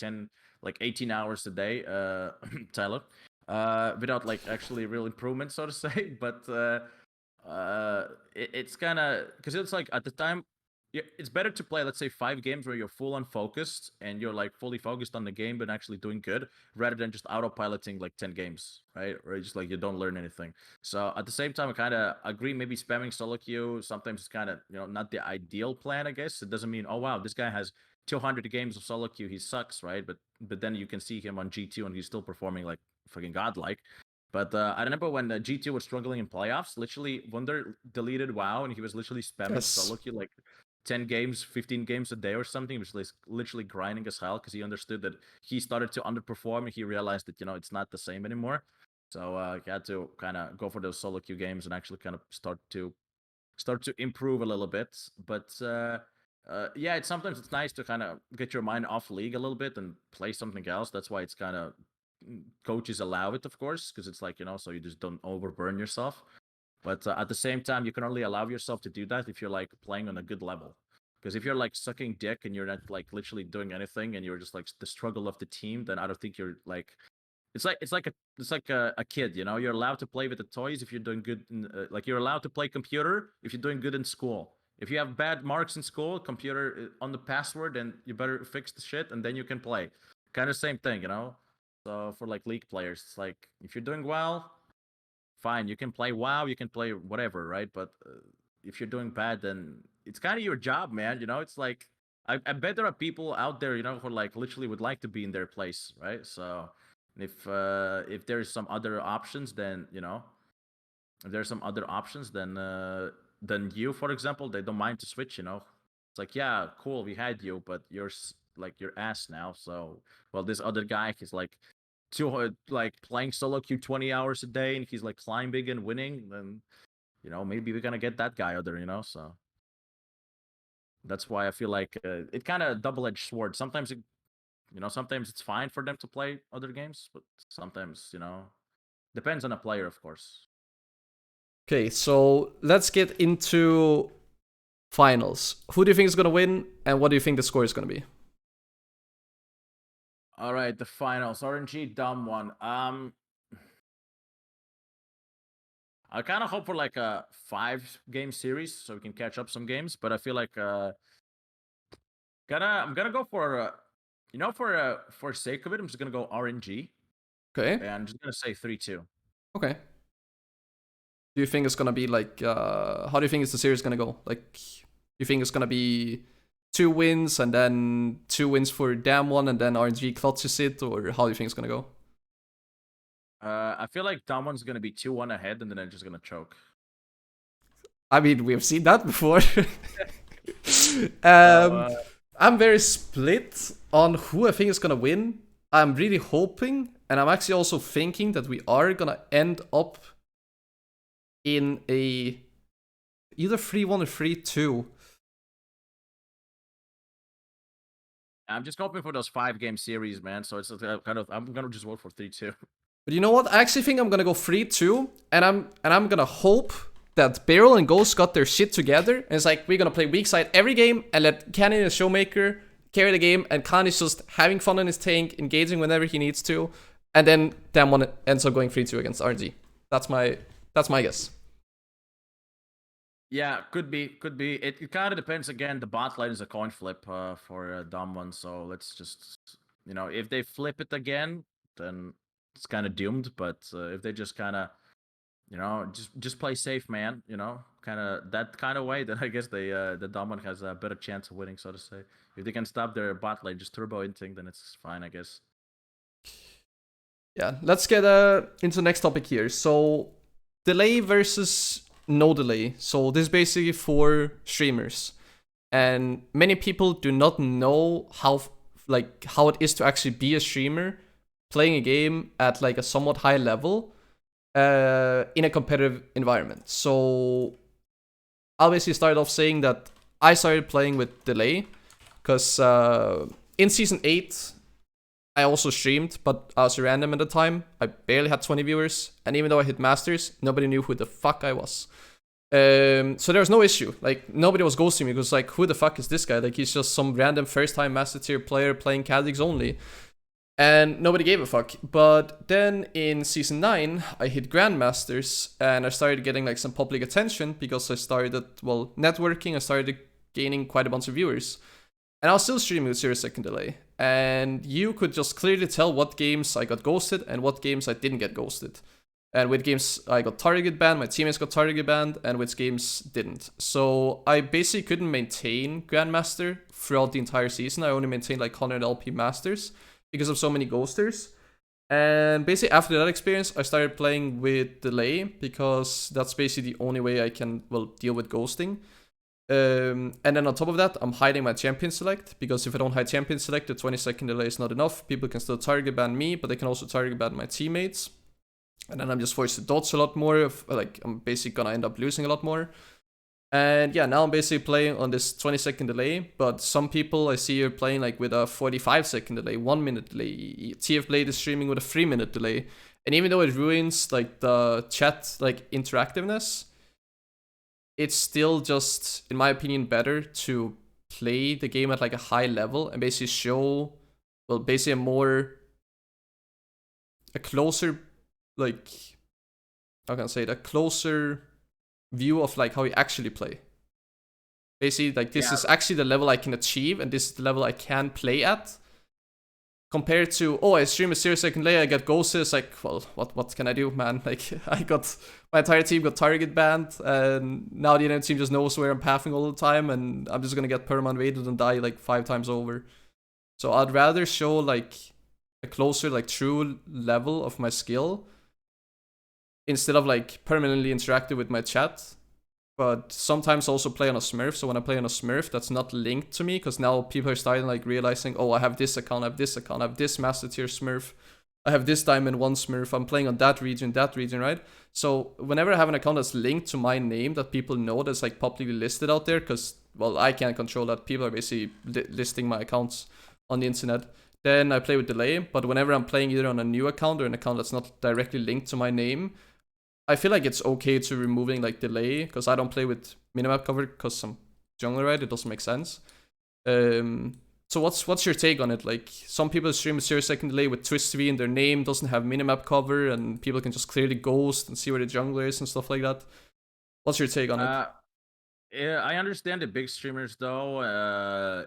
18 hours a day, Tyler? without like actually real improvement, so to say. But it's kind of because it's like at the time, it's better to play, let's say, 5 games where you're full on focused and you're like fully focused on the game but actually doing good, rather than just autopiloting like 10 games, right? Or just like you don't learn anything. So at the same time, I kind of agree. Maybe spamming solo queue sometimes it's kind of not the ideal plan. I guess it doesn't mean, oh wow, this guy has 200 games of solo queue, he sucks, right? But then you can see him on G2 and he's still performing like fucking godlike. But I remember when G2 was struggling in playoffs, literally Wunder deleted WoW and he was literally spamming solo queue like 10 games, 15 games a day or something. He was literally grinding as hell because he understood that he started to underperform and he realized that, it's not the same anymore. So he had to kind of go for those solo queue games and actually kind of start to improve a little bit. But yeah, sometimes it's nice to kind of get your mind off league a little bit and play something else. That's why it's kind of coaches allow it, of course, because it's like, so you just don't overburn yourself. But at the same time, you can only allow yourself to do that if you're like playing on a good level. Because if you're like sucking dick and you're not like literally doing anything and you're just like the struggle of the team, then I don't think you're like. It's like a kid, You're allowed to play with the toys if you're doing good. Like you're allowed to play computer if you're doing good in school. If you have bad marks in school, computer on the password, then you better fix the shit and then you can play. Kind of same thing, So for like league players, it's like if you're doing well, fine, you can play WoW, you can play whatever, right? But if you're doing bad, then it's kind of your job, man. It's like I bet there are people out there, who like literally would like to be in their place, right? So if there's some other options, then if there's some other options, then you, for example, they don't mind to switch. It's like, yeah, cool, we had you, but you're like your ass now. So well, this other guy is like like playing solo queue 20 hours a day and he's like climbing and winning, then maybe we're gonna get that guy other, so that's why I feel like it kind of double-edged sword. Sometimes sometimes it's fine for them to play other games, but sometimes depends on a player, of course. Okay, so let's get into finals. Who do you think is gonna win, and what do you think the score is gonna be? All right, the finals. RNG, dumb one. I kind of hope for like a 5-game series so we can catch up some games, but I feel like I'm gonna go for for sake of it, I'm just gonna go RNG. Okay. And I'm just gonna say 3-2. Okay. Do you think it's gonna be like how do you think is the series gonna go? Like, you think it's gonna be 2 wins and then 2 wins for Damwon and then RNG clutches it, or how do you think it's gonna go? I feel like Damon's gonna be 2-1 ahead and then they're just gonna choke. I mean, we've seen that before. I'm very split on who I think is gonna win. I'm really hoping, and I'm actually also thinking that we are gonna end up in a either 3-1 or 3-2. I'm just hoping for those 5-game series, man. So it's kind of I'm gonna just vote for 3-2. But you know what? I actually think I'm gonna go 3-2, and I'm gonna hope that Beryl and Ghost got their shit together, and it's like we're gonna play weak side every game and let Cannon and Showmaker carry the game, and Khan is just having fun in his tank, engaging whenever he needs to, and then Damwon ends up going 3-2 against RNG. That's my guess. Yeah, could be. It kind of depends. Again, the bot lane is a coin flip for Damwon, so let's just if they flip it again, then it's kind of doomed. But if they just kind of just play safe, man, kind of that kind of way, then I guess the Damwon has a better chance of winning, so to say. If they can stop their bot lane just turbo inting, then it's fine, I guess. Yeah, let's get into the next topic here. So, delay versus no delay. So this is basically for streamers, and many people do not know how it is to actually be a streamer playing a game at like a somewhat high level in a competitive environment. So I'll basically start off saying that I started playing with delay because in season 8 I also streamed, but I was random at the time. I barely had 20 viewers, and even though I hit Masters, nobody knew who the fuck I was. So there was no issue. Like, nobody was ghosting me because, like, who the fuck is this guy? Like, he's just some random first-time Master Tier player playing Kha'Zix only. and nobody gave a fuck. But then in season 9, I hit Grandmasters, and I started getting like some public attention because I started, well, networking. I started gaining quite a bunch of viewers, and I was still streaming with 0-second delay. And you could just clearly tell what games I got ghosted and what games I didn't get ghosted. And with games I got target banned, my teammates got target banned, and with games didn't. So I basically couldn't maintain Grandmaster throughout the entire season. I only maintained like 100 LP Masters because of so many ghosters. And basically after that experience, I started playing with delay because that's basically the only way I can, well, deal with ghosting. And then on top of that, I'm hiding my champion select, because if I don't hide champion select, the 20-second delay is not enough. People can still target ban me, but they can also target ban my teammates. And then I'm just forced to dodge a lot more. Like, I'm basically gonna end up losing a lot more. And yeah, now I'm basically playing on this 20-second delay, but some people I see are playing like with a 45-second delay, 1 minute delay. TF Blade is streaming with a 3-minute delay. And even though it ruins like the chat like interactiveness, it's still just, in my opinion, better to play the game at like a high level and basically show, well, basically a closer, like, how can I say it, a closer view of like how you actually play. Basically, like, this is actually the level I can achieve, and this is the level I can play at. Compared to, oh, I stream a 0-second delay, I get ghosted. It's like, well, what can I do, man? Like, my entire team got target banned, and now the other team just knows where I'm pathing all the time, and I'm just gonna get perma-invaded and die like 5 times over. So I'd rather show like a closer, like, true level of my skill instead of like permanently interacting with my chat. But sometimes also play on a Smurf. So when I play on a Smurf, that's not linked to me, because now people are starting like realizing, oh, I have this account, I have this account, I have this Master Tier Smurf, I have this Diamond 1 Smurf, I'm playing on that region, right? So whenever I have an account that's linked to my name that people know, that's like publicly listed out there, because, well, I can't control that. People are basically listing my accounts on the internet. Then I play with delay. But whenever I'm playing either on a new account or an account that's not directly linked to my name, I feel like it's okay to removing like delay, because I don't play with minimap cover because I'm jungler, right? It doesn't make sense. So what's your take on it? Like, some people stream a 0-second delay with twist V in their name, doesn't have minimap cover, and people can just clearly ghost and see where the jungler is and stuff like that. What's your take on it? Yeah, I understand the big streamers though,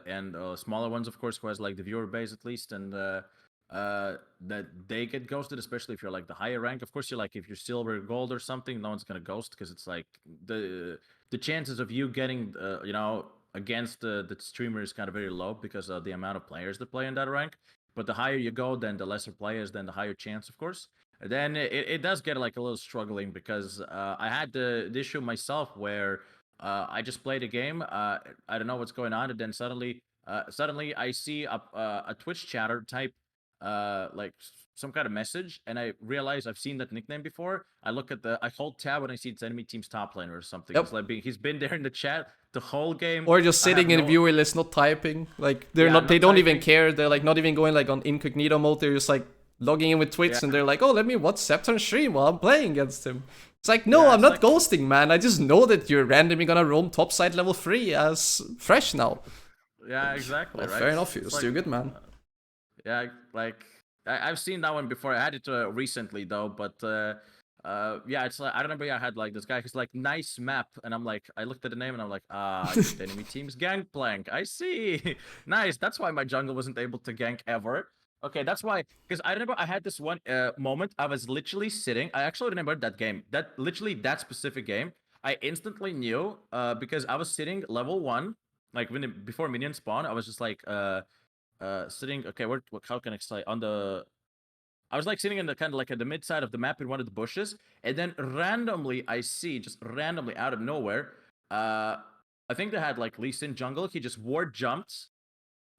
and smaller ones, of course, who has like the viewer base at least, and that they get ghosted, especially if you're like the higher rank. Of course, you're like, if you're silver, gold, or something, no one's gonna ghost, because it's like the chances of you getting against the streamer is kind of very low because of the amount of players that play in that rank. But the higher you go, then the lesser players, then the higher chance, of course. Then it does get like a little struggling, because I had the issue myself where I just played a game. I don't know what's going on, and then suddenly I see a Twitch chatter type like some kind of message, and I realize I've seen that nickname before. I hold tab and I see it's enemy team's top laner or something. Yep. It's like he's been there in the chat the whole game, or just sitting in a viewer list, not typing. Like, they don't typing. Even care. They're like not even going like on incognito mode. They're just like logging in with Twitch, and they're like, oh, let me watch Xeptron stream while I'm playing against him. It's like, no, I'm not like ghosting, man. I just know that you're randomly gonna roam topside level 3 as fresh now. Yeah, exactly. Well, right? Fair enough, you're still good, man. Yeah, like I've seen that one before. I had it recently though, but yeah, it's like, I remember I had like this guy who's like, nice map, and I'm like, I looked at the name and I'm like, the enemy team's Gangplank. I see. Nice. That's why my jungle wasn't able to gank ever. Okay, that's why, because I remember I had this one moment. I was literally sitting. I actually remember that game. That specific game. I instantly knew because I was sitting level 1, like before minion spawn. I was just like sitting. Okay, how can I say on the? I was like sitting in the kind of like at the mid side of the map in one of the bushes, and then randomly I see, just randomly out of nowhere, I think they had like Lee Sin jungle. He just ward jumped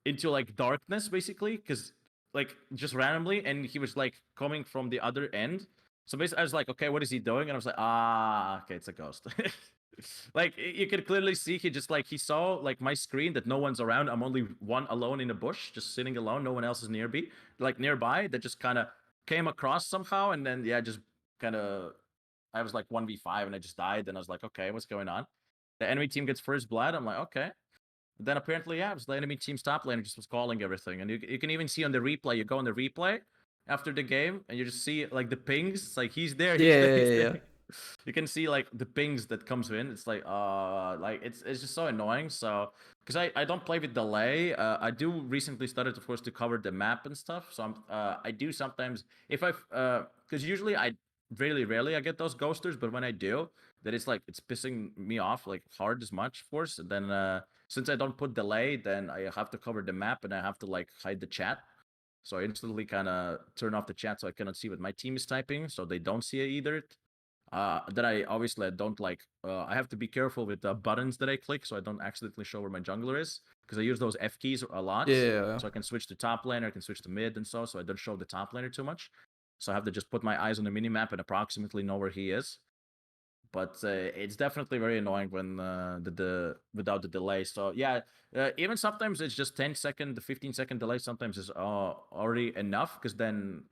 into like darkness basically, because like just randomly, and he was like coming from the other end. So basically, I was like, okay, what is he doing? And I was like, okay, it's a ghost. Like, you could clearly see he saw like my screen that no one's around. I'm only one alone in a bush, just sitting alone. No one else is nearby. That just kind of came across somehow, and then yeah, just kind of I was like 1v5 and I just died. And I was like, okay, what's going on? The enemy team gets first blood. I'm like, okay. then apparently, yeah, it was the enemy team's top laner just was calling everything, and you can even see on the replay. You go on the replay after the game, and you just see like the pings. It's like he's there, he's Yeah, there, he's yeah, there. yeah. You can see like the pings that comes in. It's like it's just so annoying. So because I don't play with delay. I do recently started, of course, to cover the map and stuff. So I do sometimes if I because usually I rarely I get those ghosters, but when I do, that it's like it's pissing me off like hard as much, of course. Then since I don't put delay, then I have to cover the map and I have to like hide the chat. So I instantly kind of turn off the chat so I cannot see what my team is typing, so they don't see it either. That I obviously don't like. I have to be careful with the buttons that I click so I don't accidentally show where my jungler is, because I use those F keys a lot. Yeah. So I can switch to top laner, I can switch to mid and so I don't show the top laner too much. So I have to just put my eyes on the minimap and approximately know where he is. But it's definitely very annoying when the without the delay. So yeah, even sometimes it's just 10-second, the 15-second delay sometimes is already enough, because then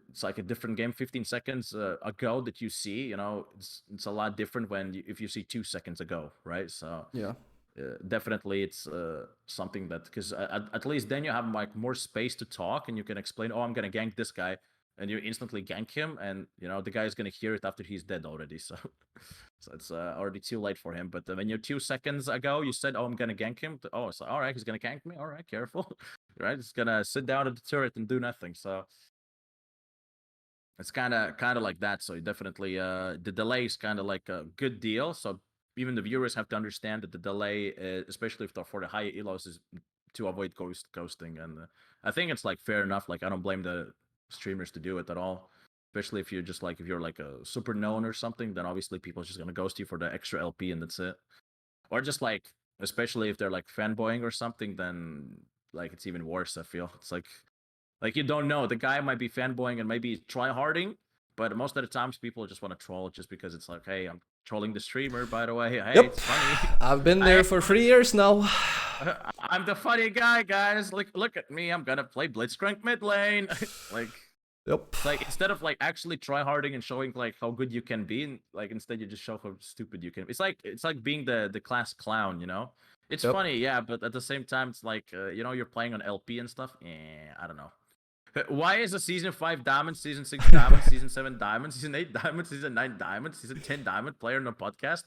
it's like a different game 15 seconds ago that you see, it's a lot different if you see 2 seconds ago, right? So Yeah. definitely it's something that, because at least then you have like more space to talk and you can explain, oh, I'm gonna gank this guy, and you instantly gank him, and the guy is gonna hear it after he's dead already. So so it's already too late for him. But when you're 2 seconds ago you said, oh, I'm gonna gank him, oh, it's like, all right, he's gonna gank me, all right, careful. Right, he's gonna sit down at the turret and do nothing. So it's kind of like that. So definitely the delay is kind of like a good deal. So even the viewers have to understand that the delay, especially if for the high elos, is to avoid ghosting. And I think it's like fair enough. Like I don't blame the streamers to do it at all. Especially if you're just like, if you're like a super known or something, then obviously people are just gonna ghost you for the extra LP and that's it. Or just like, especially if they're like fanboying or something, then like it's even worse. I feel it's like you don't know, the guy might be fanboying and maybe tryharding, but most of the times people just want to troll just because it's like, hey, I'm trolling the streamer, by the way. Hey, Yep. it's funny. I've been there for 3 years now. I'm the funny guy, guys. Look at me. I'm gonna play Blitzcrank mid lane. Like, Yep. like instead of like actually tryharding and showing like how good you can be, like instead you just show how stupid you can. It's like being the class clown, It's Yep. funny, yeah, but at the same time, it's like you're playing on LP and stuff. I don't know. Why is a season 5 diamond, season 6 diamond, season 7 diamond, season 8 diamond, season 9 diamond, season 10 diamond player on a podcast?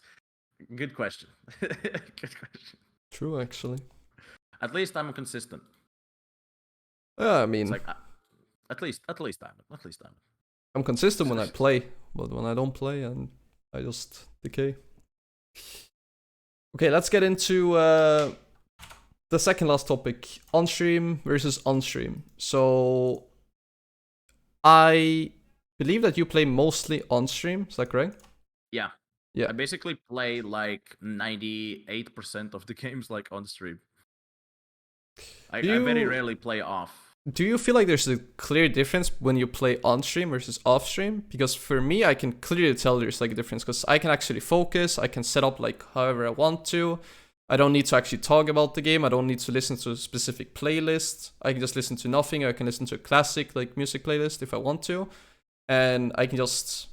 Good question. Good question. True, actually. At least I'm consistent. I It's mean, like at least diamond, at least diamond. I'm consistent when I play, but when I don't play, and I just decay. Okay, let's get into the second last topic, on-stream versus on-stream. So I believe that you play mostly on-stream, is that correct? Yeah. Yeah. I basically play like 98% of the games like on stream. I very rarely play off. Do you feel like there's a clear difference when you play on-stream versus off-stream? Because for me, I can clearly tell there's like a difference, because I can actually focus, I can set up like however I want to. I don't need to actually talk about the game. I don't need to listen to a specific playlist. I can just listen to nothing. I can listen to a classic like music playlist if I want to. And I can just,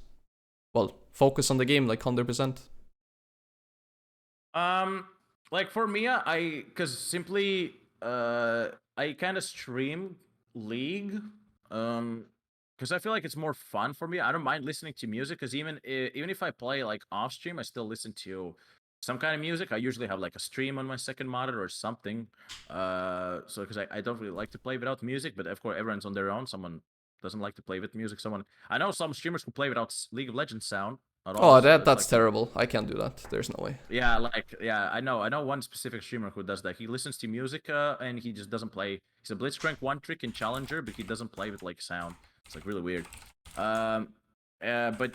well, focus on the game like 100%. Like for me, cause simply I kind of stream League, cause I feel like it's more fun for me. I don't mind listening to music, cause even if I play like off stream, I still listen to some kind of music. I usually have like a stream on my second monitor or something. So cause I don't really like to play without music, but of course everyone's on their own. Someone doesn't like to play with music. I know some streamers who play without League of Legends sound at all. Oh, So that's like, terrible. I can't do that. There's no way. yeah, I know one specific streamer who does that. He listens to music and he just doesn't play. He's a Blitzcrank one trick in Challenger, but he doesn't play with like sound. It's like really weird. But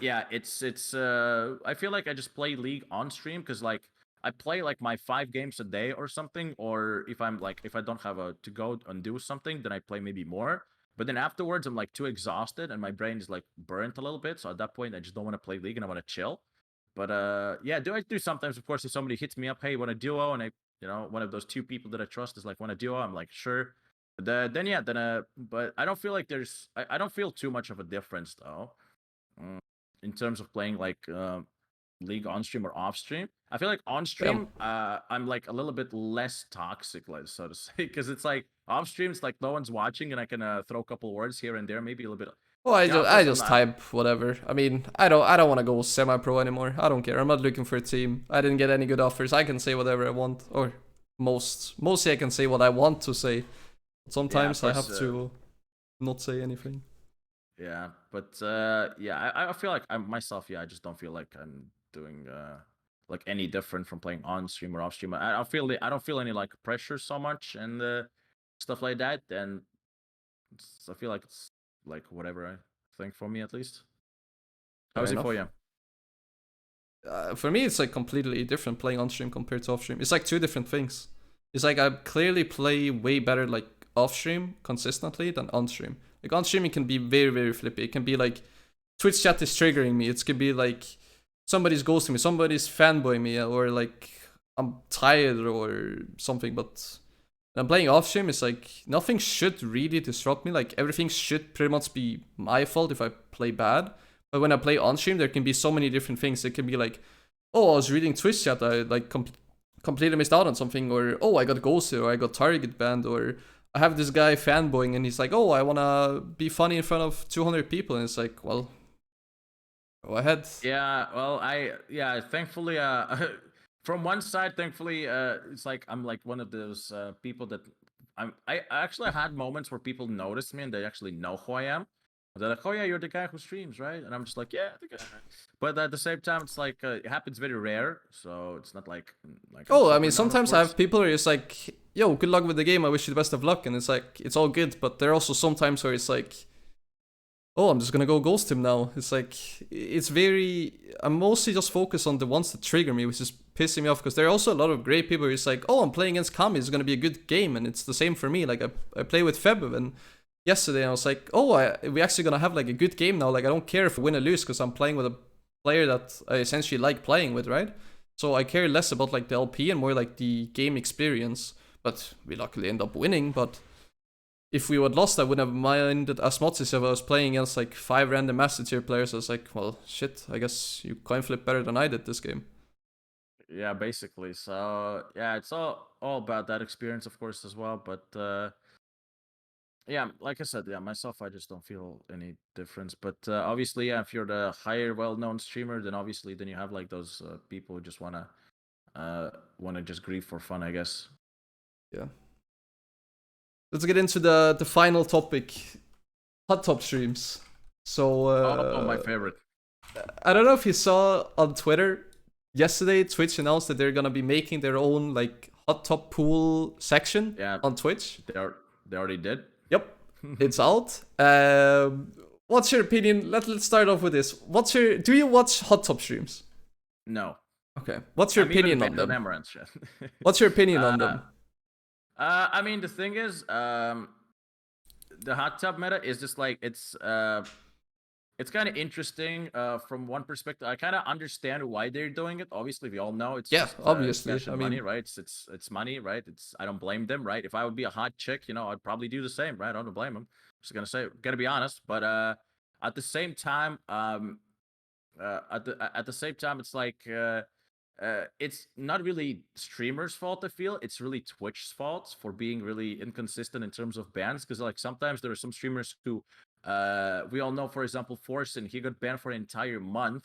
yeah, it's I feel like I just play League on stream because like I play like my 5 games a day or something, or if I don't have to go and do something, then I play maybe more. But then afterwards, I'm like too exhausted and my brain is like burnt a little bit. So at that point, I just don't want to play League and I want to chill. But yeah, I do sometimes. Of course, if somebody hits me up, hey, want a duo, and one of those 2 people that I trust is like, want a duo, I'm like, sure. But I don't feel like I don't feel too much of a difference though, in terms of playing like league on stream or off stream. I feel like on stream, I'm like a little bit less toxic, like so to say, because it's like off stream, it's like no one's watching, and I can throw a couple words here and there, maybe a little bit. Well, Yeah, of I course, just type whatever. I mean, I don't want to go semi-pro anymore. I don't care. I'm not looking for a team. I didn't get any good offers. I can say whatever I want, or mostly I can say what I want to say. Sometimes I have to not say anything. Yeah, but yeah, I feel like I myself, yeah, I just don't feel like I'm doing like any different from playing on stream or off stream. I don't feel any like pressure so much and stuff like that. And I feel like it's like whatever I think, for me at least. How's it for you? For me, it's like completely different playing on stream compared to off stream. It's like two different things. It's like I clearly play way better like off stream consistently than on stream. Like on stream, it can be very, very flippy. It can be like Twitch chat is triggering me. It could be like somebody's ghosting me, somebody's fanboying me, or like I'm tired or something. But when I'm playing off stream, it's like nothing should really disrupt me. Like everything should pretty much be my fault if I play bad. But when I play on stream, there can be so many different things. It can be like, oh, I was reading Twitch chat, I like completely missed out on something, or oh, I got ghosted, or I got target banned, or I have this guy fanboying and he's like, oh, I wanna be funny in front of 200 people, and it's like, well, go ahead. Yeah, well, thankfully, from one side, thankfully, it's like I'm like one of those people that I actually had moments where people notice me and they actually know who I am. They're like, oh yeah, you're the guy who streams, right? And I'm just like, yeah, the guy. But at the same time, it's like it happens very rare, so it's not like oh, I mean, sometimes I have people who are just like, yo, good luck with the game, I wish you the best of luck, and it's like, it's all good. But there are also sometimes where it's like, oh, I'm just gonna go ghost him now. It's like, it's very, I'm mostly just focused on the ones that trigger me, which is pissing me off, because there are also a lot of great people who is like, oh, I'm playing against Kami, it's gonna be a good game, and it's the same for me. Like I play with Feb, and yesterday I was like, oh, we're actually gonna have like a good game now. Like I don't care if we win or lose, because I'm playing with a player that I essentially like playing with, right? So I care less about like the LP and more like the game experience. But we luckily end up winning. But if we would lost, I wouldn't have minded as much as if I was playing against like 5 random master tier players. I was like, well, shit, I guess you coin flip better than I did this game. Yeah, basically. So yeah, it's all about that experience, of course, as well. But yeah, like I said, yeah, myself, I just don't feel any difference. But obviously, yeah, if you're the higher, well-known streamer, then obviously, then you have like those people who just wanna just grieve for fun, I guess. Yeah. Let's get into the final topic, hot top streams. So oh, my favorite. I don't know if you saw on Twitter yesterday, Twitch announced that they're gonna be making their own like hot top pool section on Twitch. They already did. Yep, it's out. What's your opinion? Let's start off with this. Do you watch hot top streams? No. Okay. What's your opinion on them? What's your opinion on them? I mean, the thing is, the hot tub meta is just like it's kind of interesting from one perspective. I kind of understand why they're doing it. Obviously, we all know it's just, obviously, I mean, money, right? It's money, right? I don't blame them, right? If I would be a hot chick, I'd probably do the same, right? I don't blame them. Just gotta be honest. But at the same time, at the same time, it's like it's not really streamers' fault. I feel it's really Twitch's fault for being really inconsistent in terms of bans. Because like sometimes there are some streamers who, we all know, for example, Forsen, he got banned for an entire month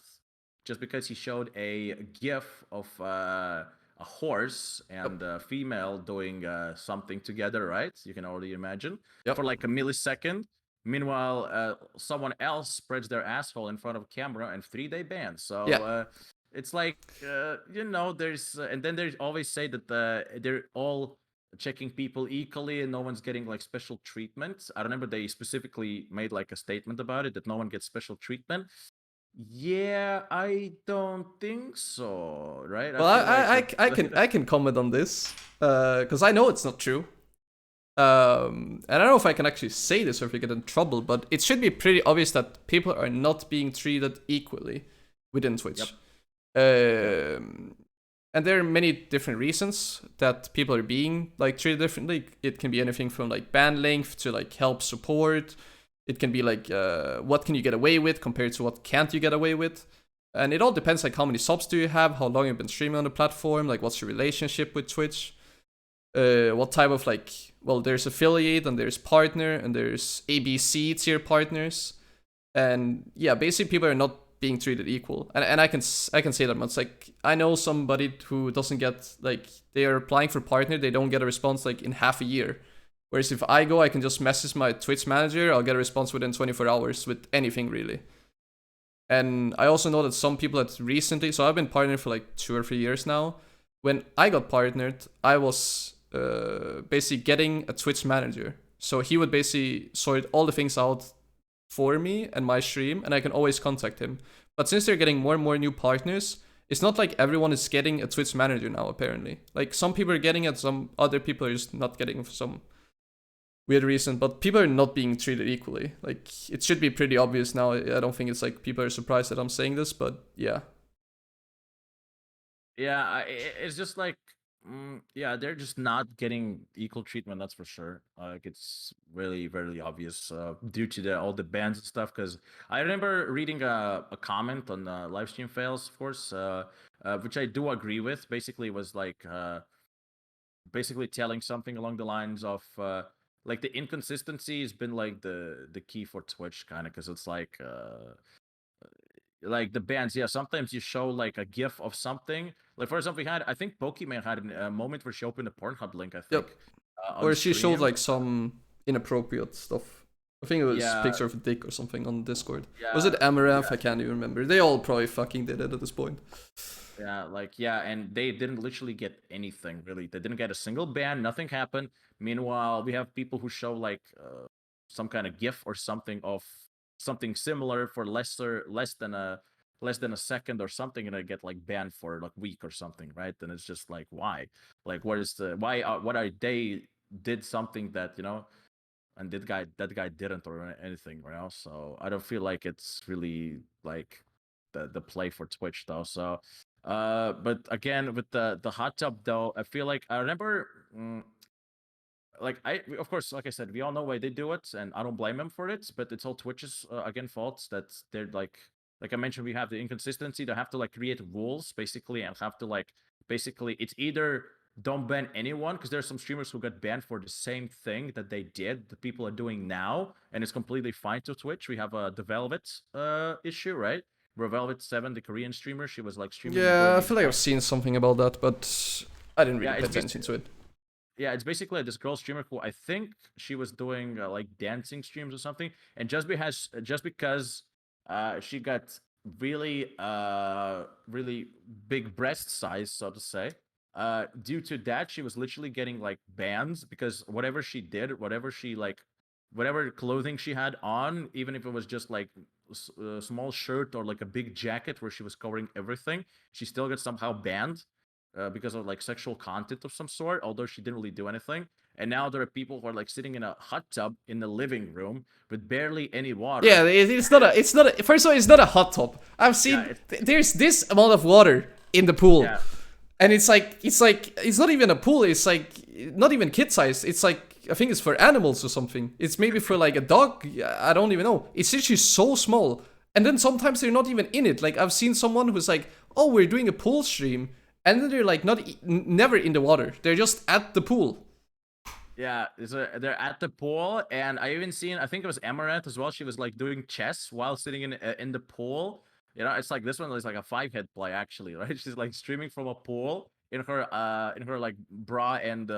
just because he showed a GIF of a horse and a female doing something together, right? You can already imagine for like a millisecond. Meanwhile, someone else spreads their asshole in front of camera and 3-day ban. So it's like there's and then they always say that they're all checking people equally and no one's getting like special treatment. I remember they specifically made like a statement about it that no one gets special treatment. Yeah, I don't think so, right? Well, I can comment on this because I know it's not true. And I don't know if I can actually say this or if we get in trouble, but it should be pretty obvious that people are not being treated equally within Twitch. And there are many different reasons that people are being like treated differently. It can be anything from like ban length to like help support. It can be like what can you get away with compared to what can't you get away with. And it all depends, like how many subs do you have, how long you've been streaming on the platform, like what's your relationship with Twitch, what type of like, well, there's affiliate and there's partner and there's ABC tier partners, and yeah, basically people are not being treated equal, and I can say that much. Like I know somebody who doesn't get, like, they are applying for partner, they don't get a response like in half a year, whereas if I go, I can just message my Twitch manager, I'll get a response within 24 hours with anything really. And I also know that some people that recently, so I've been partnered for like 2 or 3 years now. When I got partnered, I was basically getting a Twitch manager. So he would basically sort all the things out for me and my stream, and I can always contact him. But since they're getting more and more new partners, it's not like everyone is getting a Twitch manager now, apparently. Like some people are getting it, some other people are just not getting it for some weird reason, but people are not being treated equally. Like it should be pretty obvious now. I don't think it's like people are surprised that I'm saying this, but yeah. Yeah, it's just like, yeah, they're just not getting equal treatment. That's for sure. Like it's really, really obvious due to all the bans and stuff. Because I remember reading a comment on live stream fails, of course, which I do agree with. Basically, was like basically telling something along the lines of like the inconsistency has been like the key for Twitch, kind of, because it's like the bans. Yeah, sometimes you show like a gif of something, like for example, I think Pokemon had a moment where she opened a Pornhub link, I think. Yep. On Or she showed stream. like some inappropriate stuff. I think it was Yeah, picture of a dick or something on Discord. Was yeah, it Amaranth? yeah, I can't even remember. They all probably fucking did it at this point. yeah, like yeah, and they didn't literally get anything really. They didn't get a single ban. Nothing happened. Meanwhile, we have people who show like some kind of gif or something of something similar for less than a second or something, and I get like banned for like week or something, right? And it's just like, why? Like, what is the why? What are they did something that, and that guy didn't, or anything, So I don't feel like it's really like the play for Twitch though. So but again, with the hot tub though, I feel like I remember, like, of course, like I said, we all know why they do it, and I don't blame them for it, but it's all Twitch's again faults that they're like I mentioned, we have the inconsistency. They have to like create rules basically, and have to like basically, it's either don't ban anyone, because there's some streamers who got banned for the same thing that they did, the people are doing now, and it's completely fine to Twitch. We have the Velvet issue, right? Where Velvet7, the Korean streamer, she was like streaming and Yeah, doing I feel like I've seen something about that, but I didn't really yeah, pay attention to it. yeah, it's basically this girl streamer who I think she was doing like dancing streams or something, and just because she got really big breast size, so to say, due to that she was literally getting like bans, because whatever she did, whatever clothing she had on, even if it was just like a small shirt or like a big jacket where she was covering everything, she still got somehow banned because of like sexual content of some sort, although she didn't really do anything. And now there are people who are like sitting in a hot tub in the living room with barely any water. Yeah, it's not a, first of all, it's not a hot tub. I've Yeah, seen there's this amount of water in the pool. yeah, And it's not even a pool, it's like not even kid size. It's like, I think it's for animals or something. It's maybe for like a dog, I don't even know. It's actually so small. And then sometimes they're not even in it. Like I've seen someone who's like, "Oh, we're doing a pool stream." And then they're like never in the water. They're just at the pool. yeah. They're at the pool, and I even seen, I think it was Amaranth as well. She was like doing chess while sitting in the pool. It's like this one is like a 5-head play actually, right? She's like streaming from a pool in her like bra and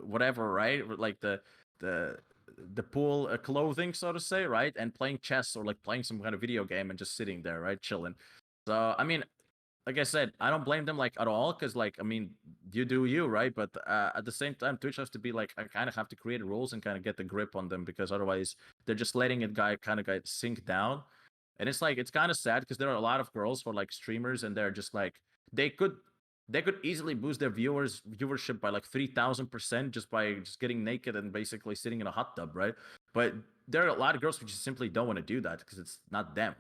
whatever, right? Like the the pool clothing, so to say, right? And playing chess or like playing some kind of video game and just sitting there, right, chilling. So I mean, like I said, I don't blame them like at all, because like, I mean, you do you, right? But at the same time, Twitch has to be like, I kind of have to create rules and kind of get the grip on them, because otherwise they're just letting it kind of sink down. And it's like, it's kind of sad, because there are a lot of girls who are like streamers, and they're just like, they could easily boost their viewership by like 3,000% just by just getting naked and basically sitting in a hot tub, right? But there are a lot of girls who just simply don't want to do that because it's not them,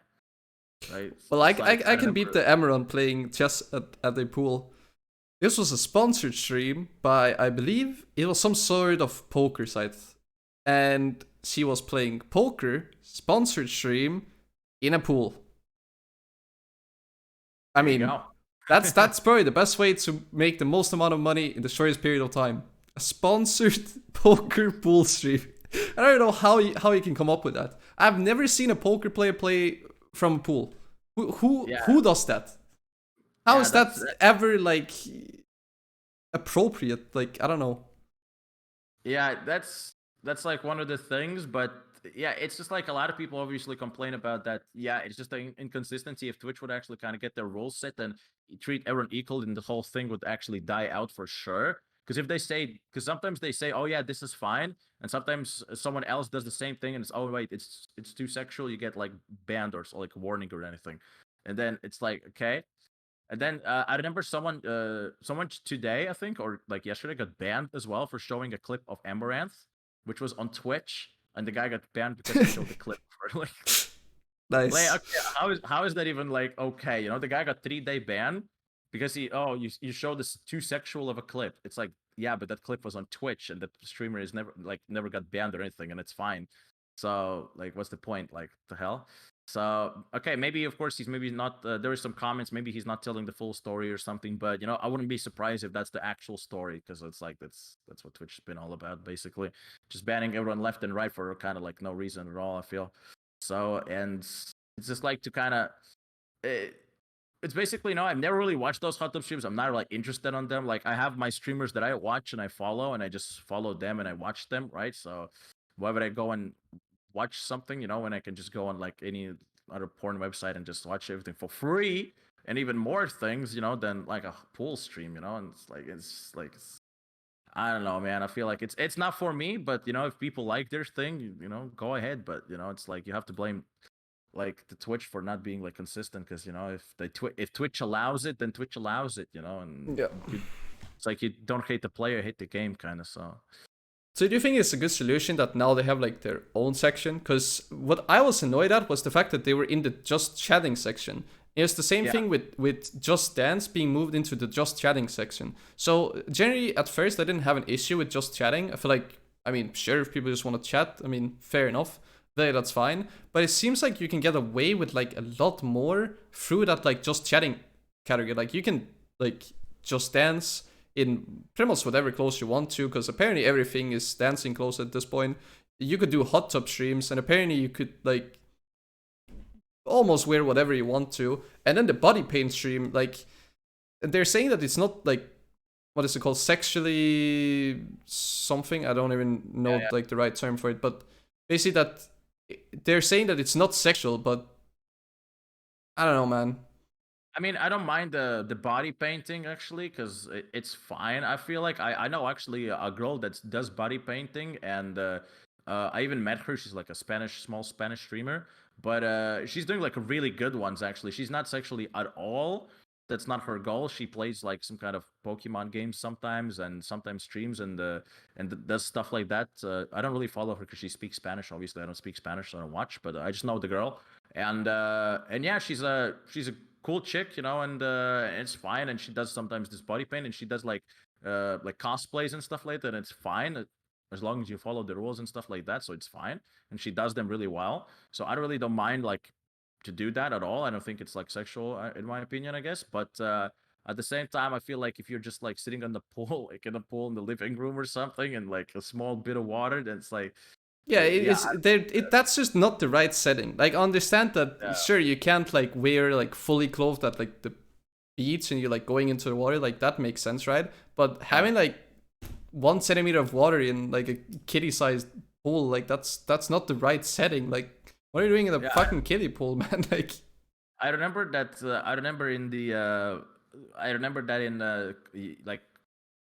right? Well, It's like, I can beat the Amaron playing chess at a pool. This was a sponsored stream by, I believe, it was some sort of poker site. And she was playing poker, sponsored stream, in a pool. I There you mean, go. that's probably the best way to make the most amount of money in the shortest period of time. A sponsored poker pool stream. I don't know how you can come up with that. I've never seen a poker player play from a pool. Yeah, Who does that? How yeah, is that ever like appropriate? Like, I don't know. yeah, that's like one of the things, but yeah, it's just like a lot of people obviously complain about that. Yeah, it's just an inconsistency. If Twitch would actually kind of get their rules set and treat everyone equal, then the whole thing would actually die out for sure. Because if they say, because sometimes they say, oh yeah, this is fine, and sometimes someone else does the same thing, and it's, oh wait, it's too sexual, you get like banned or like a warning or anything, and then it's like, okay. And then I remember someone today, I think, or like yesterday, got banned as well for showing a clip of Amaranth, which was on Twitch, and the guy got banned because he showed the clip for like Nice. okay, how is that even like okay? You know, the guy got 3-day ban because you showed this too sexual of a clip. It's like, yeah, but that clip was on Twitch, and the streamer is never got banned or anything, and it's fine. So like, what's the point? Like the hell? So okay, maybe of course he's maybe not. There is some comments. Maybe he's not telling the full story or something. But you know, I wouldn't be surprised if that's the actual story, because it's like that's what Twitch has been all about, basically, just banning everyone left and right for kind of like no reason at all, I feel. So, and it's just like to kind of. It's basically, no, I've never really watched those hot tub streams. I'm not like interested on them. Like I have my streamers that I watch and I follow, and I just follow them and I watch them, right? So why would I go and watch something, you know, when I can just go on like any other porn website and just watch everything for free, and even more things, you know, than like a pool stream, you know? And it's I don't know, man. I feel like it's not for me, but you know, if people like their thing, you know, go ahead. But you know, it's like you have to blame like the Twitch for not being like consistent, because you know, if Twitch allows it, then Twitch allows it, you know, and Yeah. it's like you don't hate the player, hate the game, kind of. So So do you think it's a good solution that now they have like their own section? Because what I was annoyed at was the fact that they were in the just chatting section. It's the same yeah, thing with Just Dance being moved into the Just Chatting section. So generally, at first, I didn't have an issue with just chatting. I feel like, I mean, sure, if people just want to chat, I mean, fair enough. That's fine. But it seems like you can get away with like a lot more through that like just chatting category. Like you can like just dance in pretty much whatever clothes you want to, because apparently everything is dancing clothes at this point. You could do hot tub streams, and apparently you could like almost wear whatever you want to. And then the body paint stream, like they're saying that it's not like, what is it called, sexually something. I don't even know yeah. like the right term for it, but basically that they're saying that it's not sexual, but I don't know, man. I mean, I don't mind the body painting actually, because it's fine. I feel like I know actually a girl that does body painting, and I even met her. She's like a small Spanish streamer, but she's doing like really good ones actually. She's not sexually at all. That's not her goal. She plays like some kind of Pokemon games sometimes, and sometimes streams and does stuff like that. I don't really follow her because she speaks Spanish. Obviously, I don't speak Spanish, so I don't watch. But I just know the girl, and yeah, she's a cool chick, you know, and it's fine. And she does sometimes this body paint, and she does like cosplays and stuff like that. And it's fine as long as you follow the rules and stuff like that. So it's fine, and she does them really well. So I really don't mind like to do that at all. I don't think it's like sexual, in my opinion, I guess. But at the same time, I feel like if you're just like sitting on the pool, like in a pool in the living room or something, and like a small bit of water, then it's like, Yeah, yeah, it's there. That's just not the right setting. Like, I understand that. Sure, you can't like wear like fully clothed at like the beach and you're like going into the water. Like that makes sense, right? But having like 1 centimeter of water in like a kiddie-sized pool, like that's not the right setting. Like, what are you doing in a yeah. fucking kiddie pool, man? Like, I remember that. I remember in the. I remember that in like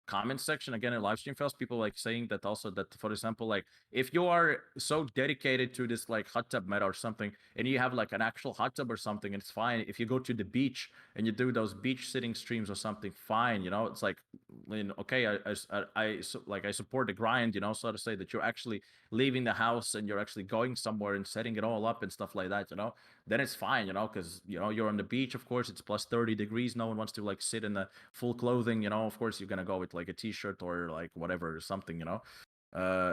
comment section again in live stream files, people like saying that also, that for example, like if you are so dedicated to this like hot tub meta or something, and you have like an actual hot tub or something, and it's fine if you go to the beach and you do those beach sitting streams or something, fine, you know, it's like, okay, I support the grind, you know, so to say, that you're actually leaving the house and you're actually going somewhere and setting it all up and stuff like that, you know, then it's fine, you know, because you know you're on the beach, of course it's plus 30 degrees, no one wants to like sit in the full clothing, you know, of course you're gonna go with like a t-shirt or like whatever or something, you know,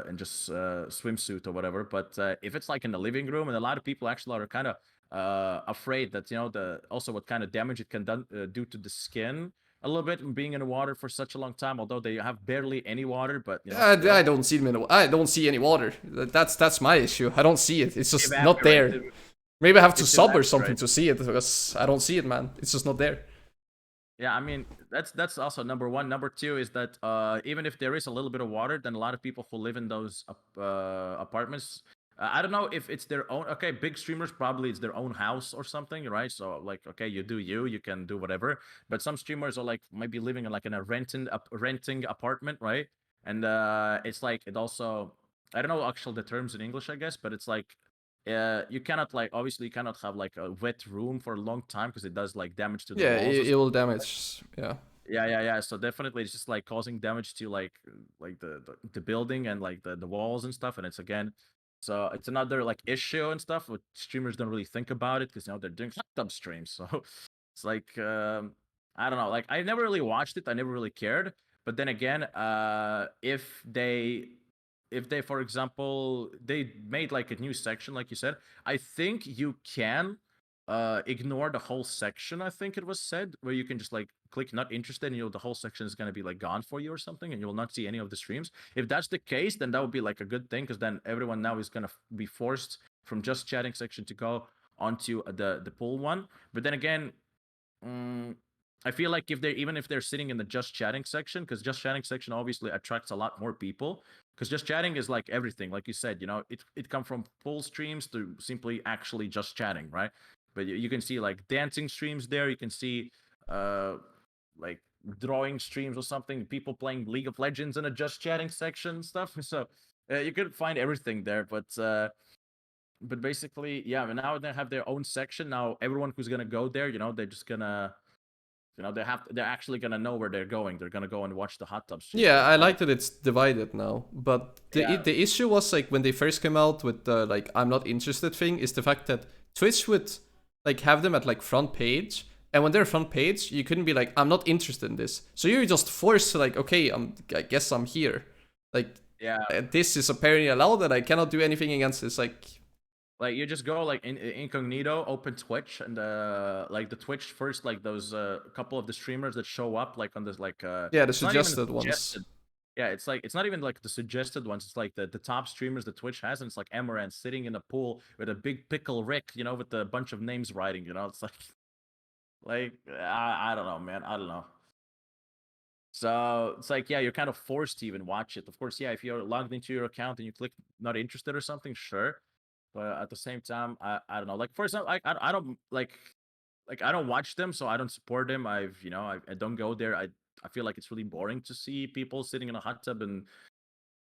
and just swimsuit or whatever. But if it's like in the living room, and a lot of people actually are kind of afraid that the also what kind of damage it can do to the skin a little bit, being in the water for such a long time. Although they have barely any water, but I still don't see them. I don't see any water. That's my issue. I don't see it. It's just not evaporate. there. Maybe I have to It's sub or something evaporate. to see it because I don't see it, man. It's just not there. Yeah, I mean that's also number one. Number two is that even if there is a little bit of water, then a lot of people who live in those apartments, I don't know if it's their own. Okay, big streamers probably it's their own house or something, right? So like, okay, you do you can do whatever. But some streamers are like maybe living in like in a renting apartment, right? And it's like it also I don't know actually the terms in English, I guess, but it's like you cannot like obviously you cannot have like a wet room for a long time because it does like damage to the Yeah, walls. it will damage. Yeah. Yeah. So definitely, it's just like causing damage to like the building and like the walls and stuff. And it's again, so it's another like issue and stuff. But streamers don't really think about it because they're doing hot tub streams. So it's like I don't know. Like I never really watched it. I never really cared. But then again, if they for example they made like a new section like you said, I think you can ignore the whole section. I think it was said where you can just like click not interested and the whole section is going to be like gone for you or something and you will not see any of the streams. If that's the case, then that would be like a good thing because then everyone now is going to be forced from just chatting section to go onto the pool one. But then again, mm, I feel like if they're sitting in the just chatting section, because just chatting section obviously attracts a lot more people. Because just chatting is like everything, like you said, it come from full streams to simply actually just chatting, right? But you can see like dancing streams there. You can see like drawing streams or something. People playing League of Legends in a just chatting section stuff. So you could find everything there, but basically, yeah. Now they have their own section. Now everyone who's gonna go there, they're just gonna they're actually gonna know where they're going. They're gonna go and watch the hot tub streams Yeah, for the I fun. like that it's divided now. But Yeah, the issue was like when they first came out with the like I'm not interested thing is the fact that Twitch would like have them at like front page, and when they're front page, you couldn't be like I'm not interested in this. So you're just forced to like okay, I guess I'm here. Like yeah. this is apparently allowed, and I cannot do anything against this. Like Like you just go like in incognito, open Twitch, and like the Twitch first, like those couple of the streamers that show up like on this like yeah, the it's not even suggested ones. suggested. Yeah, it's not even like the suggested ones. It's like the top streamers that Twitch has, and it's like Amaranth sitting in a pool with a big pickle Rick, with a bunch of names writing. It's like I don't know, man. I don't know. So it's like, yeah, you're kind of forced to even watch it. Of course, yeah, if you're logged into your account and you click not interested or something, sure. But at the same time, I don't know. Like for example, I don't like I don't watch them, so I don't support them. I don't go there. I feel like it's really boring to see people sitting in a hot tub and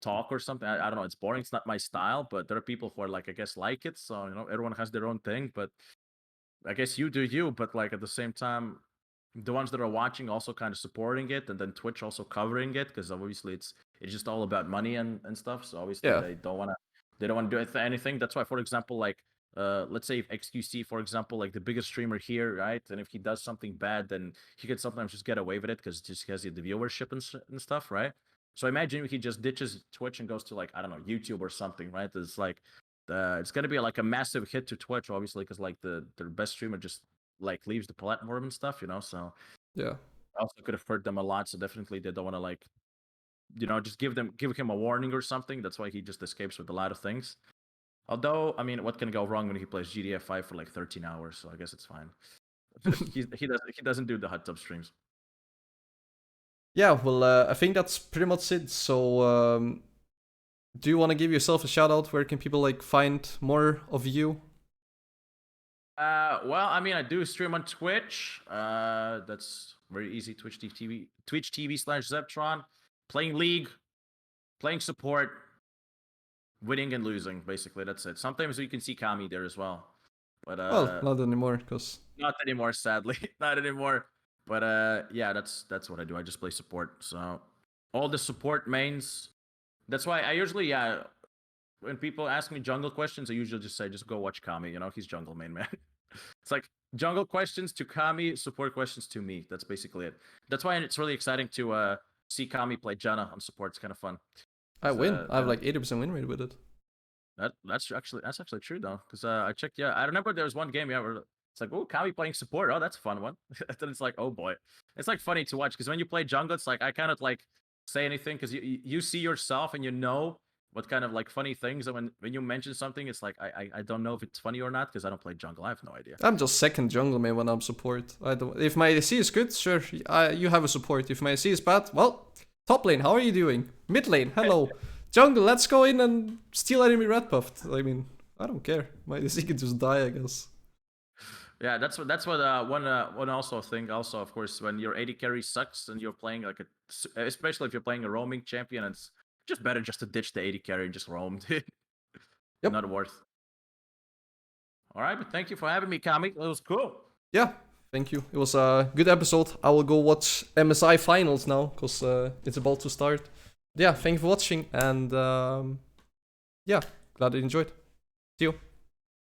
talk or something. I don't know. It's boring. It's not my style. But there are people who are like I guess like it. So everyone has their own thing. But I guess you do you. But like at the same time, the ones that are watching also kind of supporting it, and then Twitch also covering it because obviously it's just all about money and stuff. So obviously Yeah, they don't want to do anything. That's why, for example, like let's say if XQC, for example, like the biggest streamer here, right, and if he does something bad, then he can sometimes just get away with it because just has the viewership and stuff, right? So imagine if he just ditches Twitch and goes to like I don't know YouTube or something, right? It's like it's gonna be like a massive hit to Twitch, obviously, because like their best streamer just like leaves the platform and stuff, So yeah. also could have hurt them a lot. So definitely they don't want to like just give him a warning or something. That's why he just escapes with a lot of things. Although, I mean, what can go wrong when he plays GTA 5 for like 13 hours? So I guess it's fine. He doesn't do the hot tub streams. Yeah, well, I think that's pretty much it. So, do you want to give yourself a shout out? Where can people like find more of you? Well, I mean, I do stream on Twitch. That's very easy. Twitch TV/Xeptron. Playing League, playing support, winning and losing. Basically, that's it. Sometimes you can see Kami there as well, but Well, not anymore, cause not anymore. Sadly, not anymore. But yeah, that's what I do. I just play support. So all the support mains. That's why I usually when people ask me jungle questions, I usually just say just go watch Kami. He's jungle main man. It's like jungle questions to Kami, support questions to me. That's basically it. That's why it's really exciting to see Kami play Janna on support. It's kind of fun. I win. I have Janna, like 80% win rate with it. That's actually true though, because I checked. Yeah, I remember there was one game. Yeah, where it's like, oh, Kami playing support. Oh, that's a fun one. Then it's like, oh boy, it's like funny to watch because when you play jungle, it's like I cannot like say anything because you see yourself and you know what kind of like funny things. And when you mention something, it's like I don't know if it's funny or not because I don't play jungle. I have no idea. I'm just second jungle main when I'm support. I don't. If my AC is good, sure, you have a support. If my AC is bad, well, top lane, how are you doing? Mid lane, hello. Jungle, let's go in and steal enemy red buffed. I mean, I don't care. My AC can just die, I guess. Yeah, that's what one also thing. Also, of course, when your AD carry sucks and you're playing like especially if you're playing a roaming champion, it's just better just to ditch the AD carry and just roam. Yep. Not worth. All right, but thank you for having me, Kami. It was cool. Yeah, thank you. It was a good episode. I will go watch MSI Finals now because it's about to start. Yeah, thank you for watching, and yeah, glad you enjoyed. See you.